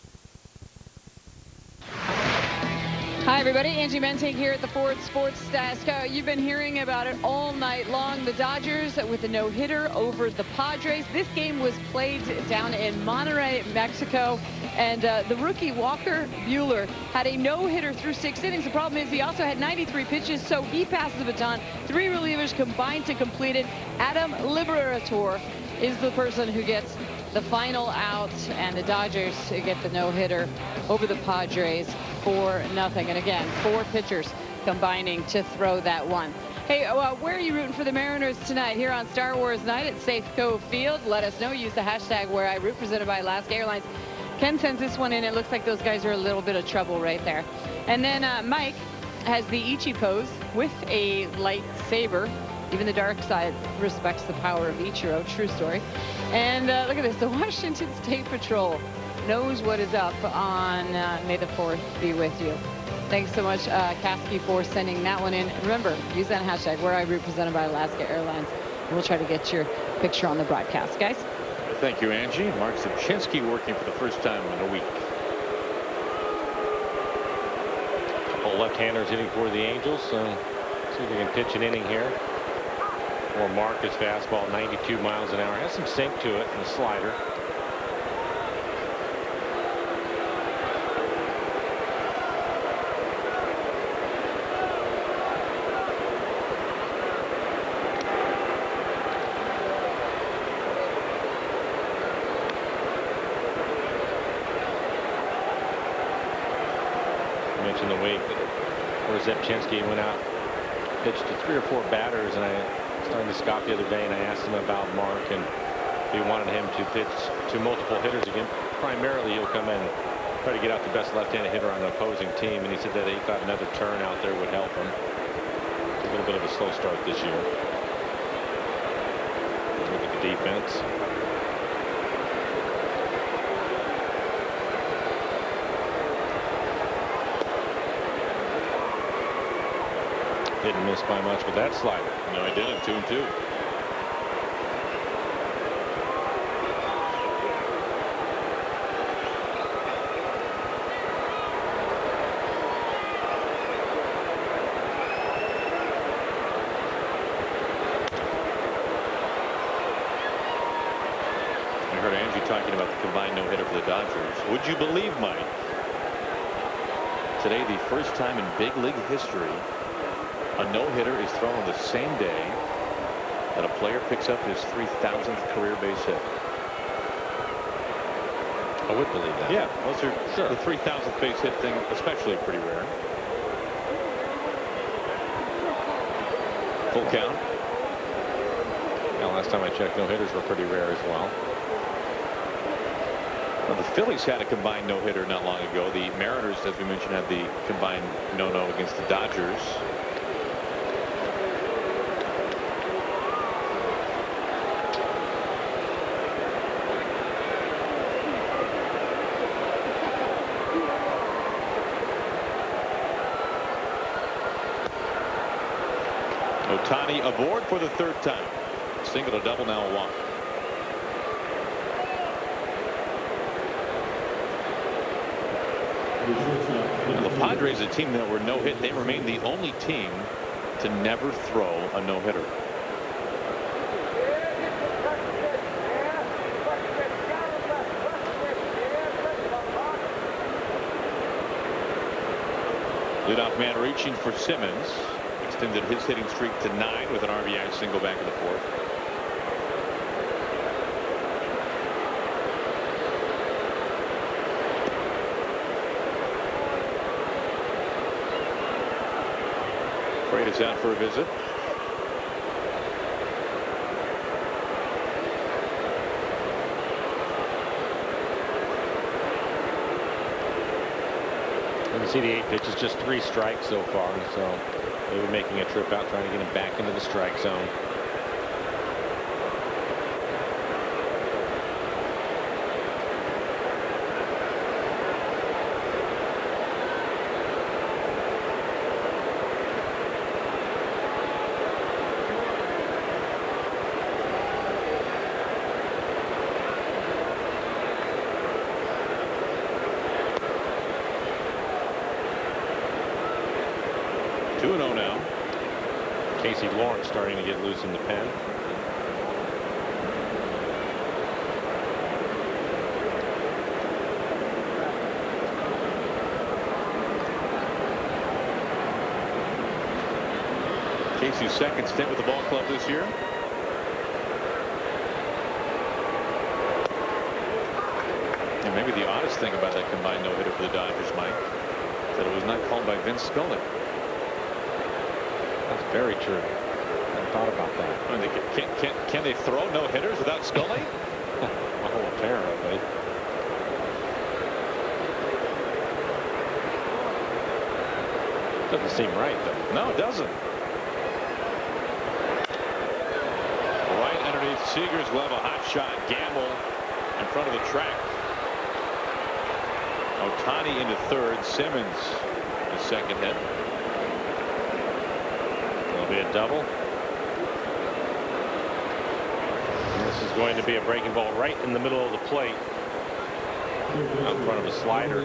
Hi, everybody. Angie Mentink here at the Ford Sports Desk. You've been hearing about it all night long. The Dodgers with a no-hitter over the Padres. This game was played down in Monterrey, Mexico. And the rookie Walker Buehler had a no-hitter through 6 innings. The problem is he also had 93 pitches, so he passes the baton. 3 relievers combined to complete it. Adam Liberator is the person who gets the final out, and the Dodgers get the no-hitter over the Padres 4-0. And again, 4 pitchers combining to throw that one. Hey, where are you rooting for the Mariners tonight here on Star Wars Night at Safeco Field? Let us know. Use the hashtag Where I Root, presented by Alaska Airlines. Ken sends this one in. It looks like those guys are a little bit of trouble right there. And then Mike has the Ichi pose with a lightsaber. Even the dark side respects the power of Ichiro. True story. And look at this. The Washington State Patrol knows what is up on May the 4th be with you. Thanks so much, Kasky, for sending that one in. Remember, use that hashtag Where I Root, presented by Alaska Airlines. And we'll try to get your picture on the broadcast, guys. Thank you, Angie. Mark Zabchinski working for the first time in a week. Couple left-handers hitting for the Angels. So see if we can pitch an inning here. Or Marcus fastball, 92 miles an hour. Has some sink to it and a slider. In the week where Zabchinski went out, pitched to 3 or 4 batters, and I started to Scott the other day and I asked him about Mark and if he wanted him to pitch to multiple hitters again. Primarily he'll come in and try to get out the best left-handed hitter on the opposing team, and he said that he thought another turn out there would help him. It's a little bit of a slow start this year. Look at the defense. Didn't miss by much with that slider. No, he didn't. 2-2. I heard Angie talking about the combined no-hitter for the Dodgers. Would you believe, Mike? Today, the first time in big league history, a no-hitter is thrown on the same day that a player picks up his 3,000th career base hit. I would believe that. Yeah, those are the 3,000th base hit thing, especially pretty rare. Full count. Now, last time I checked, no-hitters were pretty rare as well. Well, the Phillies had a combined no-hitter not long ago. The Mariners, as we mentioned, had the combined no-no against the Dodgers. Ohtani aboard for the third time. Single to double, now a walk. And the Padres, a team that were no hit, they remain the only team to never throw a no-hitter. Leadoff man reaching for Simmons. Extended his hitting streak to 9 with an RBI single back in the fourth. Freight is out for a visit. You can see the 8 pitches, just 3 strikes so far, so maybe making a trip out, trying to get him back into the strike zone. Lawrence starting to get loose in the pen. Casey's second stint with the ball club this year. And maybe the oddest thing about that combined no-hitter for the Dodgers, Mike, that it was not called by Vince Scully. That's very true. Thought about that. I mean, can they throw no hitters without Scully? Well, apparently. Doesn't seem right, though. No, it doesn't. Right underneath Seager's glove, a hot shot. Gamble in front of the track. Ohtani into third. Simmons the second hit. It'll be a double. This is going to be a breaking ball right in the middle of the plate. Out in front of a slider.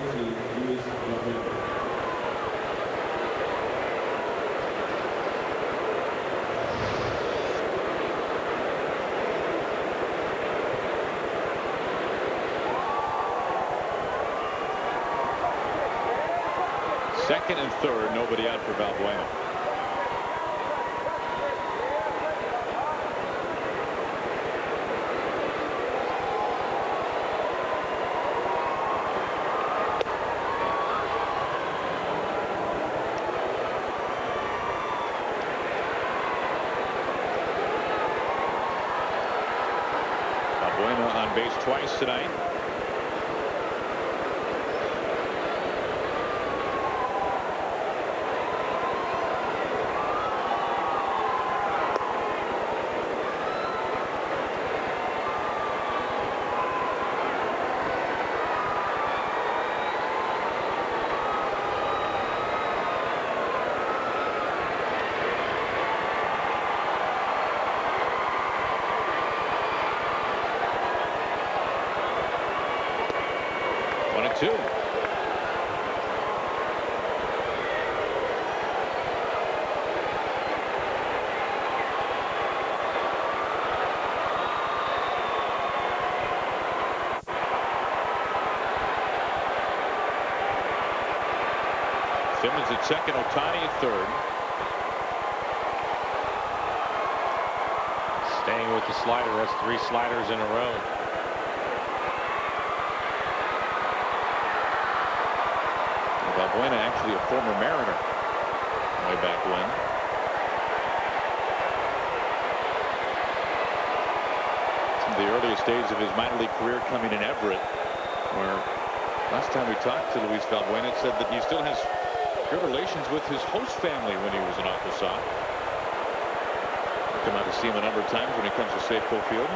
Second and third, nobody out for Valbuena. On base twice tonight. Simmons at second, Ohtani at third. Staying with the slider. That's 3 sliders in a row. Valbuena actually a former Mariner way back when. Some of the earliest days of his minor league career coming in Everett, where last time we talked to Luis Valbuena, it said that he still has good relations with his host family when he was in Arkansas. Come out to see him a number of times when he comes to Safeco Field.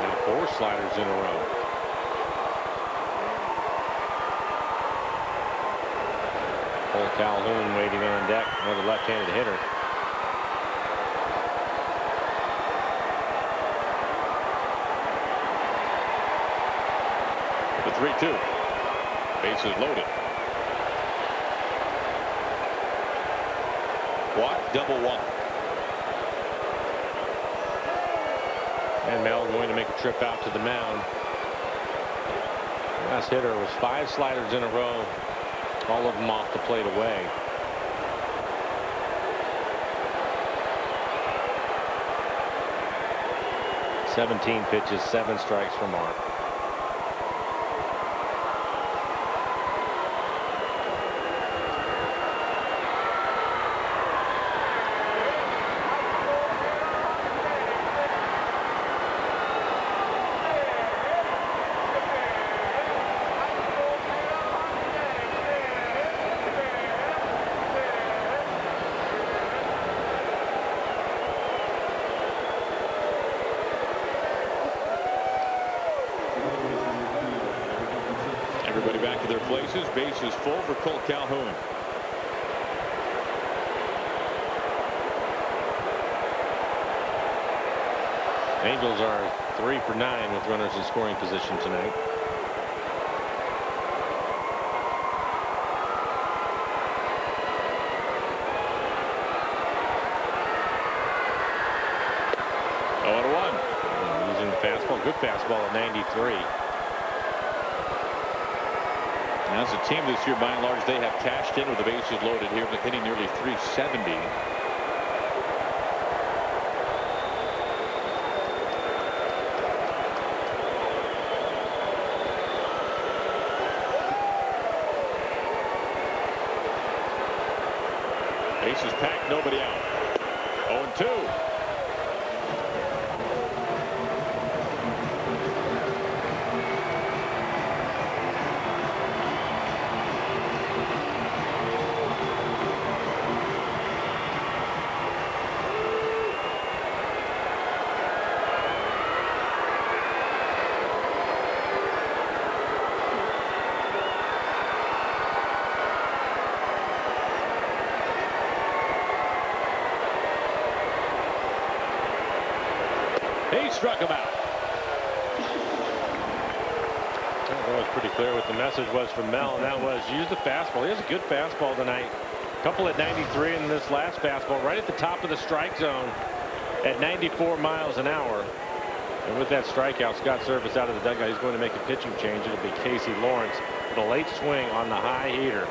Now 4 sliders in a row. Calhoun waiting on deck, another left-handed hitter. The 3-2. Bases loaded. Walk, double walk. And Mel going to make a trip out to the mound. Last hitter was 5 sliders in a row, all of them off the plate away. "17 pitches, 7 strikes for Mark. Everybody back to their places. Bases full for Colt Calhoun. Angels are 3 for 9 with runners in scoring position tonight. Using the fastball, good fastball at 93. As a team this year, by and large, they have cashed in with the bases loaded here, but hitting nearly 370. Bases packed, nobody out. 0-2. He struck him out. That was pretty clear what the message was from Mel, and that was use the fastball. He has a good fastball tonight. Couple at 93, and this last fastball right at the top of the strike zone at 94 miles an hour. And with that strikeout, Scott Service out of the dugout. He's going to make a pitching change. It'll be Casey Lawrence with a late swing on the high heater.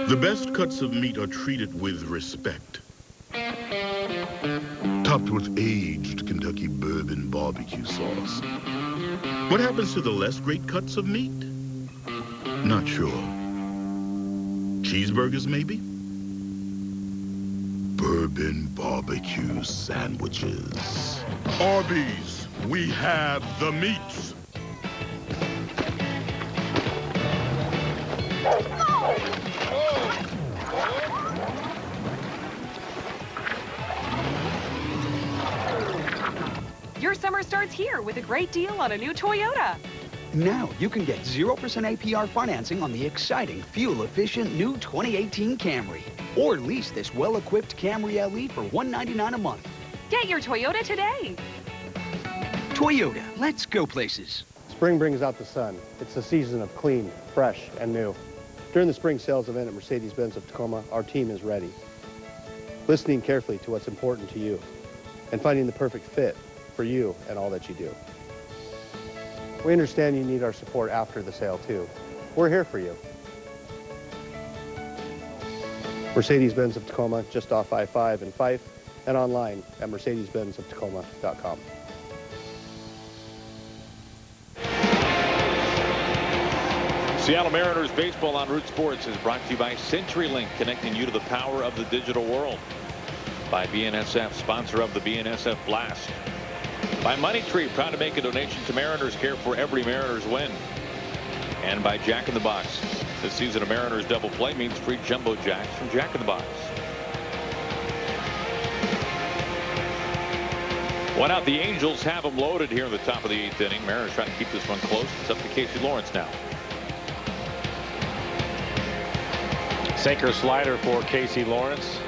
The best cuts of meat are treated with respect. Topped with aged Kentucky bourbon barbecue sauce. What happens to the less great cuts of meat? Not sure. Cheeseburgers, maybe? Bourbon barbecue sandwiches. Arby's, we have the meats. Your summer starts here with a great deal on a new Toyota. Now you can get 0% APR financing on the exciting, fuel-efficient new 2018 Camry. Or lease this well-equipped Camry LE for $199 a month. Get your Toyota today. Toyota, let's go places. Spring brings out the sun. It's a season of clean, fresh, and new. During the spring sales event at Mercedes-Benz of Tacoma, our team is ready. Listening carefully to what's important to you and finding the perfect fit for you and all that you do. We understand you need our support after the sale too. We're here for you. Mercedes-Benz of Tacoma, just off I-5 in Fife, and online at mercedes-benzoftacoma.com. Seattle Mariners baseball on Root Sports is brought to you by CenturyLink, connecting you to the power of the digital world. By BNSF, sponsor of the BNSF Blast. By Money Tree, proud to make a donation to Mariners Care for every Mariners win. And by Jack in the Box, This season, a Mariners double play means free jumbo jacks from Jack in the Box. One out. The Angels have them loaded here in the top of the 8th inning. Mariners trying to keep this one close. It's up to Casey Lawrence now. Sinker slider for Casey Lawrence.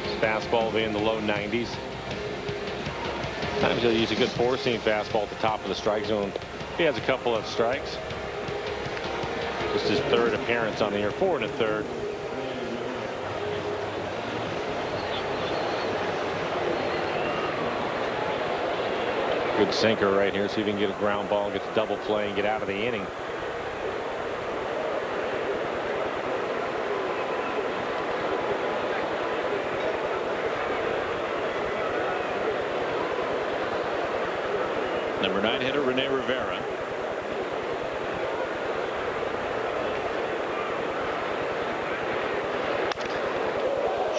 His fastball will be in the low 90s. Sometimes he'll use a good four-seam fastball at the top of the strike zone. He has a couple of strikes. Just his 3rd appearance on the year. 4 1/3. Good sinker right here. See if he can get a ground ball, get the double play, and get out of the inning. Number 9 hitter Rene Rivera.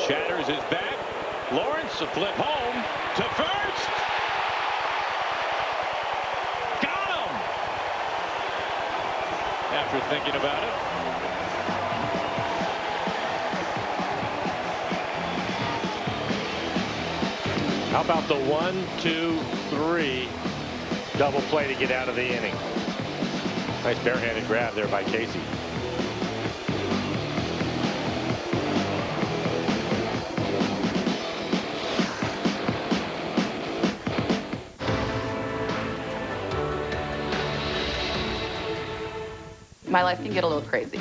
Shatters his bat. Lawrence a flip home to first. Got him. After thinking about it. How about the 1, 2, 3 double play to get out of the inning? Nice barehanded grab there by Casey. My life can get a little crazy.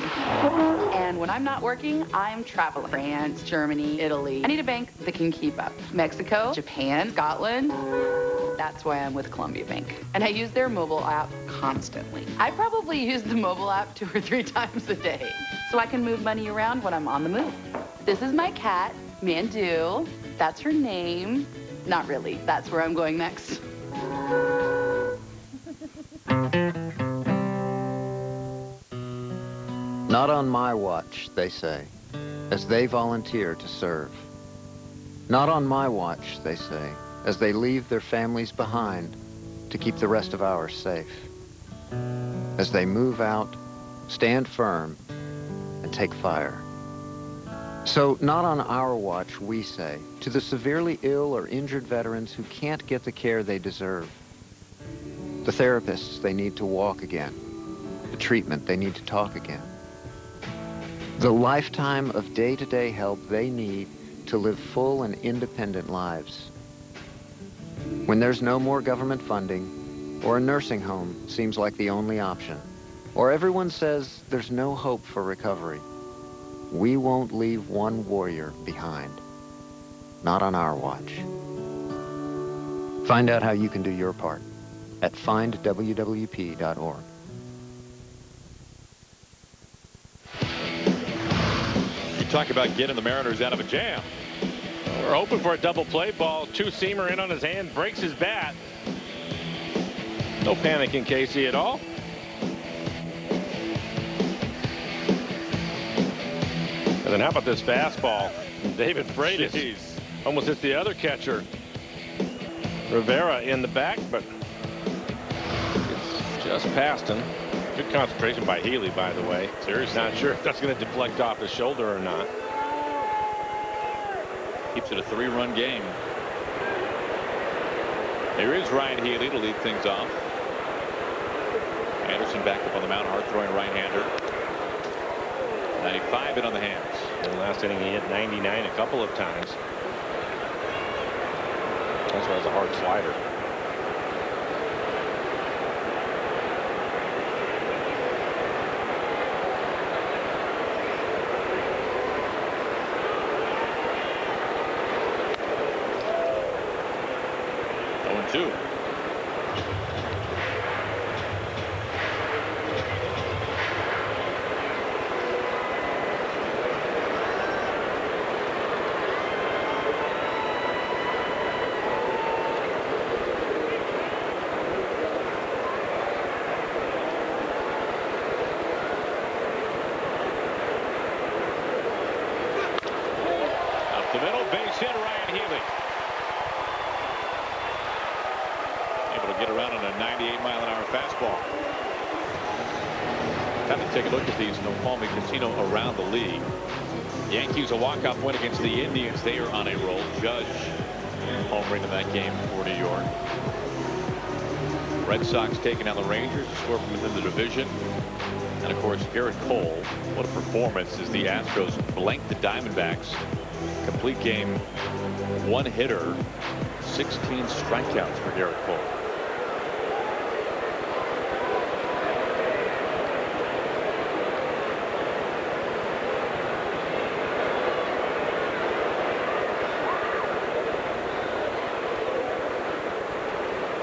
And when I'm not working, I'm traveling. France, Germany, Italy. I need a bank that can keep up. Mexico, Japan, Scotland. That's why I'm with Columbia Bank. And I use their mobile app constantly. I probably use the mobile app 2 or 3 times a day. So I can move money around when I'm on the move. This is my cat, Mandu. That's her name. Not really. That's where I'm going next. Not on my watch, they say, as they volunteer to serve. Not on my watch, they say, as they leave their families behind to keep the rest of ours safe. As they move out, stand firm, and take fire. So, not on our watch, we say, to the severely ill or injured veterans who can't get the care they deserve, the therapists they need to walk again, the treatment they need to talk again, the lifetime of day-to-day help they need to live full and independent lives. When there's no more government funding, or a nursing home seems like the only option, or everyone says there's no hope for recovery, we won't leave one warrior behind. Not on our watch. Find out how you can do your part at findwwp.org. Talk about getting the Mariners out of a jam. We're hoping for a double play ball. 2-seamer in on his hand, breaks his bat. No panic in Casey at all. And then how about this fastball? David Freitas almost hits the other catcher. Rivera in the back, but it's just past him. Good concentration by Healy, by the way. Seriously. Not sure if that's going to deflect off his shoulder or not. Keeps it a 3-run game. Here is Ryan Healy to lead things off. Anderson back up on the mound, hard-throwing right-hander. 95 in on the hands. In the last inning, he hit 99 a couple of times. Also has a hard slider. Two. Up the middle, base hit, Ryan Healy. Able to get around on a 98-mile-an-hour fastball. Time to take a look at these Snoqualmie Casino around the league. Yankees a walk-off win against the Indians. They are on a roll. Judge homering in that game for New York. Red Sox taking on the Rangers to score from within the division. And of course, Garrett Cole, what a performance as the Astros blanked the Diamondbacks. Complete game, one hitter, 16 strikeouts for Garrett Cole.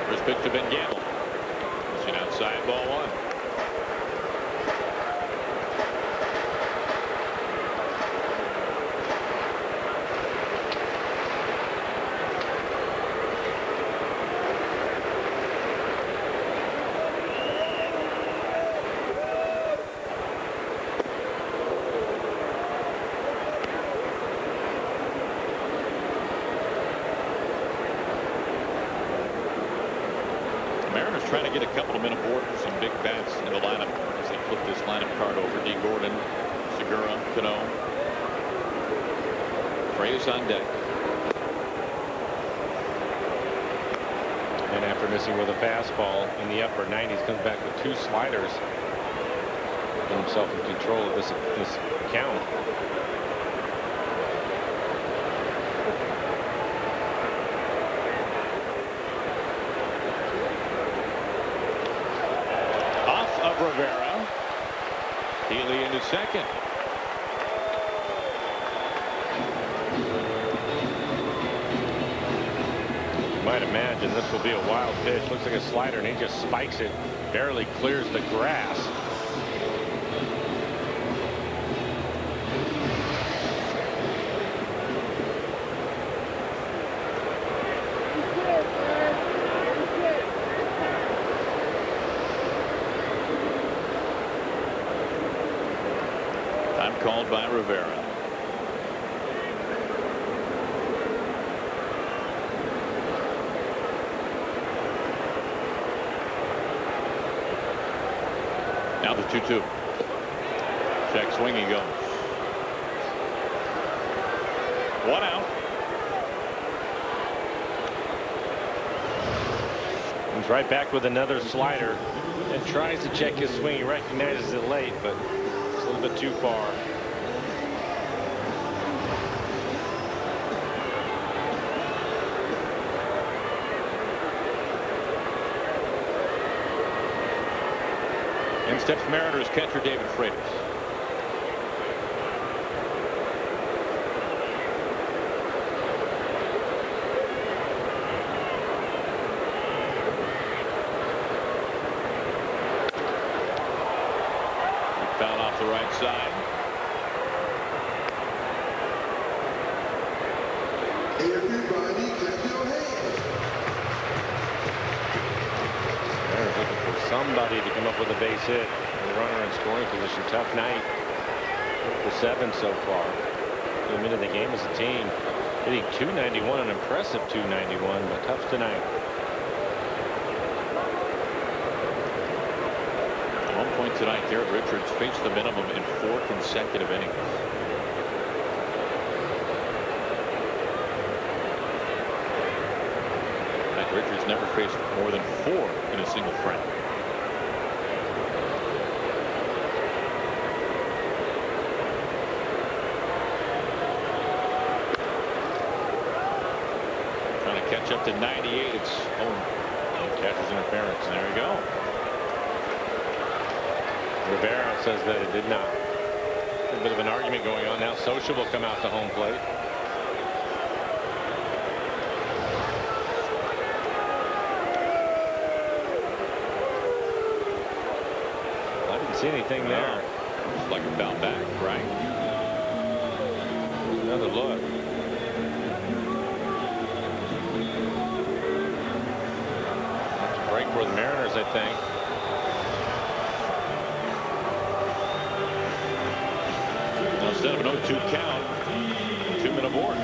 First pitch to Ben Gamble. Pushing outside, ball one. Mariners trying to get a couple of men aboard for some big bats in the lineup as they flip this lineup card over. D. Gordon, Segura, Cano. Trey's on deck. And after missing with a fastball in the upper 90s, comes back with 2 sliders. Put himself in control of this count. Rivera. Healy into second. You might imagine this will be a wild pitch. Looks like a slider, and he just spikes it. Barely clears the grass. Called by Rivera. Now the 2-2. Check swing, he goes. 1 out. He's right back with another slider and tries to check his swing. He recognizes it late, but it's a little bit too far. In steps Mariners catcher David Freitas. He fouled off the right side. Everybody clap your hands. Mariners looking for somebody to come up with a base hit. The runner in scoring position. Tough night for 7 so far. In the middle of the game as a team. Hitting .291, an impressive .291, but tough tonight. At one point tonight, Garrett Richards faced the minimum in 4 consecutive innings. Richards never faced more than 4 in a single frame. Trying to catch up to 98. It's home. Catcher's interference. And there we go. Rivera says that it did not. A bit of an argument going on now. Socha will come out to home plate. See anything there? Looks like a foul back, right? Another look. Break for the Mariners, I think. Now, instead of an 0-2 count, 2-men aboard.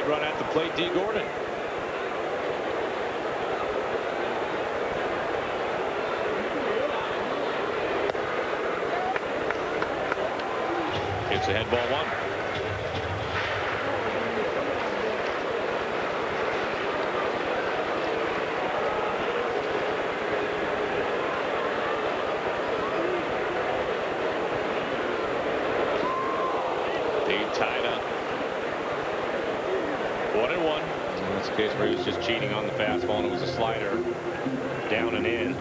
Big run at the plate, D. Gordon. It's ahead, ball one. They tied up. 1-1. In this case where he was just cheating on the fastball and it was a slider down and in.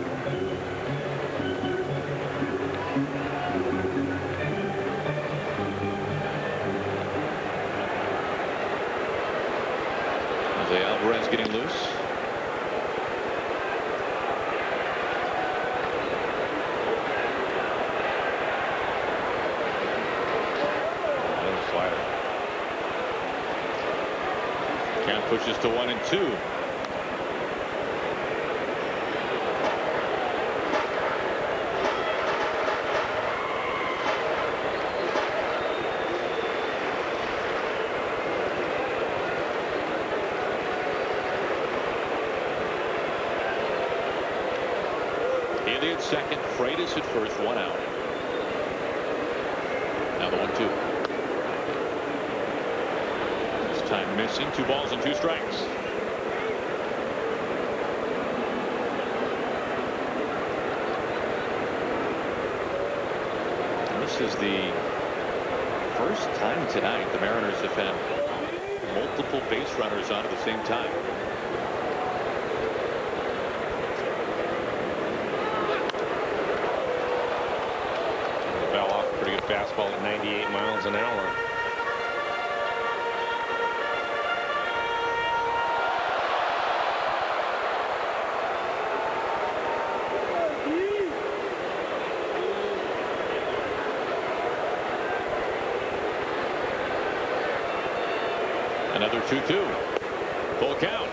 Alvarez getting loose. Another slider. Count pushes to 1-2. At second, Freitas at first, 1 out. Now the 1-2. This time missing, 2 balls and 2 strikes. And this is the first time tonight the Mariners have had multiple base runners on at the same time. Fastball at 98 miles an hour. Another 2-2. Full count.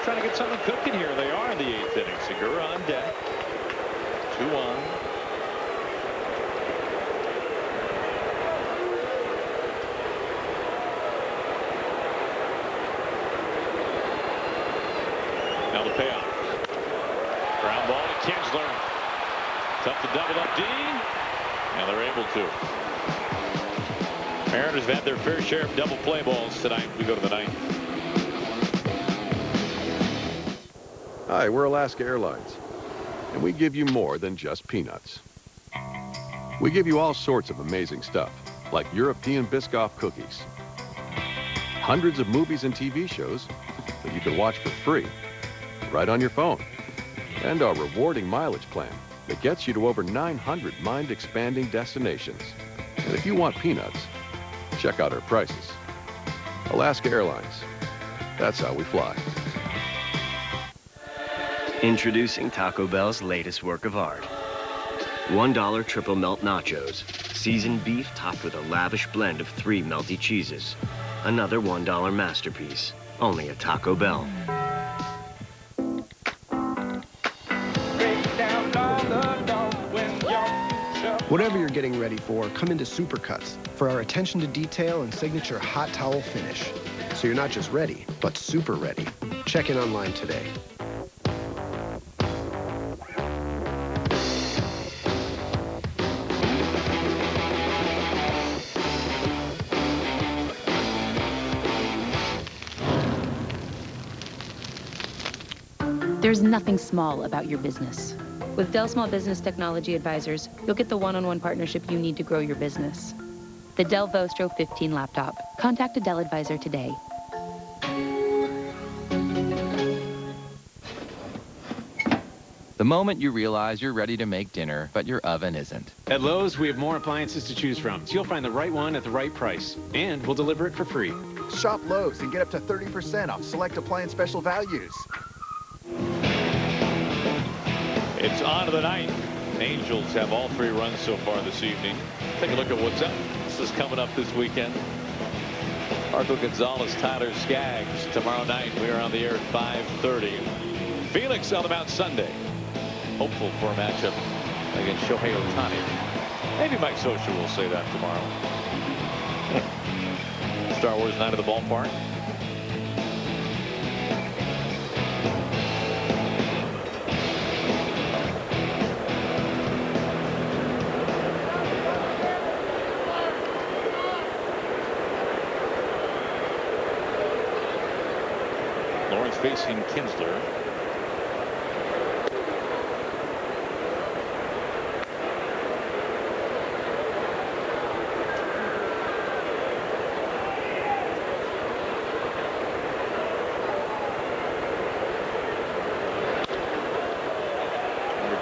Trying to get something cooking here. They are in the 8th inning. Segura on deck. 2 on. Now the payoff. Ground ball to Kinsler. Tough to double up D. Now they're able to. Mariners have had their fair share of double play balls tonight. We go to the 9th. Hi, we're Alaska Airlines, and we give you more than just peanuts. We give you all sorts of amazing stuff, like European Biscoff cookies, hundreds of movies and TV shows that you can watch for free, right on your phone, and our rewarding mileage plan that gets you to over 900 mind-expanding destinations. And if you want peanuts, check out our prices. Alaska Airlines, that's how we fly. Introducing Taco Bell's latest work of art. $1 triple melt nachos, seasoned beef topped with a lavish blend of 3 melty cheeses. Another $1 masterpiece, only at Taco Bell. Whatever you're getting ready for, come into Supercuts for our attention to detail and signature hot towel finish. So you're not just ready, but super ready. Check in online today. There's nothing small about your business. With Dell Small Business Technology Advisors, you'll get the one-on-one partnership you need to grow your business. The Dell Vostro 15 laptop. Contact a Dell advisor today. The moment you realize you're ready to make dinner, but your oven isn't. At Lowe's, we have more appliances to choose from, so you'll find the right one at the right price. And we'll deliver it for free. Shop Lowe's and get up to 30% off select appliance special values. It's on to the 9th. Angels have all 3 runs so far this evening. Take a look at what's up. This is coming up this weekend. Marco Gonzalez, Tyler Skaggs. Tomorrow night, we are on the air at 5:30. Phoenix on the mound Sunday. Hopeful for a matchup against Shohei Ohtani. Maybe Mike Scioscia will say that tomorrow. Star Wars night at the ballpark. Lawrence facing Kinsler.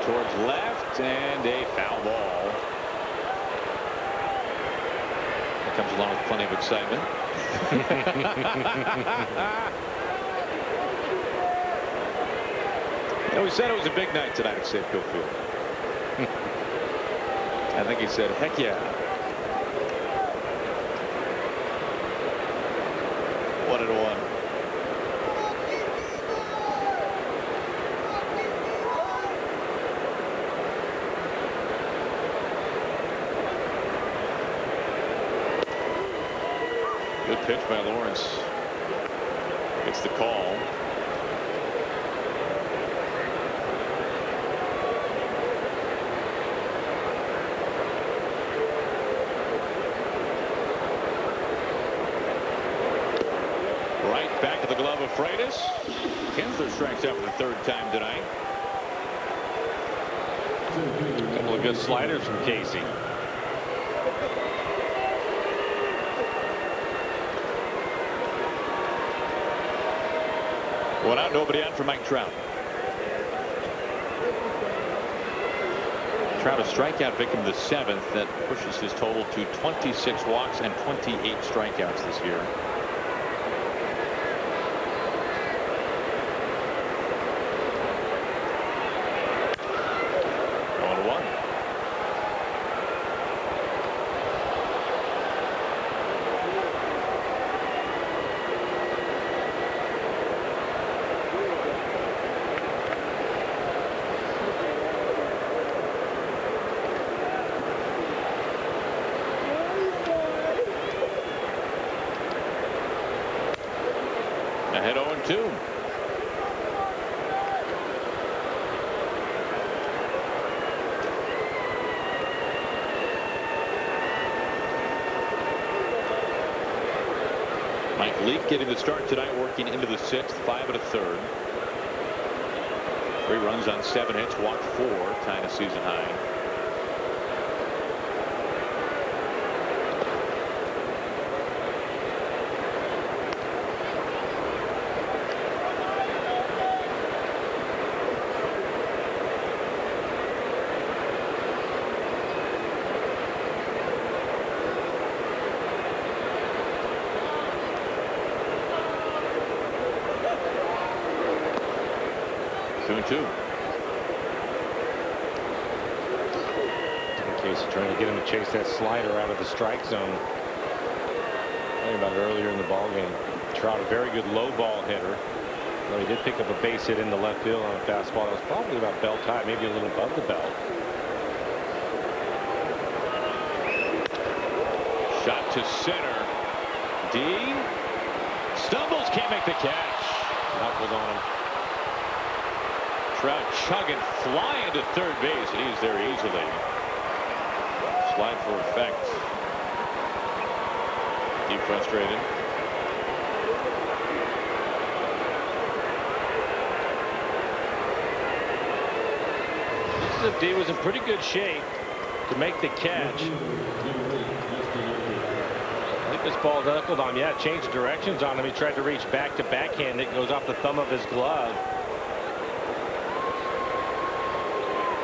Towards left, and a foul ball. That comes along with plenty of excitement. You know, he said it was a big night tonight at Safeco Field. I think he said, heck yeah. One and one. Good pitch by Lawrence. Gets the call. Right back to the glove of Freitas. Kinsler strikes out for the third time tonight. A couple of good sliders from Casey. One out, nobody on for Mike Trout. Trout a strikeout victim, the 7th. That pushes his total to 26 walks and 28 strikeouts this year. Ahead 0-2. Mike Leake getting the start tonight, working into the 6th, 5 1/3. 3 runs on 7 hits, walked 4, tying a season high. Two. Casey trying to get him to chase that slider out of the strike zone. Talking about it earlier in the ball game. Trout, a very good low ball hitter. Though he did pick up a base hit in the left field on a fastball that was probably about belt high, maybe a little above the belt. Shot to center. D stumbles, can't make the catch. Knuckled on him. Trout chugging, flying to third base, and he's there easily. Slide for effect. He frustrated. This is if D was in pretty good shape to make the catch. I think this ball knuckled on him. Yeah, changed directions on him. He tried to reach back to backhand. It goes off the thumb of his glove.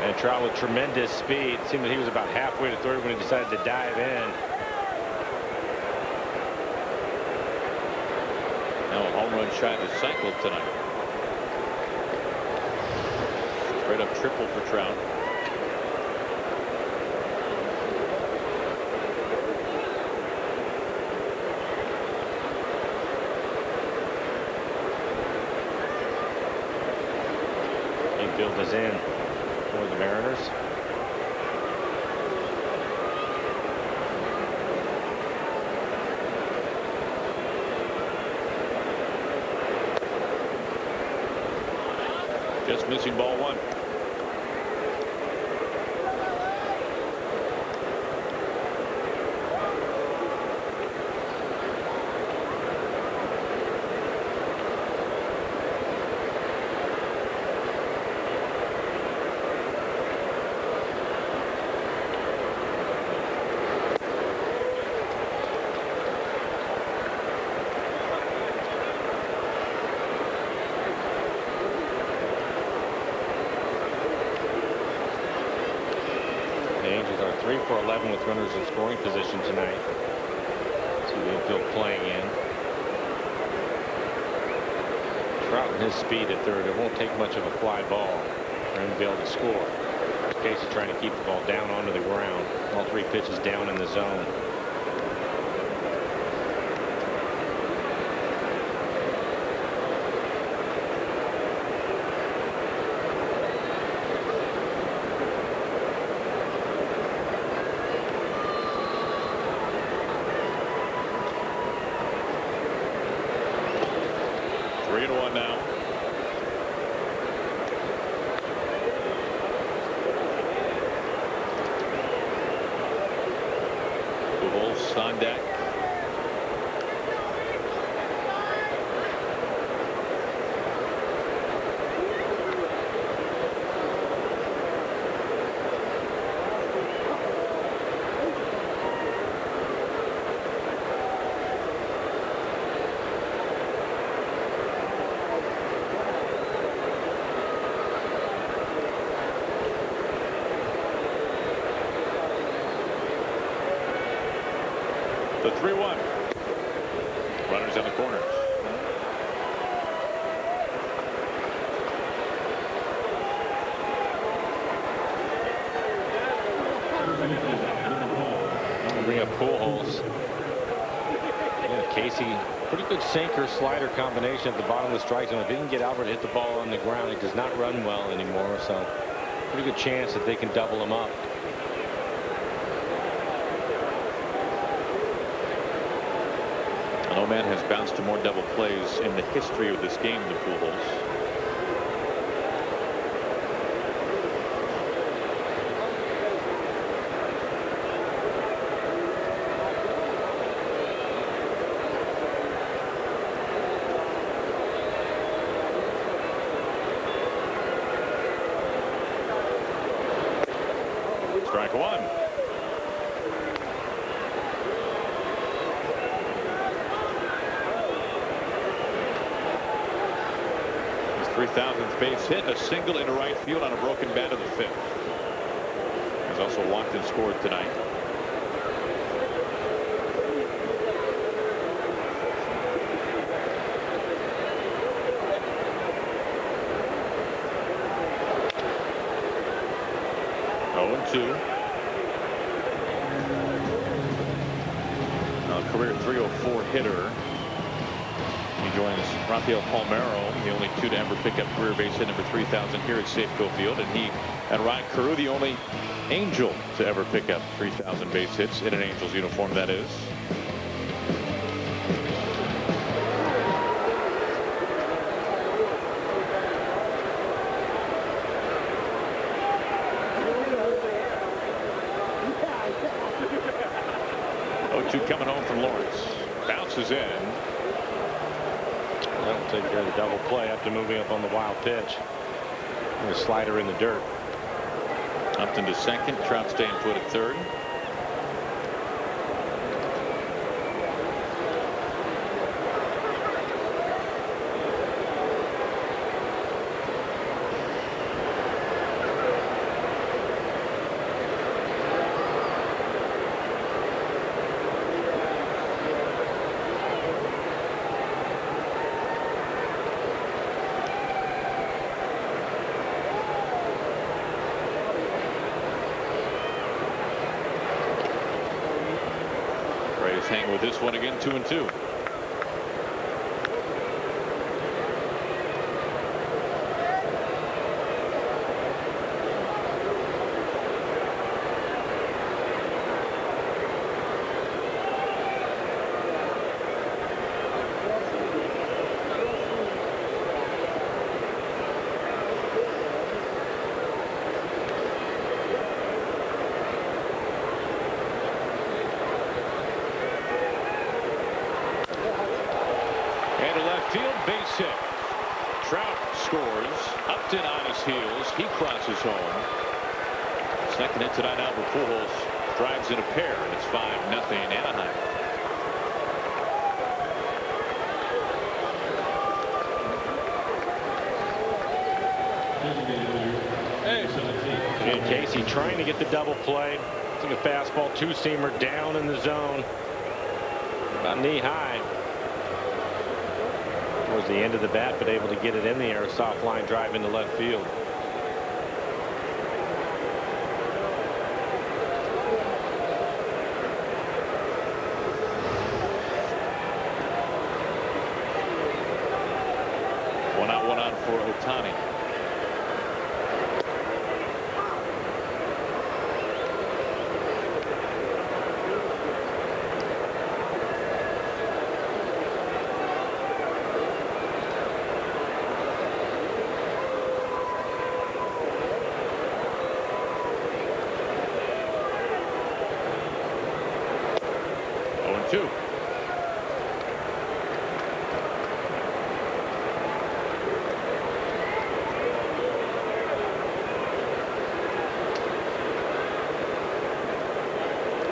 And Trout with tremendous speed. It seemed that he was about halfway to third when he decided to dive in. Now a home run shy of the cycle tonight. Straight up triple for Trout. Infield is in for the Mariners. Just missing ball one. The Angels are 3 for 11 with runners in scoring position tonight. See the infield playing in. Trout and his speed at third. It won't take much of a fly ball for him to be able to score. Casey trying to keep the ball down onto the ground. All 3 pitches down in the zone. On deck. The 3-1. Runners in the corners. Bring up Pujold. Yeah, Casey, pretty good sinker slider combination at the bottom of the strike zone. If he can get Albert to hit the ball on the ground, he does not run well anymore. So pretty good chance that they can double him up. No man has bounced to more double plays in the history of this game than Pujold. Strike one. His 3,000th base hit, a single into right field on a broken bat of the 5th. He's also walked and scored tonight. Career .304 hitter. He joins Rafael Palmeiro, the only 2 to ever pick up career base hit number 3,000 here at Safeco Field, and he and Ryan Carew, the only Angel to ever pick up 3,000 base hits in an Angels uniform, that is. Coming home from Lawrence. Bounces in. That'll take care of the double play after moving up on the wild pitch. And a slider in the dirt. Upton to second. Trout staying put at third. Hang with this one again, 2-2. 6. Trout scores. Upton on his heels. He crosses home. Second hit tonight now for Pujold. Drives in a pair, and it's 5-0 Anaheim. And Casey trying to get the double play. Took a fastball, two-seamer down in the zone. About knee high. Towards the end of the bat, but able to get it in the air. A soft line drive into left field. One out for Ohtani. Two.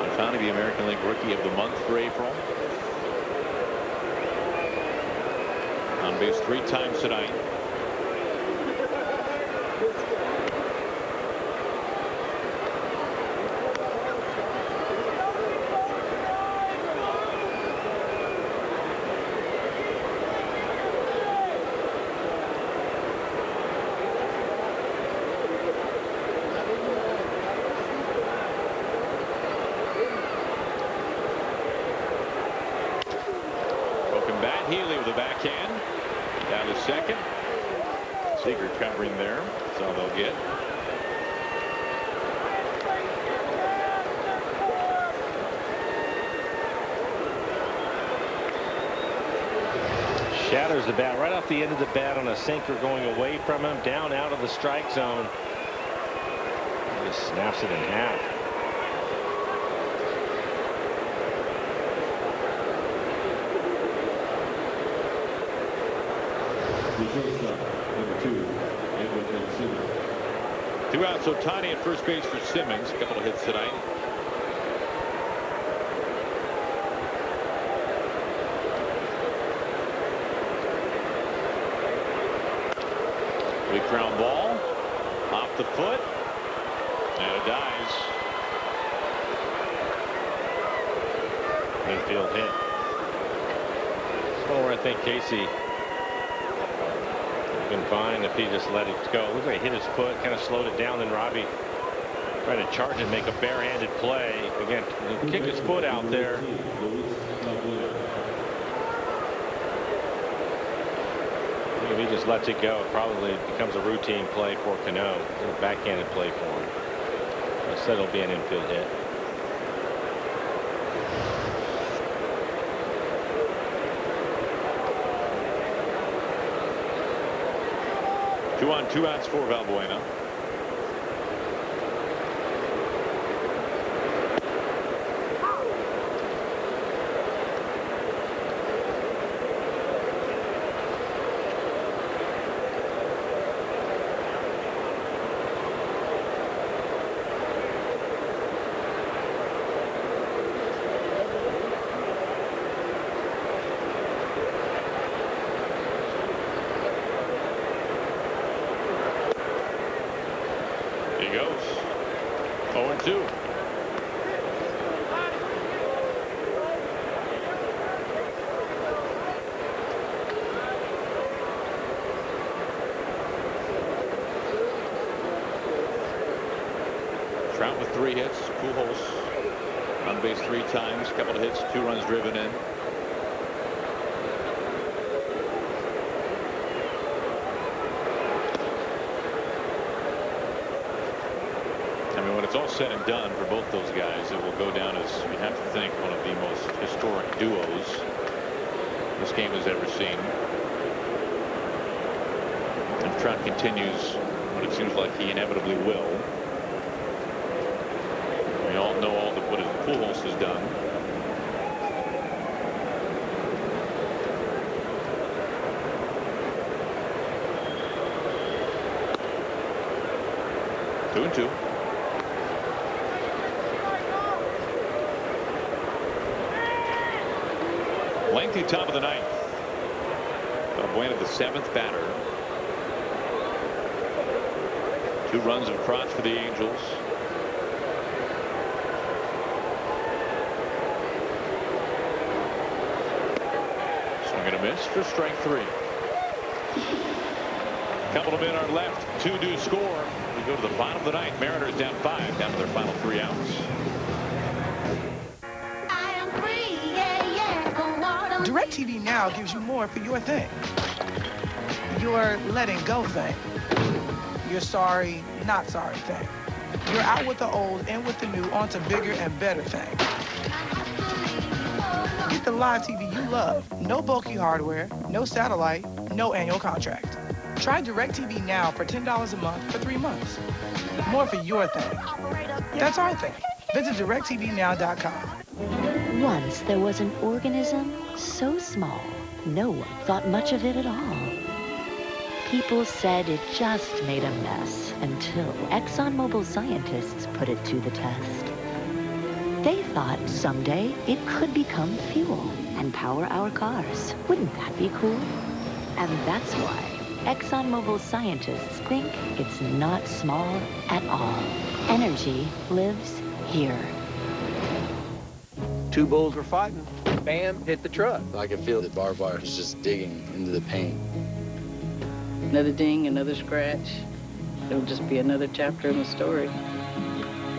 Ohtani, the American League Rookie of the Month for April. On base 3 times tonight. Healy with a backhand. Down to second. Seager covering there. That's all they'll get. Shatters the bat right off the end of the bat on a sinker going away from him. Down out of the strike zone. Just snaps it in half. Two outs. Ohtani at first base for Simmons. A couple of hits tonight. Big ground ball off the foot, and it dies. Infield hit. So I think Casey been fine if he just let it go. Looks like he hit his foot, kind of slowed it down. Then Robbie trying to charge and make a barehanded play. Again, kick his foot out there. If he just lets it go, it probably becomes a routine play for Cano. A backhanded play for him. Instead, it'll be an infield hit. Two on, 2 outs for Valbuena. He goes 0-2. Trout with 3 hits. Pujold on base 3 times. Couple of hits, 2 runs driven in. When it's all said and done for both those guys, it will go down as, you have to think, one of the most historic duos this game has ever seen. If Trout continues what it seems like he inevitably will, we all know what Pujold has done. 2-2. Lengthy top of the ninth. Balbuena, the 7th batter. 2 runs across for the Angels. Swing and a miss for strike 3. Couple of men are left. 2 do score. We go to the bottom of the ninth. Mariners down 5, down to their final 3 outs. DirecTV Now gives you more for your thing. Your letting go thing. Your sorry, not sorry thing. You're out with the old, in with the new, onto bigger and better thing. Get the live TV you love. No bulky hardware, no satellite, no annual contract. Try DirecTV Now for $10 a month for 3 months. More for your thing. That's our thing. Visit DirecTVNow.com. Once there was an organism so small, no one thought much of it at all. People said it just made a mess until ExxonMobil scientists put it to the test. They thought someday it could become fuel and power our cars. Wouldn't that be cool? And that's why ExxonMobil scientists think it's not small at all. Energy lives here. 2 bulls were fighting. Bam, hit the truck. I could feel the barbed wire was just digging into the paint. Another ding, another scratch. It'll just be another chapter in the story.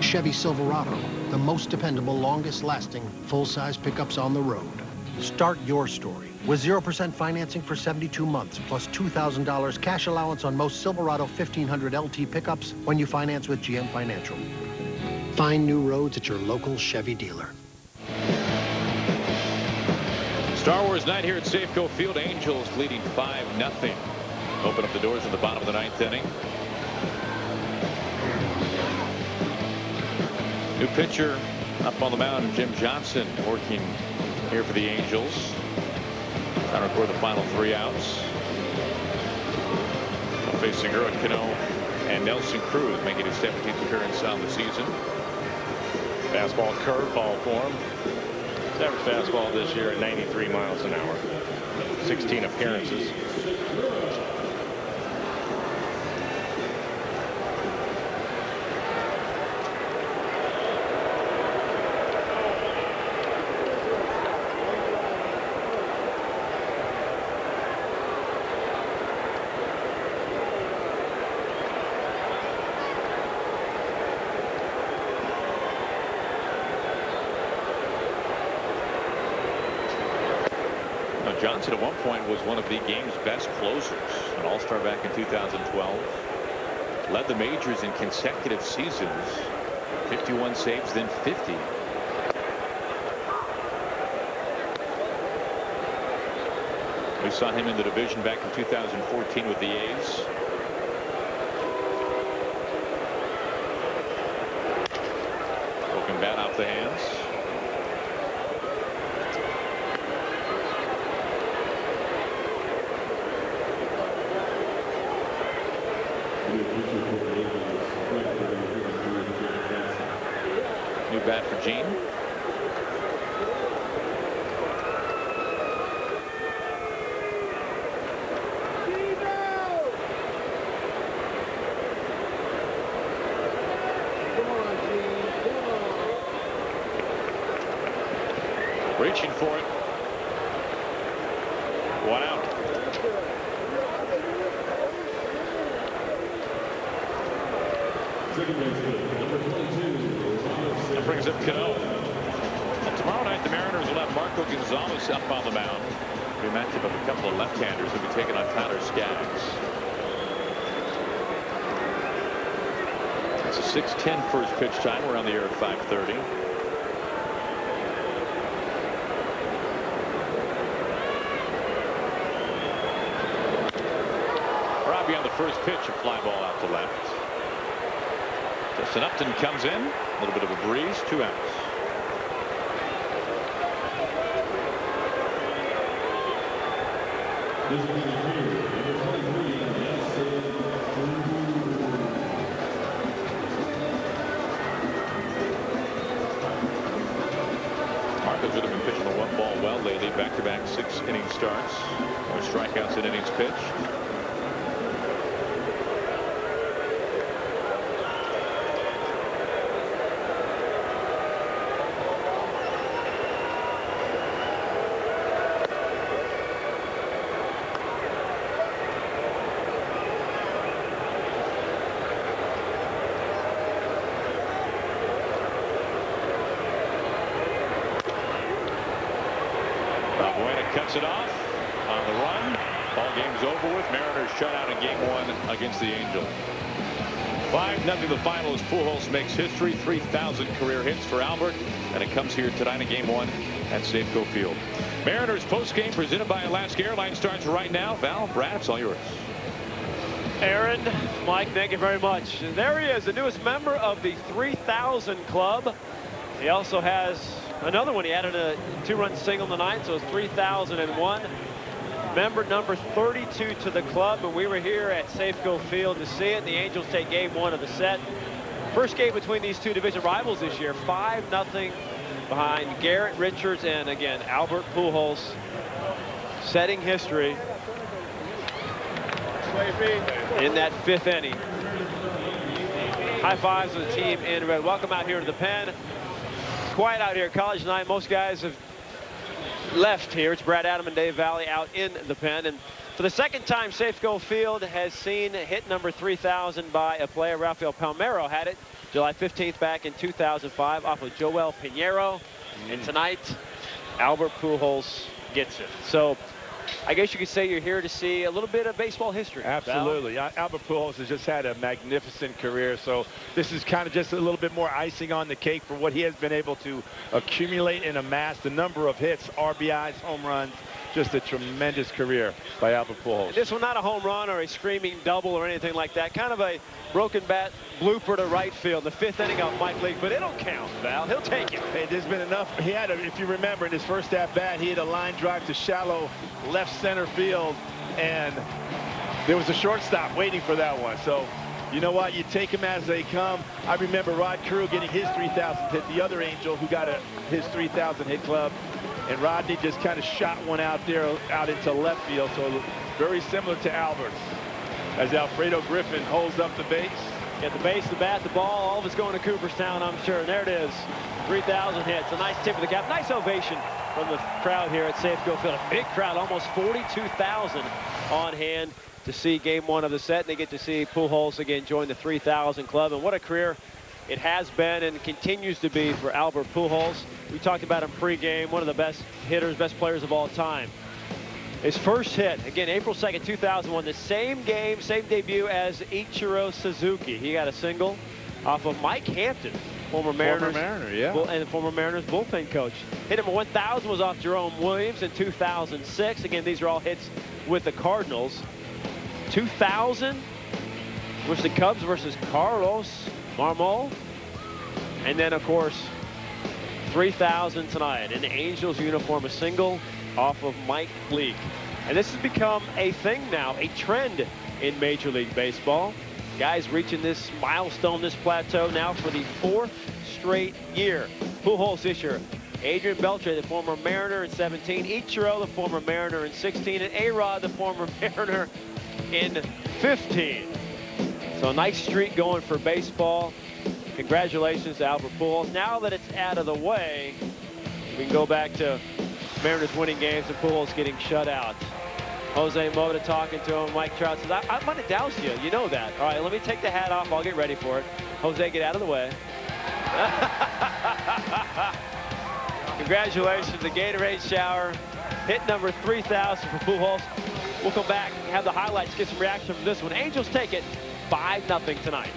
Chevy Silverado, the most dependable, longest-lasting, full-size pickups on the road. Start your story with 0% financing for 72 months, plus $2,000 cash allowance on most Silverado 1500 LT pickups when you finance with GM Financial. Find new roads at your local Chevy dealer. Star Wars night here at Safeco Field. Angels leading 5-0. Open up the doors in the bottom of the 9th inning. New pitcher up on the mound, Jim Johnson, working here for the Angels. Trying to record the final 3 outs. Facing Segura, Cano, and Nelson Cruz, making his 17th appearance on the season. Fastball, curveball for him. His average fastball this year at 93 miles an hour. 16 appearances. Johnson at one point was one of the game's best closers, an all-star back in 2012. Led the majors in consecutive seasons, 51 saves, then 50. We saw him in the division back in 2014 with the A's. Broken bat off the hands. New bat for Gene. Reaching for it. 1 out. That brings up Cano. Well, tomorrow night the Mariners will have Marco Gonzalez up on the mound. We match up of a couple of left-handers who'll be taking on Tyler Skaggs. It's a 6:10 first pitch time. We're on the air at 5:30. Robbie on the first pitch, a fly ball out to left. Justin Upton comes in, a little bit of a breeze, 2 outs. 6 inning starts. More strikeouts than innings pitched. Cuts it off on the run. Ball game's over with. Mariners shut out in game 1 against the Angels. 5-0 the final as Pujols makes history. 3,000 career hits for Albert, and it comes here tonight in game 1 at Safeco Field. Mariners postgame presented by Alaska Airlines starts right now. Val, Brad, it's all yours. Aaron, Mike, thank you very much. And there he is, the newest member of the 3,000 club. He also has another one. He added a 2-run single tonight, so it's 3,001. Member number 32 to the club, and we were here at Safeco Field to see it. The Angels take game 1 of the set. First game between these two division rivals this year, 5-0 behind Garrett Richards and, again, Albert Pujols, setting history in that 5th inning. High fives to the team in red. Welcome out here to the pen. Quiet out here at College tonight. Most guys have left here. It's Brad Adam and Dave Valley out in the pen. And for the second time, Safeco Field has seen hit number 3,000 by a player. Rafael Palmeiro had it July 15th back in 2005 off of Joel Pinheiro. And tonight, Albert Pujols gets it. So I guess you could say you're here to see a little bit of baseball history. Absolutely. Albert Pujols has just had a magnificent career, so this is kind of just a little bit more icing on the cake for what he has been able to accumulate and amass. The number of hits, RBIs, home runs, just a tremendous career by Albert Pujols. This one not a home run or a screaming double or anything like that. Kind of a broken bat blooper to right field. The 5th inning of Mike Leake, but it'll count, Val. He'll take it. Hey, there's been enough. He had, if you remember, in his first at-bat, he had a line drive to shallow left center field, and there was a shortstop waiting for that one. So, you know what? You take them as they come. I remember Rod Carew getting his 3,000th hit, the other Angel who got his 3,000 hit club. And Rodney just kind of shot one out there, out into left field. So very similar to Albert's. As Alfredo Griffin holds up the base. Get the base, the bat, the ball. All of it's going to Cooperstown, I'm sure. And there it is. 3,000 hits. A nice tip of the cap. Nice ovation from the crowd here at Safeco Field. A big crowd, almost 42,000 on hand to see game 1 of the set. And they get to see Pujols again join the 3,000 club. And what a career it has been and continues to be for Albert Pujols. We talked about him pregame, one of the best hitters, best players of all time. His first hit, again, April 2nd, 2001, the same game, same debut as Ichiro Suzuki. He got a single off of Mike Hampton, former Mariners, and former Mariners bullpen coach. Hit number 1,000 was off Jerome Williams in 2006. Again, these are all hits with the Cardinals. 2000 was the Cubs versus Carlos Marmol. And then, of course, 3,000 tonight in the Angels uniform, a single off of Mike Leake. And this has become a thing now, a trend in Major League Baseball. Guys reaching this milestone, this plateau now for the 4th straight year. Pujols this year. Adrian Beltre, the former Mariner in 17. Ichiro, the former Mariner in 16. And A-Rod, the former Mariner in 15. So a nice streak going for baseball. Congratulations to Albert Pujols. Now that it's out of the way, we can go back to Mariners winning games and Pujols getting shut out. Jose Mota talking to him. Mike Trout says, I'm going to douse you. You know that. All right, let me take the hat off. I'll get ready for it. Jose, get out of the way. Congratulations, the Gatorade shower. Hit number 3,000 for Pujols. We'll come back, have the highlights, get some reaction from this one. Angels take it 5-0 tonight.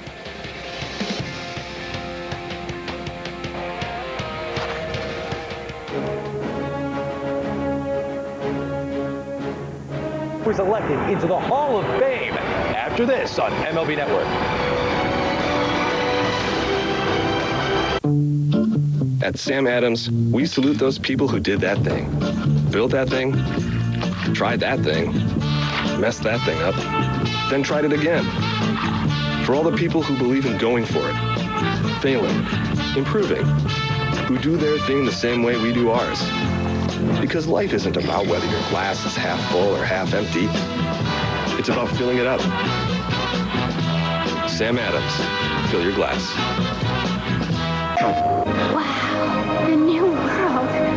Was elected into the Hall of Fame after this on MLB Network. At Sam Adams, we salute those people who did that thing. Built that thing, tried that thing, messed that thing up, then tried it again. For all the people who believe in going for it, failing, improving, who do their thing the same way we do ours. Because life isn't about whether your glass is half full or half empty. It's about filling it up. Sam Adams, fill your glass. Wow, a new world.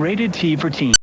Rated T for teen.